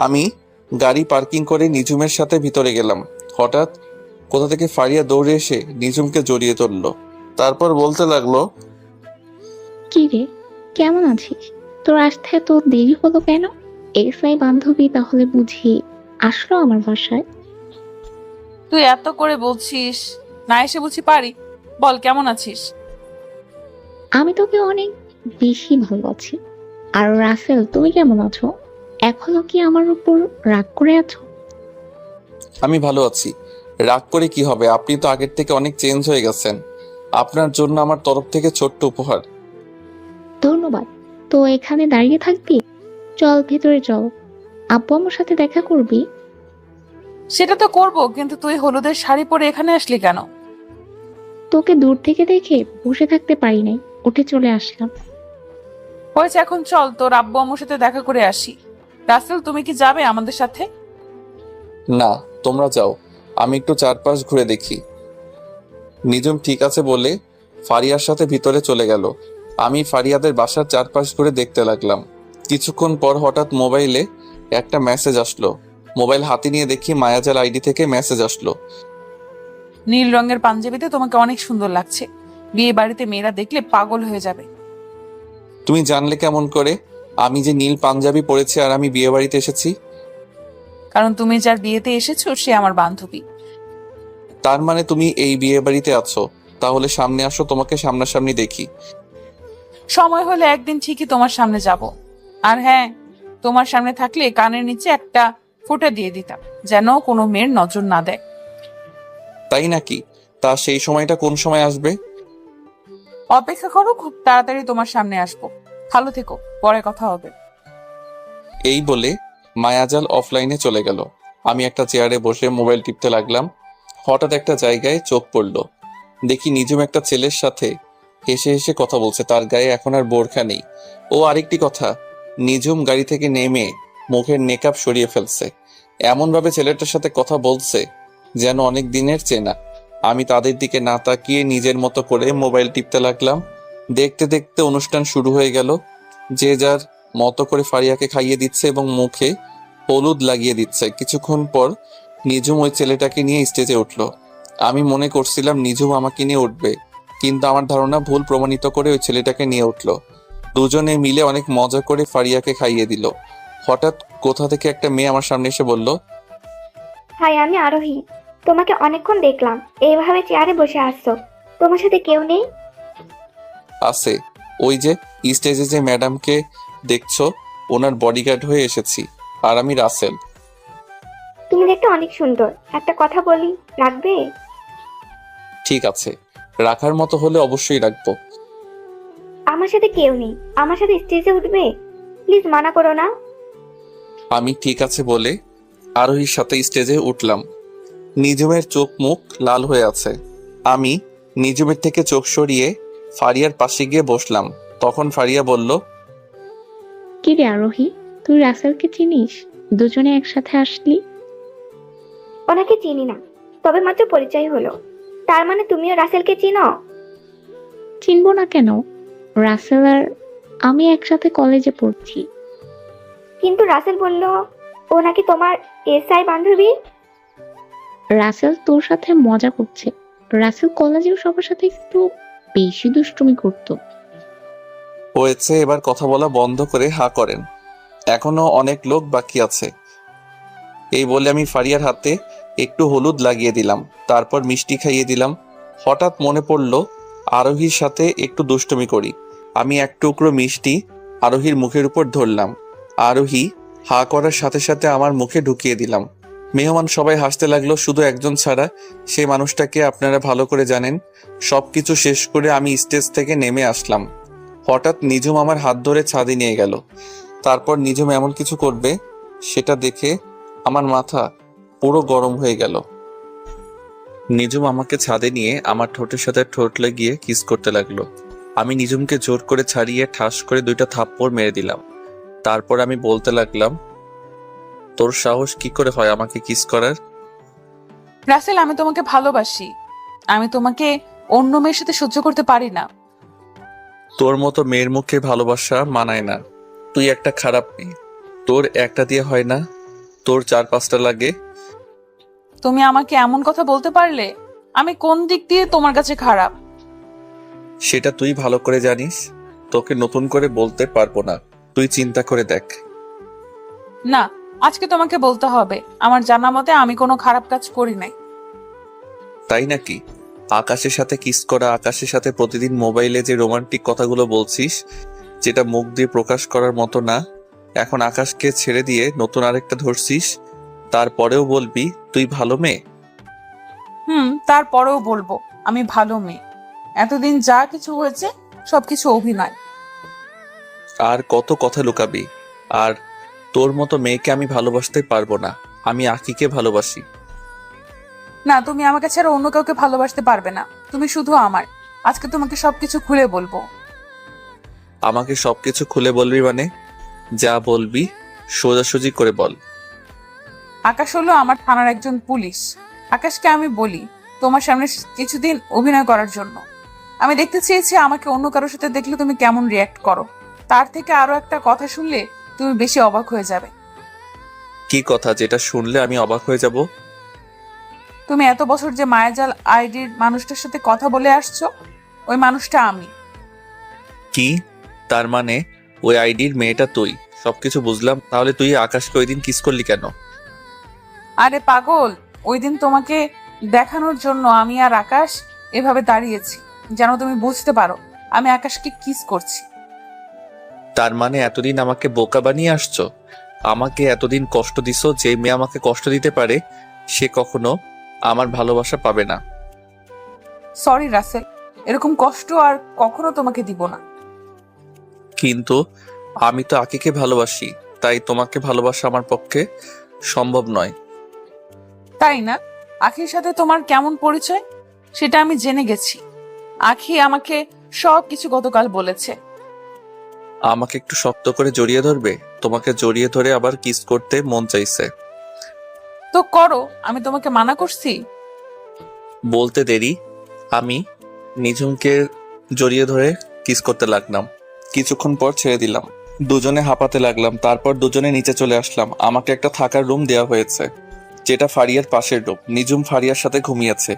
আমি গাড়ি পার্কিং করে নিঝুমের সাথে ভিতরে গেলাম। হঠাৎ কোথা থেকে ফারিয়া দৌড়ে এসে নিঝুমকে জড়িয়ে ধরলো। তারপর বলতে লাগলো, কি রে, কেমন আছিস? তোর আসতে এত দেরি হলো কেন? এসআই বান্ধবী তাহলে বুঝি আসলো আমার বাসায়? তুই এত করে বলছিস, না এসে বুঝি পারি? বল কেমন আছিস? আমি তোকে অনেক বেশি ভালো আছি। আর রাসেল, তুমি কেমন আছো? এখনো কি আমার উপর রাগ করে আছো? আমি ভালো আছি। রাগ করে কি হবে? আপনি তো আগের থেকে অনেক চেঞ্জ হয়ে গেছেন। আপনার জন্য আমার তরফ থেকে ছোট্ট উপহার। ধন্যবাদ। তো এখানে দাঁড়িয়ে থাকবি? চল ভেতরে চল, আব্বু আমার সাথে দেখা করবি। সেটা তো করবো, কিন্তু তুই হলুদের শাড়ি পরে এখানে আসলি কেন? তোকে দূর থেকে দেখে বসে থাকতে পারি নাই, উঠে চলে আসলাম। হয়েছে, এখন চল তোর আব্বু আম্মুর সাথে দেখা করে আসি। রাসেল, তুমি কি যাবে আমাদের সাথে? না, তোমরা যাও, আমি একটু চারপাশ ঘুরে দেখি। নিঝুম ঠিক আছে বলে ফারিয়ার সাথে ভিতরে চলে গেল। আমি ফারিয়াদের বাসার চারপাশ ঘুরে দেখতে লাগলাম। কিছুক্ষণ পর হঠাৎ মোবাইলে একটা মেসেজ আসলো। মোবাইল হাতে নিয়ে দেখি মায়াজাল আইডি থেকে মেসেজ আসলো। নীল রঙের পাঞ্জাবিতে তোমাকে অনেক সুন্দর লাগছে। বিয়ে বাড়িতে মেয়েরা দেখলে পাগল হয়ে যাবে। তুমি জানলে কেমন করে? আমি যে নীল পাঞ্জাবি পরেছি আর আমি বিয়ে বাড়িতে এসেছি? কারণ তুমি যার বিয়েতে এসেছো সে আমার বান্ধবী। তার মানে তুমি এই বিয়ে বাড়িতে আছো? তাহলে সামনে আসো, তোমাকে সামনাসামনি দেখি। সময় হলে একদিন ঠিকই তোমার সামনে যাব। আর হ্যাঁ, তোমার সামনে থাকলে কানের নিচে একটা ফোঁটা দিয়ে দিতাম, যেন কোনো মেয়ের নজর না দেয়। তাই নাকি? তা সেই সময়টা কোন সময় আসবে? অপেক্ষা করো, খুব তাড়াতাড়ি তোমার সামনে আসবো। ভালো থেকো, পরে কথা হবে। এই বলে মায়াজাল অফলাইনে চলে গেল। আমি একটা চেয়ারে বসে মোবাইল টিপতে লাগলাম। হঠাৎ একটা জায়গায় চোখ পড়লো। দেখি নিজুম একটা ছেলের সাথে হেসে হেসে কথা বলছে। তার গায়ে এখন আর বোরখা নেই। ও আরেকটি কথা, নিজুম গাড়ি থেকে নেমে মুখের নেকআপ সরিয়ে ফেলছে। এমন ভাবে ছেলেটার সাথে কথা বলছে যেন অনেক দিনের চেনা। আমি তাদের দিকে না তাকিয়ে নিজের মতো করে মোবাইল টিপতে লাগলাম। দেখতে দেখতে অনুষ্ঠান শুরু হয়ে গেল। যে যার মতো করে ফারিয়াকে খাইয়ে দিচ্ছে এবং মুখে হলুদ লাগিয়ে দিচ্ছে। কিছুক্ষণ পর নিজুম ওই ছেলেটাকে নিয়ে স্টেজে উঠলো। আমি মনে করছিলাম নিজুম আমাকে নিয়ে উঠবে, কিন্তু আমার ধারণা ভুল প্রমাণিত করে ওই ছেলেটাকে নিয়ে উঠলো। দুজনে মিলে অনেক মজা করে ফারিয়াকে খাইয়ে দিল। হঠাৎ কোথা থেকে একটা মেয়ে আমার সামনে এসে বলল, হাই, আমি আরোহী। তোমাকে অনেকক্ষণ দেখলাম এইভাবে চেয়ারে বসে আসছো, তোমার সাথে কেউ নেই? আছে, ওই যে স্টেজে যে ম্যাডামকে দেখছো ওনার বডিগার্ড হয়ে এসেছি। আর আমি রাসেল। তুমি দেখতে অনেক সুন্দর, একটা কথা বলি, রাখবে? ঠিক আছে, রাখার মতো হলে অবশ্যই রাখবো। আমার সাথে কেউ নেই, আমার সাথে স্টেজে উঠবে, প্লিজ মানা করো না। আমি ঠিক আছে বলে আরোহীর সাথে স্টেজে উঠলাম। নিজুমের চোখ মুখ লাল হয়ে আছে। আমি নিজুমের থেকে চোখ সরিয়ে ফারিয়ার পাশে গিয়ে বসলাম। তখন ফারিয়া বলল, কি রে আরোহী, তুই রাসেলকে চিনিস? দুজনে একসাথে আসলি। ওনাকে চিনি না, তবে মাত্র পরিচয় হলো। তার মানে তুমিও রাসেলকে চিনো? চিনবো না কেন? রাসেল আর আমি একসাথে কলেজে পড়ছি। কিন্তু রাসেল বলল ও নাকি তোমার এসআই বান্ধবী। রাসেল তোর সাথে মজা করছে। রাসেল কলেজেও সবার সাথে একটু বেশি দুষ্টুমি করতো। হয়েছে, এবার কথা বলা বন্ধ করে হা করেন, এখনো অনেক লোক বাকি আছে। এই বলে আমি ফারিয়ার হাতে একটু হলুদ লাগিয়ে দিলাম, তারপর মিষ্টি খাইয়ে দিলাম। হঠাৎ মনে পড়ল আরোহীর সাথে একটু দুষ্টুমি করি। আমি এক টুকরো মিষ্টি আরোহীর মুখের উপর ধরলাম। আরোহী হা করার সাথে সাথে আমার মুখে ঢুকিয়ে দিলাম। মেহমান সবাই হাসতে লাগলো, শুধু একজন ছাড়া। সেই মানুষটাকে আপনারা ভালো করে জানেন। সবকিছু শেষ করে আমি স্টেজ থেকে নেমে আসলাম। হঠাৎ নিজুম আমার হাত ধরে ছাদে নিয়ে গেল। তারপর নিজুম এমন কিছু করবে সেটা দেখে আমার মাথা পুরো গরম হয়ে গেল। নিজুম আমাকে ছাদে নিয়ে আমার ঠোঁটের সাথে ঠোঁট লাগিয়ে কিস করতে লাগলো। আমি নিজুমকে জোর করে ছাড়িয়ে ঠাস করে 2টা থাপ্পড় মেরে দিলাম। তারপর আমি বলতে লাগলাম, তোর সাহস কি করে হয় আমাকে কিস করার? রাসেল, আমি তোমাকে ভালোবাসি। আমি তোমাকে অন্য মেয়ের সাথে সহ্য করতে পারি না। তোর মতো মেয়ের মুখে ভালোবাসা মানায় না। তুই একটা খারাপ মেয়ে। তোর একটা দিয়ে হয় না, তোর 4-5টা লাগে। তুমি আমাকে এমন কথা বলতে পারলে? আমি কোন দিক দিয়ে তোমার কাছে খারাপ? সেটা তুই ভালো করে জানিস। তোকে নতুন করে বলতে পারবো না, তুই চিন্তা করে দেখ। না, আজকে তোমাকে বলতে হবে। আমার জানা মতে আমি কোনো খারাপ কাজ করি নাই। তাই নাকি? আকাশের সাথে কিস করা, আকাশের সাথে প্রতিদিন মোবাইলে যে রোমান্টিক কথাগুলো বলছিস, যেটা মুখ দিয়ে প্রকাশ করার মতো না, এখন আকাশকে ছেড়ে দিয়ে নতুন আরেকটা ধরছিস, তারপরেও বলবি তুই ভালো মেয়ে? তারপরেও বলবো আমি ভালো মেয়ে। এতদিন যা কিছু হয়েছে সবকিছু অভিনয়। আর কত কথা লুকাবি? আর তোর মতো মেয়েকে আমি ভালোবাসতে পারবো না। আমি আকিকে ভালোবাসি। না, তুমি আমাকে ছাড়া অন্য কাউকে ভালোবাসতে পারবে না। তুমি শুধু আমার। আজকে তোমাকে সবকিছু খুলে বলবো। আমাকে সবকিছু খুলে বলবি মানে? যা বলবি সোজাসুজি করে বল। আকাশ হলো আমার থানার একজন পুলিশ। আকাশকে আমি বলি তোমার সামনে কিছুদিন অভিনয় করার জন্য। আমি দেখতে চেয়েছি আমাকে অন্য কারোর সাথে দেখলে তুমি কেমন রিয়াক্ট করো। তার থেকে আরো একটা কথা শুনলে তুমি বেশি অবাক হয়ে যাবে। কি কথা যেটা শুনলে আমি অবাক হয়ে যাব? তুমি এত বছর যে মায়াজাল আইডির মানুষটার সাথে কথা বলে আসছো, ওই মানুষটা আমি। কি? তার মানে ওই আইডির মেয়েটা তুই, সবকিছু বুঝলাম। তাহলে তুই আকাশকে ওই দিন কিস করলি কেন? আরে পাগল, ওই দিন তোমাকে দেখানোর জন্য আমি আর আকাশ এভাবে দাঁড়িয়েছি, যেন তুমি বুঝতে পারো আমি আকাশকে কিস করছি। তার মানে এতদিন আমাকে বোকা বানিয়ে আসছো? আমাকে এতদিন কষ্ট দিছো। যে মেয়ে আমাকে কষ্ট দিতে পারে সে কখনো আমার ভালোবাসা পাবে না। সরি রাসেল, এরকম কষ্ট আর কখনো তোমাকে দিব না। কিন্তু আমি তো আকিকে ভালোবাসি, তাই তোমাকে ভালোবাসা আমার পক্ষে সম্ভব নয়। তাই না? আখির সাথে তোমার কেমন পরিচয় সেটা আমি জেনে গেছি। আখি আমাকে সব কিছু গতকাল বলেছে। আমাকে একটু শক্ত করে জড়িয়ে ধরবে? তোমাকে জড়িয়ে ধরে আবার কিস করতে মন চাইছে। তো করো, আমি তোমাকে মানা করছি? বলতে দেরি, আমি নিঝুমকে জড়িয়ে ধরে কিস করতে লাগলাম। কিছুক্ষণ পর ছেড়ে দিলাম। দুজনে হাঁপাতে লাগলাম। তারপর দুজনে নিচে চলে আসলাম। আমাকে একটা থাকার রুম দেওয়া হয়েছে, যেটা ফারিয়ার পাশের রুম। নিঝুম ফারিয়ার সাথে ঘুমিয়েছে।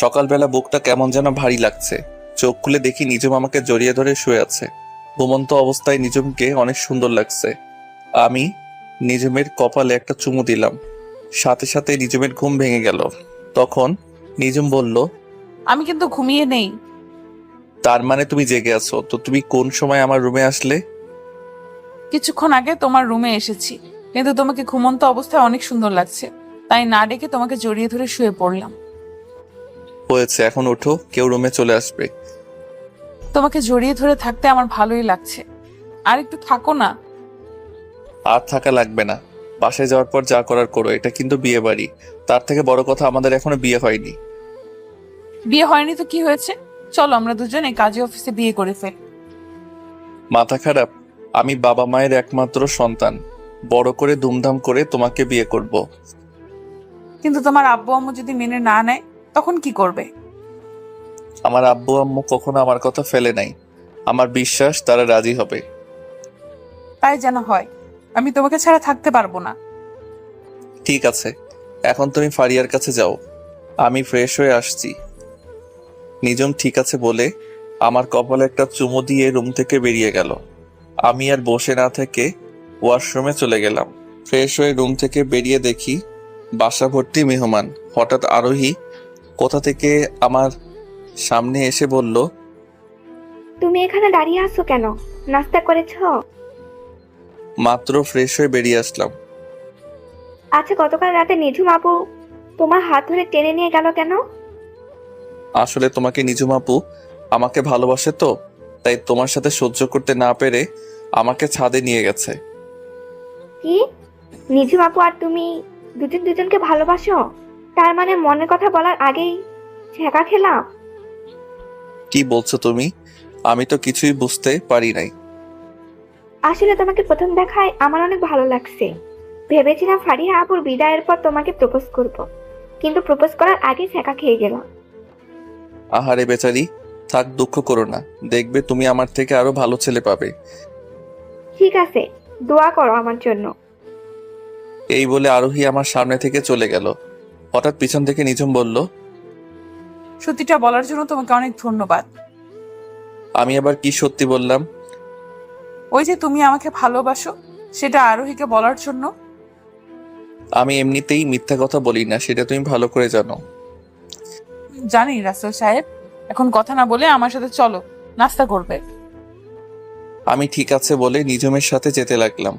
সকালবেলা বুকটা কেমন যেন ভারী লাগছে। চোখ খুলে দেখি নিঝুম আমাকে জড়িয়ে ধরে শুয়ে আছে। ঘুমন্ত অবস্থায় নিঝুমকে অনেক সুন্দর লাগছে। আমি নিঝুমের কপালে একটা চুমু দিলাম। সাথে সাথে নিঝুমের ঘুম ভেঙে গেল। তখন নিঝুম বলল, আমি কিন্তু ঘুমিয়ে নেই। তার মানে তুমি জেগে আছো? তো তুমি কোন সময় আমার রুমে আসলে? কিছুক্ষণ আগে তোমার রুমে এসেছি, কিন্তু তোমাকে ঘুমন্ত অবস্থায় অনেক সুন্দর লাগছে, তাই না ডেকে তোমাকে জড়িয়ে ধরে শুয়ে পড়লাম। হয়েছে, এখন ওঠো, কেউ রুমে চলে আসবে। তোমাকে জড়িয়ে ধরে থাকতে আমার ভালোই লাগছে, আর একটু থাকো না। আর থাকা লাগবে না। বাসায় যাওয়ার পর যা করার করো। এটা কিন্তু বিয়ে বাড়ি। তার থেকে বড় কথা, আমাদের এখনো বিয়ে হয়নি। বিয়ে হয়নি তো কি হয়েছে? চলো আমরা দুজনে কাজী অফিসে বিয়ে করে ফেল। মাথা খারাপ? আমি বাবা মায়ের একমাত্র সন্তান। বড় করে ধুমধাম করে তোমাকে বিয়ে করব। কিন্তু তোমার আব্বু আম্মু যদি মেনে না নেয় তখন কি করবে? আমার আব্বু আম্মু কখনো আমার কথা ফেলে নাই। আমার বিশ্বাস তারা রাজি হবে। তাই যেন হয়। আমি তোমাকে ছাড়া থাকতে পারবো না। ঠিক আছে, এখন তুমি ফারিয়ার কাছে যাও, আমি ফ্রেশ হয়ে আসছি। নিঝুম ঠিক আছে বলে আমার কপালে একটা চুমু দিয়ে রুম থেকে বেরিয়ে গেল। আমি আর বসে না থেকে ওয়াশরুমে চলে গেলাম। ফ্রেশ হয়ে রুম থেকে বেরিয়ে দেখি বাসা ভর্তি মেহমান। হঠাৎ আরোহী কোথা থেকে আমার সামনে এসে বলল, তুমি এখানে দাঁড়িয়ে আছো কেন? নাস্তা করেছো? মাত্র ফ্রেশ হয়ে বেরিয়ে আসলাম। আচ্ছা, গতকাল রাতে নিঝুম আপু তোমার হাত ধরে টেনে নিয়ে গেল কেন? আসলে তোমাকে নিঝুম আপু আমাকে ভালোবাসে তো, তাই তোমার সাথে সহ্য করতে না পেরে আমাকে ছাদে নিয়ে গেছে। কি? নিঝুম আপু আর তুমি দুজন দুজনকে ভালোবাসো? তার মানে মনের কথা বলার আগেই ছেঁকা খেলাম? কি বলছো তুমি? আমি তো কিছুই বুঝতে পারি নাই। আসলে তোমাকে প্রথম দেখায় আমার অনেক ভালো লাগছে। ভেবেছিলাম ফারিয়া আপুর বিদায়ের পর তোমাকে প্রপোজ করব, কিন্তু প্রপোজ করার আগে ছেঁকা খেয়ে গেলাম। আহারে বেচারি, থাক, দুঃখ করো না। দেখবে তুমি আমার থেকে আরো ভালো ছেলে পাবে। ঠিক আছে, দোয়া করো আমার জন্য। এই বলে আরোহী আমার সামনে থেকে চলে গেল। হঠাৎ পিছন থেকে নিঝুম বলল, সত্যিটা বলার জন্য তোমাকে অনেক ধন্যবাদ। আমি আবার কি সত্যি বললাম? ওই যে তুমি আমাকে ভালোবাসো, সেটা আরোহীকে বলার জন্য। আমি এমনিতেই মিথ্যা কথা বলি না, সেটা তুমি ভালো করে জানো। জানি রাসেল সাহেব, এখন কথা না বলে আমার সাথে চলো, নাস্তা করবে। আমি ঠিক আছে বলে নিঝুমের সাথে যেতে লাগলাম।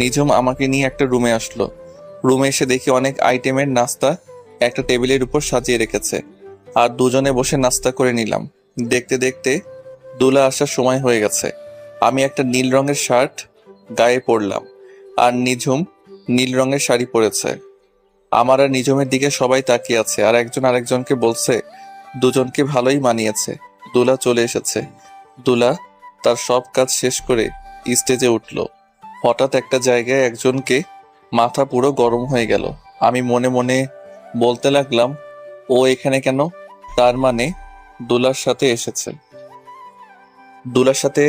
নিঝুম আমাকে নিয়ে একটা রুমে আসলো। রুমে এসে দেখি অনেক আইটেমের নাস্তা একটা টেবিলের উপর সাজিয়ে রেখেছে, আর দুজনে বসে নাস্তা করে নিলাম। দেখতে দেখতে দুলা আসার সময় হয়ে গেছে। আমি একটা নীল রঙের শার্ট গায়ে পরলাম, আর নিঝুম নীল রঙের শাড়ি পরেছে। আমার আর নিঝুমের দিকে সবাই তাকিয়ে আছে, আর একজন আরেকজনকে বলছে দুজনকে ভালোই মানিয়েছে। দুলা চলে এসেছে। দুলা তার সব কাজ শেষ করে স্টেজে উঠল। হঠাৎ একটা জায়গায় একজনকে মাথা পুরো গরম হয়ে গেল। আমি মনে মনে বলতে লাগলাম, ও এখানে কেন? তার মানে দুলার সাথে এসেছে। দুলার সাথে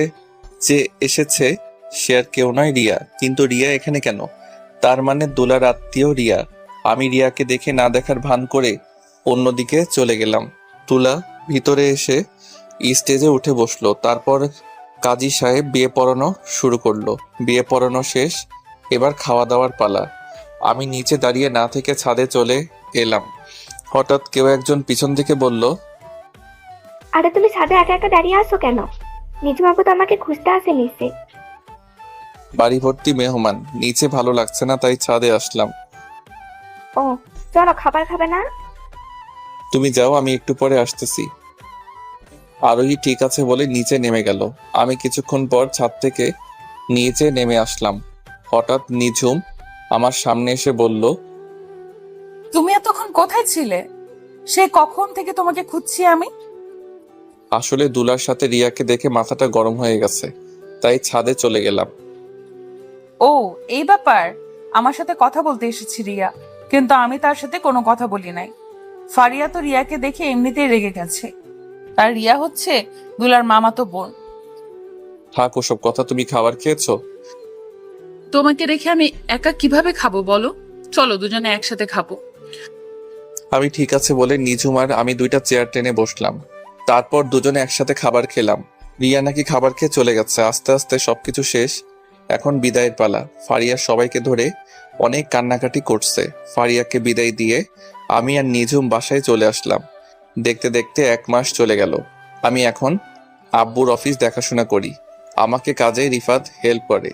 যে এসেছে সে আর কেউ নয়, রিয়া। কিন্তু রিয়া এখানে কেন? তার মানে দুলার আত্মীয় রিয়া। আমি রিয়াকে দেখে না দেখার ভান করে অন্যদিকে চলে গেলাম। দুলা ভিতরে এসে স্টেজে উঠে বসলো। তারপর কাজী সাহেব বিয়ে পড়ানো শুরু করলো। বিয়ে পড়ানো শেষ, এবার খাওয়া দাওয়ার পালা। আমি নিচে দাঁড়িয়ে না থেকে ছাদে চলে এলাম। হঠাৎ কেউ একজন পিছন থেকে বলল, আরে তুমি ছাদে একা একা দাঁড়িয়ে আছো কেন? নিজম আপু তো আমাকে খুঁজতে আসে নিচে। বাড়ি ভর্তি মেহমান, নিচে ভালো লাগছে না তাই ছাদে আসলাম। ও চলো, খাবার খাবে না? তুমি যাও, আমি একটু পরে আসতেছি। আরোহী ঠিক আছে বলে নিচে নেমে গেল। আমি কিছুক্ষণ পর ছাদ থেকে নিচে নেমে আসলাম। হঠাৎ নিঝুম আমার সামনে এসে বলল, তুমি এতক্ষণ কোথায় ছিলে? সে কখন থেকে তোমাকে খুঁজছি আমি। আসলে দুলার সাথে রিয়াকে দেখে মাথাটা গরম হয়ে গেছে, তাই ছাদে চলে গেলাম। ও এই ব্যাপার। আমার সাথে কথা বলতে এসেছি রিয়া, কিন্তু আমি তার সাথে কোনো কথা বলি নাই। ফারিয়া তো রিয়াকে দেখে এমনিতেই রেগে গেছে। আর রিয়া হচ্ছে দুলার মামাতো বোন। থাক ওসব কথা, তুমি খাবার খেয়েছো? তোমাকে রেখে আমি একা কিভাবে খাবো বলো? চলো দুজনে একসাথে খাবো। আমি ঠিক আছে বলে নিঝুম আর আমি দুইটা চেয়ার টেনে বসলাম। তারপর দুজনে একসাথে খাবার খেলাম। রিয়া নাকি খাবার খেয়ে চলে গেছে। আস্তে আস্তে সবকিছু শেষ, এখন বিদায়ের পালা। ফারিয়া সবাইকে ধরে অনেক কান্নাকাটি করছে। ফারিয়াকে বিদায় দিয়ে আমি আর নিঝুম বাসায় চলে আসলাম। দেখতে দেখতে 1 মাস চলে গেল। আমি এখন আব্বুর অফিস দেখাশোনা করি, আমাকে কাজে রিফাত হেল্প করে।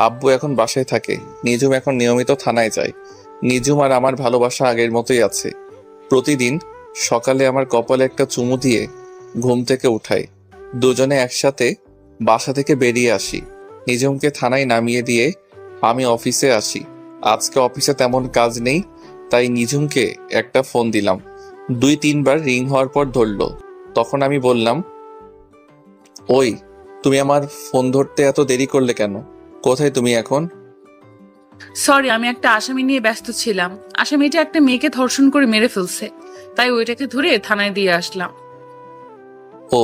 আব্বু এখন বাসায় থাকে, নিঝুম এখন নিয়মিত থানায় যায়। নিঝুম আর আমার ভালোবাসা আগের মতোই আছে। প্রতিদিন সকালে আমার কপালে একটা চুমু দিয়ে ঘুম থেকে উঠাই। দুজনে একসাথে বাসা থেকে বেরিয়ে আসি। নিঝুমকে থানায় নামিয়ে দিয়ে আমি অফিসে আসি। আজকে অফিসে তেমন কাজ নেই, তাই নিঝুমকে একটা ফোন দিলাম। 2-3 বার রিং হওয়ার পর ধরলো। তখন আমি বললাম, ওই তুমি আমার ফোন ধরতে এত দেরি করলে কেন? কোথায় তুমি এখন? সরি, আমি একটা আসামি নিয়ে ব্যস্ত ছিলাম। আসামিটা একটা মেয়েকে ধর্ষণ করে মেরে ফেলছে, তাই ওইটাকে ধরে থানায় দিয়ে আসলাম। ও,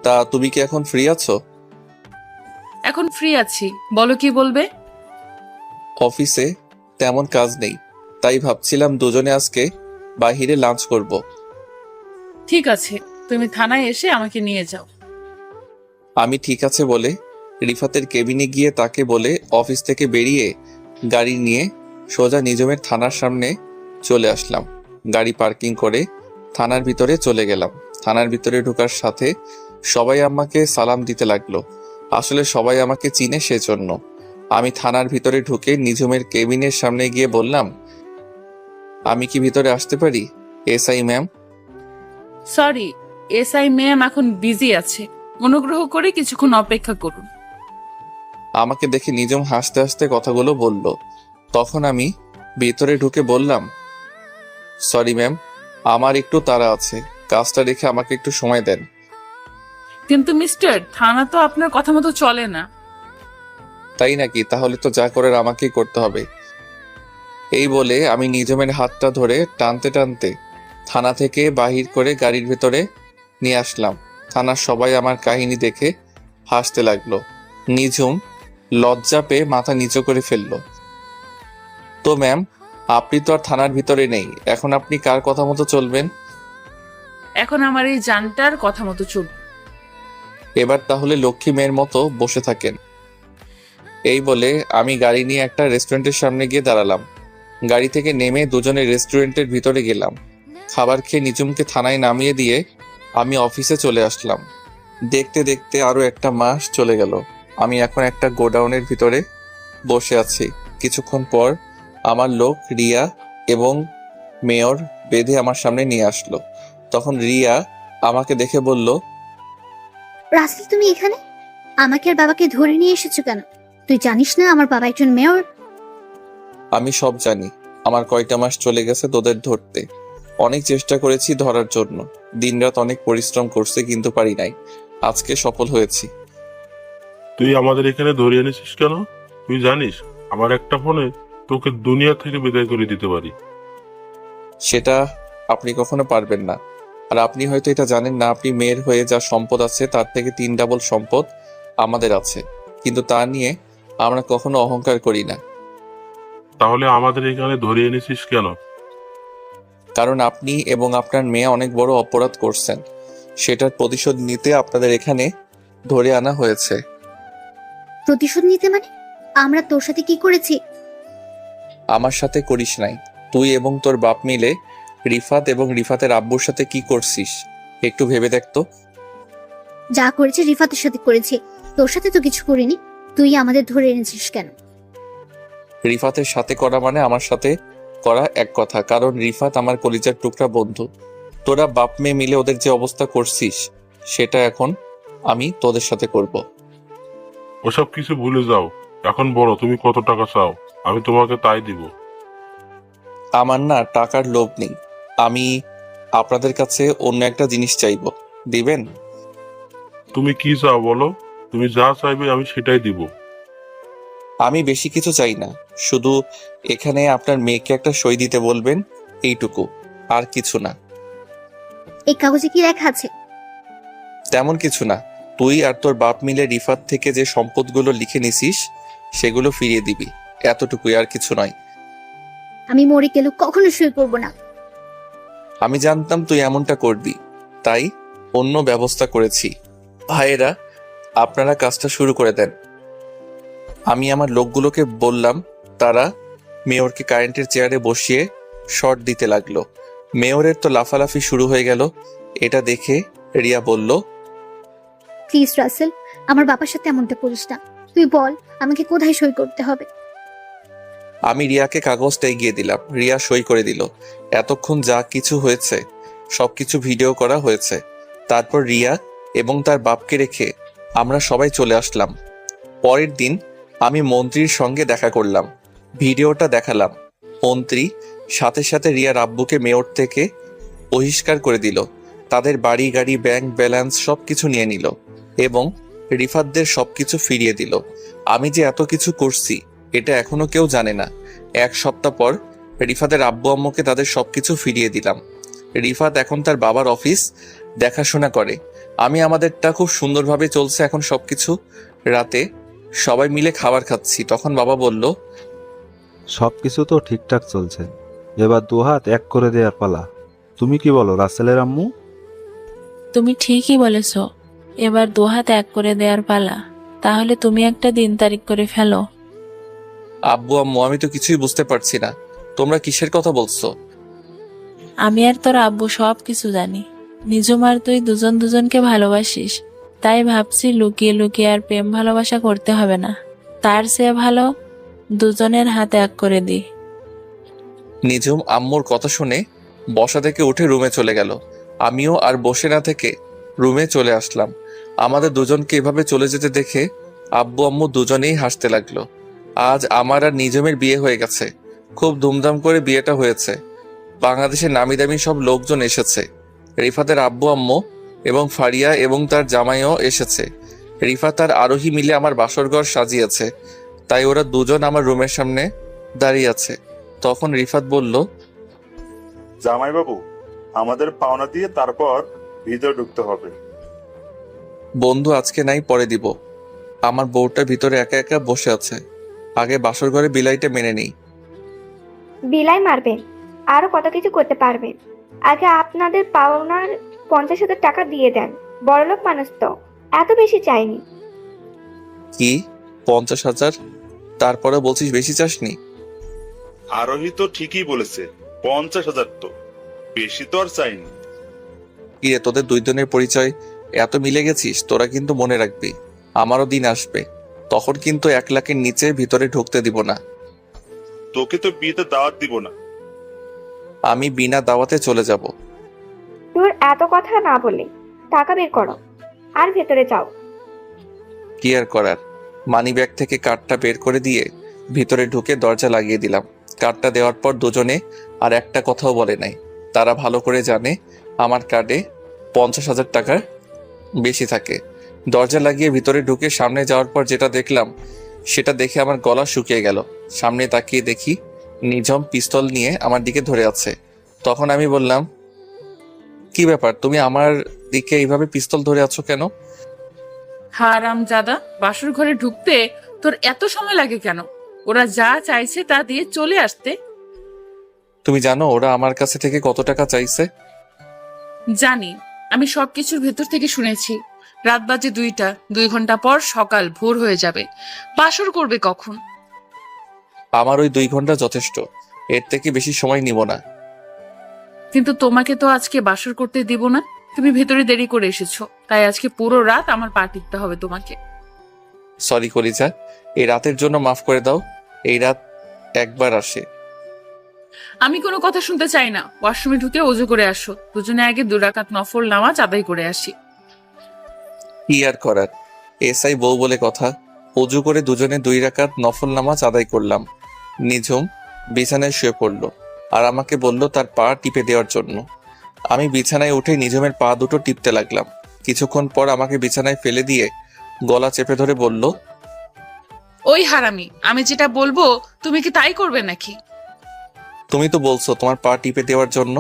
তা তুমি কি এখন ফ্রি আছো? এখন ফ্রি আছি, বলো কি বলবে? অফিসে তেমন কাজ নেই, তাই ভাবছিলাম দুজনে আজকে বাহিরে লাঞ্চ করব। ঠিক আছে, তুমি থানায় এসে আমাকে নিয়ে যাও। আমি ঠিক আছে বলে রিফাতের কেবিনে গিয়ে তাকে বলে অফিস থেকে বেরিয়ে গাড়ি নিয়ে সোজা নিঝুমের থানার সামনে চলে আসলাম। গাড়ি পার্কিং করে থানার ভিতরে চলে গেলাম। থানার ভিতরে ঢোকার সাথে সবাই আমাকে সালাম দিতে লাগলো। আসলে সবাই আমাকে চিনে, সেজন্য। আমি থানার ভিতরে ঢুকে নিঝুমের কেবিনের সামনে গিয়ে বললাম, আমি কি ভিতরে আসতে পারি? SI ma'am. Sorry, SI ma'am এখন বিজি আছে, অনুগ্রহ করে কিছুক্ষণ অপেক্ষা করুন। আমাকে দেখে নিঝুম হাসতে হাসতে কথাগুলো বলল। তখন আমি ভিতরে ঢুকে বললাম, সরি ম্যাম, আমার একটু তাড়া আছে, কাজটা রেখে আমাকে একটু সময় দেন। কিন্তু মিস্টার, থানা তো আপনার কথা মতো চলে না। তাই নাকি? তাহলে তো যা করার আমাকেই করতে হবে। এই বলে আমি নিঝুমের হাতটা ধরে টানতে টানতে থানা থেকে বাহির করে গাড়ির ভেতরে নিয়ে আসলাম। থানার সবাই আমার কাহিনী দেখে হাসতে লাগলো। নিঝুম লজ্জা পেয়ে মাথা নিচু করে ফেললো। তো ম্যাম, আপনি তো আর থানার ভিতরে নেই, এখন আপনি কার কথা মতো চলবেন? এখন আমার এই জানটার কথা মতো চলবে। এবার তাহলে লক্ষ্মী মেয়ের মতো বসে থাকেন। এই বলে আমি গাড়ি নিয়ে একটা রেস্টুরেন্টের সামনে গিয়ে দাঁড়ালাম। গাড়ি থেকে নেমে দুজনে রেস্টুরেন্টের ভিতরে গেলাম। খাবার খেয়ে নিঝুমকে থানায় নামিয়ে দিয়ে আমি অফিসে চলে আসলাম। দেখতে দেখতে আরো 1 মাস চলে গেল। আমি এখন একটা গোডাউনের ভিতরে বসে আছি। কিছুক্ষণ পর আমার লোক রিয়া এবং মেয়র বেঁধে আমার সামনে নিয়ে আসলো। তখন রিয়া আমাকে দেখে বলল, রাসেল তুমি এখানে? আমাকে আর বাবাকে ধরে নিয়ে এসেছো কেন? তুই জানিস না আমার বাবা একজন মেয়র? আমি সব জানি। আমার কয়টা মাস চলে গেছে তোদের ধরতে। অনেক চেষ্টা করেছি ধরার জন্য, দিনরাত অনেক পরিশ্রম করছে, কিন্তু পারি নাই। আজকে সফল হয়েছি। তুই আমাদের এখানে ধরিয়ে এনেছিস কেন? তুই জানিস আমার একটা ফোনে তোকে দুনিয়া থেকে বিদায় করে দিতে পারি। সেটা আপনি কখনো পারবেন না। আর আপনি হয়তো এটা জানেন না, আপনি মেয়ের হয়ে যা সম্পদ আছে তার থেকে 3 ডাবল সম্পদ আমাদের আছে, কিন্তু তা নিয়ে আমরা কখনো অহংকার করি না। তাহলে আমাদের এখানে ধরিয়ে এনেছিস কেন? কারণ আপনি এবং আপনার মেয়ে অনেক বড় অপরাধ করছেন, সেটার প্রতিশোধ নিতে আপনাদের এখানে ধরে আনা হয়েছে। প্রতিশোধ নিতে মানে? আমরা তোর সাথে কি করেছি? আমার সাথে করিস নাই, তুই এবং তোর বাপ মিলে রিফাত এবং রিফাতের আব্বুর সাথে কি করছিস একটু ভেবে দেখ তো। যা করেছি রিফাতের সাথে করেছি, তোর সাথে তো কিছু করিনি। তুই আমাদের ধরে এনেছিস কেন? রিফাতের সাথে করা মানে আমার সাথে করা এক কথা, কারণ রিফাত আমার কলিজার টুকরা বন্ধু। তোরা বাপ মেয়ে মিলে ওদের যে অবস্থা করছিস সেটা এখন আমি তোদের সাথে করব। ওসব কিছু ভুলে যাও, এখন বলো তুমি কত টাকা চাও, আমি তোমাকে তাই দিব। আমার না টাকার লোভ নেই, আমি আপনাদের কাছে অন্য একটা জিনিস চাইবো, দিবেন? তুমি কি চাও বলো, তুমি যা চাইবে আমি সেটাই দিব। আমি বেশি কিছু চাই না, শুধু এখানে আপনার মেয়েকে একটা সই দিতে বলবেন, এইটুকু, আর কিছু না। এই কাগজে কি লেখা আছে? তেমন কিছু না, তুই আর তোর বাপ মিলে রিফাত থেকে যে সম্পদগুলো লিখে নিছিস সেগুলো ফিরিয়ে দিবি, এতটুকুই, আর কিছু নয়। আমি মরে গেলেও কখনো সই করবো না। আমি জানতাম তুই এমনটা করবি, তাই অন্য ব্যবস্থা করেছি। ভাইয়েরা, আপনারা কাজটা শুরু করে দেন। আমি আমার লোকগুলোকে বললাম, তারা মেয়রকে কারেন্টের চেয়ারে বসিয়ে শর্ট দিতে লাগলো। মেয়রের তো লাফালাফি শুরু হয়ে গেল। এটা দেখে রিয়া বলল, প্লিজ রাসেল, আমার বাবার সাথে এমনটা করিস না। তুই বল আমাকে কোথায় সই করতে হবে। আমি রিয়াকে কাগজটা এগিয়ে দিলাম, রিয়া সই করে দিল। এতক্ষণ যা কিছু হয়েছে সবকিছু ভিডিও করা হয়েছে। তারপর রিয়া এবং তার বাপকে রেখে আমরা সবাই চলে আসলাম। পরের দিন আমি মন্ত্রীর সঙ্গে দেখা করলাম, ভিডিওটা দেখালাম। মন্ত্রী সাথে সাথে রিয়ার আব্বুকে মেয়র থেকে বহিষ্কার করে দিল, তাদের বাড়ি গাড়ি ব্যাংক ব্যালেন্স সবকিছু নিয়ে নিল এবং রিফাতদের সবকিছু ফিরিয়ে দিল। আমি যে এত কিছু করছি এটা এখনো কেউ জানে না। এক সপ্তাহ পর রিফাতের আব্বু আম্মুকে তাদের সবকিছু ফিরিয়ে দিলাম। রিফাত এখন তার বাবার অফিস দেখাশোনা করে। আমি আমাদেরটা খুব সুন্দরভাবে চলছে এখন সবকিছু। রাতে সবাই মিলে খাবার খাচ্ছি, তখন বাবা বলল, সবকিছু তো ঠিকঠাক চলছে, এবার দুহাত এক করে দেওয়ার পালা। তুমি কি বলো রাসেলের আম্মু? তুমি ঠিকই বলেছ, এবার দুহাত এক করে দেওয়ার পালা। তাহলে তুমি একটা দিন তারিখ করে ফেলো। আব্বু আম্মু, আমি তো কিছুই বুঝতে পারছি না, তোমরা কিসের কথা বলছো? আমি আর তোর আব্বু সব কিছু জানি। নিজুম আর তুই দুজন দুজনকে ভালোবাসিস, তাই ভাবছি লুকিয়ে লুকিয়ে আর প্রেম ভালোবাসা করতে হবে না। তার চেয়ে ভালো দুজনের হাতে এক করে দি। নিজুম আম্মুর কথা শুনে বসা থেকে উঠে রুমে চলে গেল। আমিও আর বসে না থেকে রুমে চলে আসলাম। আমাদের দুজনকে এভাবে চলে যেতে দেখে আব্বু আম্মু দুজনেই হাসতে লাগলো। আজ আমার আর নিজুমের বিয়ে হয়ে গেছে, খুব ধুমধাম করে বিয়েটা হয়েছে। বাংলাদেশের নামি দামি সব লোকজন এসেছে। রিফাতের আব্বু আম্মু এবং ফারিয়া এবং তার জামাইও এসেছে। রিফাত আর আরোহী মিলে আমার বাসরঘর সাজিয়েছে, তাই ওরা দুজন আমার রুমের সামনে দাঁড়িয়ে আছে। তখন রিফাত বলল, জামাইবাবু, আমাদের পাওনা দিয়ে তারপর ভিতরে ঢুকতে হবে। বন্ধু আজকে নাই, পরে দিব। আমার বউটা ভিতরে একা একা বসে আছে, আগে বাসর ঘরে বিলাইটা মেনে নেই। বিলাই মারবেন, আরো কত কিছু করতে পারবেন। আগে আপনাদের পাওনার 50,000 টাকা দিয়ে দেন। বড়লোক মানুষ তো, এত বেশি চাইনি। কি 50,000? তারপরে বলছিস বেশি চাসনি? আরোহী তো ঠিকই বলেছে, 50,000 তো বেশি তো আর চাইনি। কি রে, তোদের দুই দিনের পরিচয় এত মিলে গেছিস, তোরা কিন্তু মনে রাখবি আমারও দিন আসবে, তখন কিন্তু 1 লাখের নিচে ভিতরে ঢুকতে দিব না। তোকে তো বিয়েতে দাওয়াত দিব না। আমি বিনা দাওয়াতে চলে যাব। তোর এত কথা না বলে টাকা বের করো আর ভেতরে যাও। কি আর করার, মানি ব্যাগ থেকে কার্ডটা বের করে দিয়ে ভিতরে ঢুকে দরজা লাগিয়ে দিলাম। কার্ডটা দেওয়ার পর দুজনে আর একটা কথাও বলে নাই। তারা ভালো করে জানে আমার কার্ডে 50,000 টাকার বেশি থাকে। দরজা লাগিয়ে ভিতরে ঢুকে সামনে যাওয়ার পর যেটা দেখলাম সেটা দেখে আমার গলা শুকিয়ে গেল। সামনে তাকিয়ে দেখি নিঝুম পিস্তল নিয়ে আমার দিকে ধরে আছে। তখন আমি বললাম, কি ব্যাপার, তুমি আমার দিকে এইভাবে পিস্তল ধরে আছো কেন? হারামজাদা, বাসর ঘরে ঢুকতে তোর এত সময় লাগে কেন? ওরা যা চাইছে তা দিয়ে চলে আসতে। তুমি জানো ওরা আমার কাছে থেকে কত টাকা চাইছে? জানি, আমি সবকিছুর ভেতর থেকে শুনেছি। রাত বাজে 2টা, 2 ঘন্টা পর সকাল ভোর হয়ে যাবে। বাসর করবে কখন? আমার ওই 2 ঘন্টা যথেষ্ট, এর থেকে বেশি সময় নিব না। কিন্তু তোমাকে তো আজকে বাসর করতে দিব না, তুমি ভেতরে দেরি করে এসেছো, তাই আজকে পুরো রাত আমার পা টিপতে হবে তোমাকে। সরি কলিজা, এই রাতের জন্য মাফ করে দাও। এই রাত একবার আসে। আমি কোনো কথা শুনতে চাই না, ওয়াশরুমে ঢুকে ওযু করে আসো, দুজনে আগে 2 রাকাত নফল নামাজ আদায় করে আসি। কি আর করার, এসআই বউ বলে কথা। অজু করে দুজনে 2 রাকাত নফল নামাজ আদায় করলাম। নিঝুম বিছানায় শুয়ে পড়লো আর আমাকে বলল তার পা টিপে দেওয়ার জন্য। আমি বিছানায় উঠে নিঝুমের পা দুটো টিপতে লাগলাম। কিছুক্ষণ পর আমাকে বিছানায় ফেলে দিয়ে গলা চেপে ধরে বলল, ওই হারামি, আমি যেটা বলবো তুমি কি তাই করবে নাকি? তুমি তো বলছো তোমার পা টিপে দেওয়ার জন্য।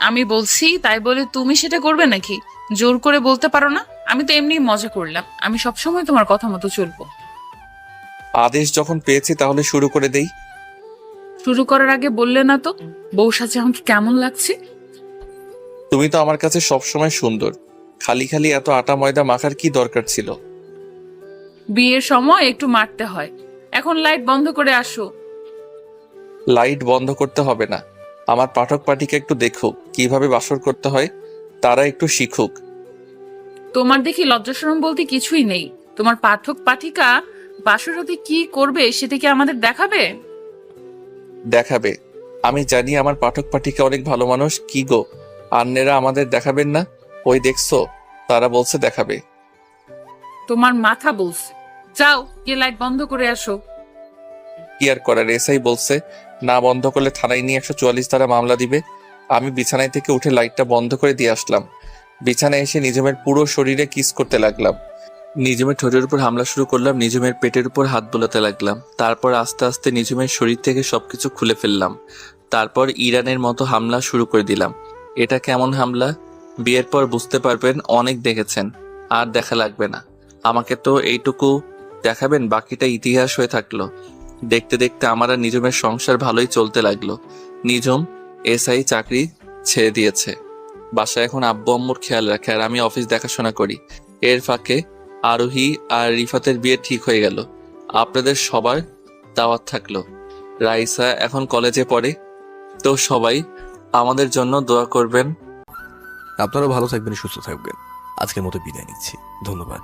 আমি বলছি তাই বলে তুমি সেটা করবে নাকি? জোর করে বলতে পারো না? আমি তো এমনি মজা করলাম, আমি সবসময় তোমার কথা মতো চলবো। আদেশ যখন পেয়েছি তাহলে শুরু করে দেই। শুরু করার আগে বললে না তো বউ সাজে আমাকে কেমন লাগছে? তুমি তো আমার কাছে সবসময় সুন্দর, খালি খালি এত আটা ময়দা মাখার কি দরকার ছিল? বিয়ের সময় একটু মারতে হয়। এখন লাইট বন্ধ করে আসো। লাইট বন্ধ করতে হবে না, আমার পাঠক পাঠিকা একটু দেখুক কিভাবে বাসর করতে হয়, তারা একটু শিখুক। তোমার দেখি লজ্জাশরম বলতে কিছুই নেই। তোমার পাঠক পাঠিকা বাসরতে কি করবে সেটা কি আমাদের দেখাবে? দেখাবে। আমি জানি আমার পাঠক পাঠিকা অনেক ভালো মানুষ। কি গো, আন্নেরা আমাদের দেখাবেন না? ওই দেখছো, তারা বলছে দেখাবে। তোমার মাথা বলছে। যাও গিয়ে লাইট বন্ধ করে আসো। কি আর করার, এসআই বলছে না বন্ধ করলে থানায় নিয়ে 144 ধারা মামলা দিবে। আমি বিছানায় থেকে উঠে লাইটটা বন্ধ করে দিয়ে আসলাম। বিছানায় এসে নিজমের পুরো শরীরে কিস করতে লাগলাম। নিজমের ঠোঁটের উপর হামলা শুরু করলাম, নিজমের পেটের উপর হাত বোলাতে লাগলাম। তারপর আস্তে আস্তে নিজমের শরীর থেকে সবকিছু খুলে ফেললাম। তারপর ইরানের মতো হামলা শুরু করে দিলাম। এটা কেমন হামলা বিয়ের পর বুঝতে পারবেন, অনেক দেখেছেন, আর দেখা লাগবে না। আমাকে তো এইটুকু দেখাবেন, বাকিটা ইতিহাস হয়ে থাকলো। দেখতে দেখতে আমার আর নিজমের সংসার ভালোই চলতে লাগলো। নিজম এসআই চাকরি ছেড়ে দিয়েছে, বাসায় এখন আব্বু আম্মুর খেয়াল রাখে আর আমি অফিস দেখাশোনা করি। এর ফাঁকে আরোহী আর রিফাতের বিয়ে ঠিক হয়ে গেল। আপনাদের সবার দাওয়াত থাকলো। রাইসা এখন কলেজে পড়ে, তো সবাই আমাদের জন্য দোয়া করবেন। আপনারা ভালো থাকবেন, সুস্থ থাকবেন। আজকের মতো বিদায় নিচ্ছি, ধন্যবাদ।